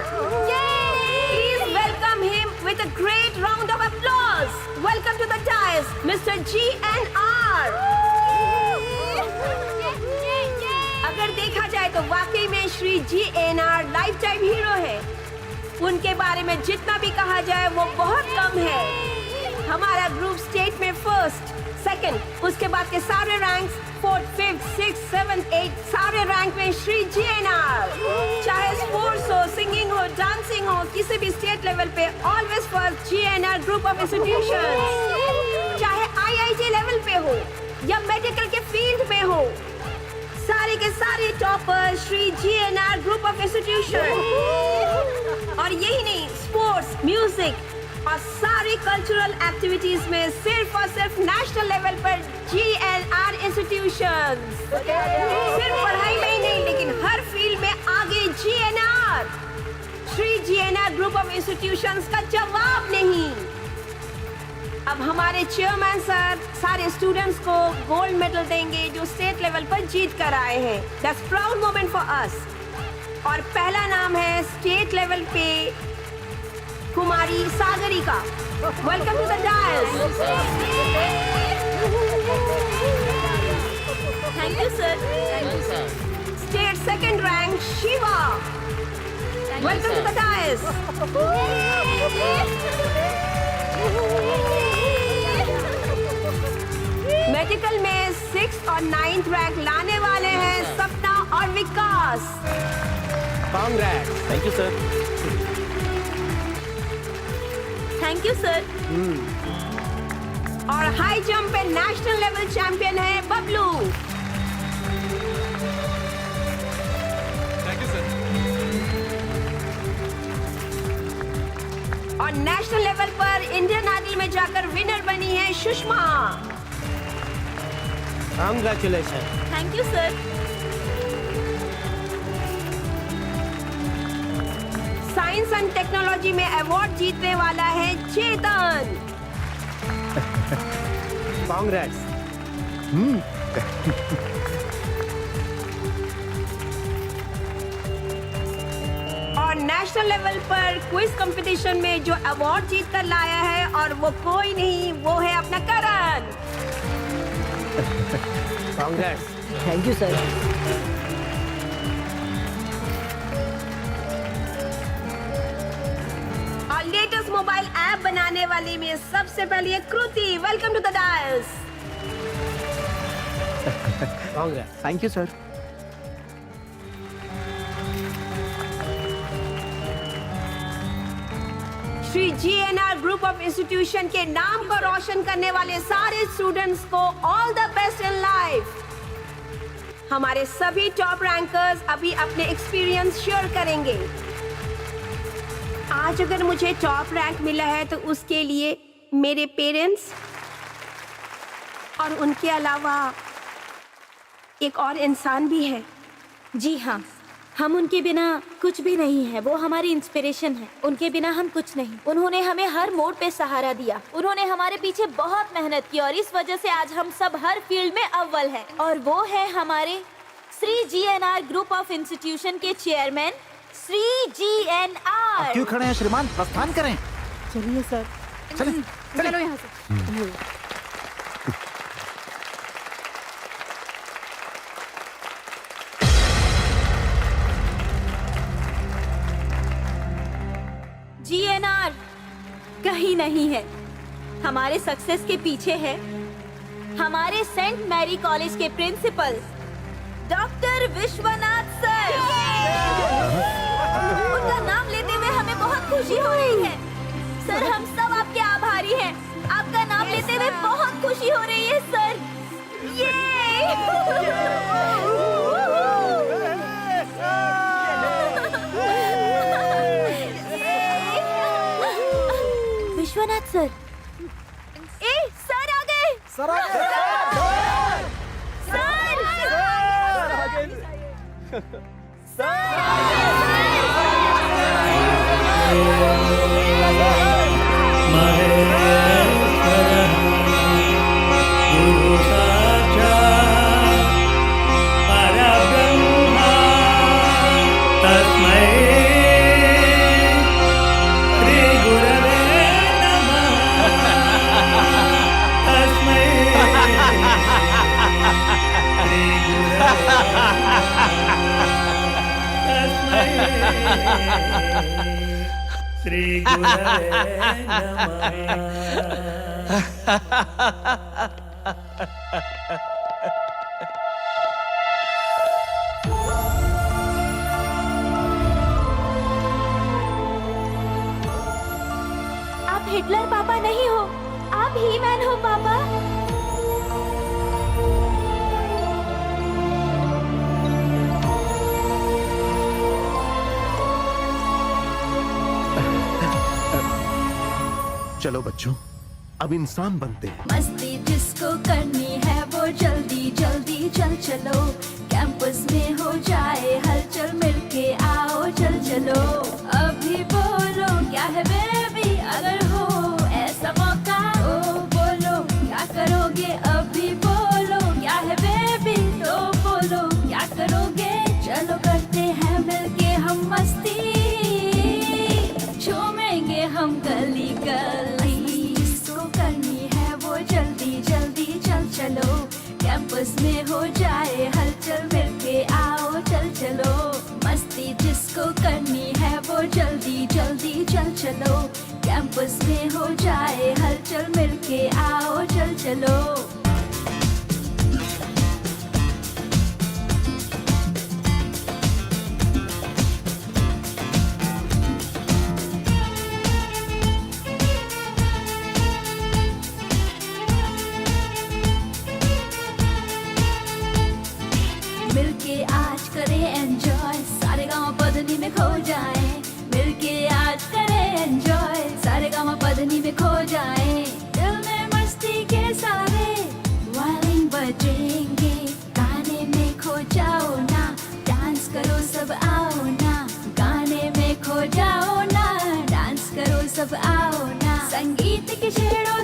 Please welcome him with a great round of applause. Welcome to the dais, Mr. GNR. अगर देखा जाए तो वाकई में Shri GNR life time hero है। उनके बारे में जितना भी कहा जाए वो बहुत कम है। हमारा ग्रुप स्टेट में फर्स्ट, सेकंड, उसके बाद के सारे ranks 4th, 5th, 6th, 7th, 8th सारे रैंक में श्री GNR। चाहे स्पोर्ट्स हो, सिंगिंग हो, डांसिंग हो, किसी भी स्टेट लेवल पे always first GNR group of institution. चाहे IIT लेवल पे हो या मेडिकल के फील्ड में हो, सारे के सारे topper Shri GNR group of institution. और यही नहीं, स्पोर्ट्स, म्यूजिक और सारी कल्चरल एक्टिविटीज में सिर्फ और सिर्फ नेशनल लेवल पर GNR इंस्टीट्यूशन। सिर्फ पढ़ाई में ही नहीं, लेकिन हर फील्ड में आगे GNR। Shri GNR group of institutions का जवाब नहीं। अब हमारे चेयरमैन सर सारे स्टूडेंट्स को गोल्ड मेडल देंगे जो स्टेट लेवल पर जीत कर आए हैं। That's proud moment for us. और पहला नाम है स्टेट लेवल पे Kumari Sagarika. Welcome to the dais. Thank you sir. State second rank Shiva. Welcome to the dais. Medical में 6th और 9th रैंक लाने वाले हैं सपना और Vikas. Congrats. Thank you sir. Thank you sir. और हाई जंप पे नेशनल लेवल चैंपियन है बबलू। Thank you sir. और नेशनल लेवल पर इंडियन आइडल में जाकर विनर बनी है Sushma. Congratulation. Thank you sir. Science and technology में अवार्ड जीतने वाला है चेतन। कांग्रेस। और नेशनल लेवल पर क्विज कंपटीशन में जो अवार्ड जीत कर लाया है, और वो कोई नहीं, वो है अपना Karan. Congrats. Thank you sir. और लेटेस्ट मोबाइल ऐप बनाने वाली में सबसे पहले है Kriti. Welcome to the dais. Congrats. Thank you sir. Shri GNR group of institution के नाम को रोशन करने वाले सारे स्टूडेंट्स को all the best in life. हमारे सभी टॉप रैंकर्स अभी अपने एक्सपीरियंस शेयर करेंगे। आज अगर मुझे टॉप रैंक मिला है तो उसके लिए मेरे पेरेंट्स और उनके अलावा एक और इंसान भी है। जी हाँ, हम उनके बिना कुछ भी नहीं है। वो हमारी इंस्पिरेशन है। उनके बिना हम कुछ नहीं। उन्होंने हमें हर मोड़ पे सहारा दिया। उन्होंने हमारे पीछे बहुत मेहनत की और इस वजह से आज हम सब हर फील्ड में अव्वल हैं। और वो है हमारे Shri GNR group of institution के चेयरमैन श्री GNR। क्यों खड़े हैं श्रीमान? प्रस्थान करें। चलिए सर। चलें। चलो यहाँ से। नहीं है। हमारे सक्सेस के पीछे है हमारे सेंट मैरी कॉलेज के प्रिंसिपल डॉक्टर विश्वनाथ सर। उनका नाम लेते हुए हमें बहुत खुशी हो रही है। सर, हम सब आपके आभारी हैं। आपका नाम लेते हुए बहुत खुशी हो रही है सर। विश्वनाथ सर, सर आ गए। सर आ गए। श्री गुरवे नमः। आप हिटलर पापा नहीं हो, आप ही मैन हो पापा। चलो बच्चों, अब इंसान बनते हैं। मस्ती जिसको करनी है वो जल्दी जल्दी चल चलो। कैंपस में हो जाए हलचल, मिलके आओ चल चलो। अभी बोलो क्या है बेबी, अगर हो ऐसा मौका तो बोलो क्या करोगे। अभी बोलो क्या है बेबी, तो बोलो क्या करोगे। चलो करते हैं मिलके हम मस्ती, झूमेंगे हम गली गली। जिसको करनी है वो जल्दी जल्दी चल चलो। कैंपस में हो जाए हलचल, मिलके आओ चल चलो। मस्ती जिसको करनी है वो जल्दी जल्दी चल चलो। कैंपस में हो जाए हलचल, मिलके आओ चल चलो। मिलके आज करें एंजॉय, सारे गाँव पदनी में खो जाए। मिलके आज करें एंजॉय, सारे गाँव पदनी में खो जाए। दिल में मस्ती के सारे वायलिन बजेंगे, गाने में खो जाओ ना, डांस करो सब आओ ना। गाने में खो जाओ ना, डांस करो सब आओ ना। संगीत की छेड़ो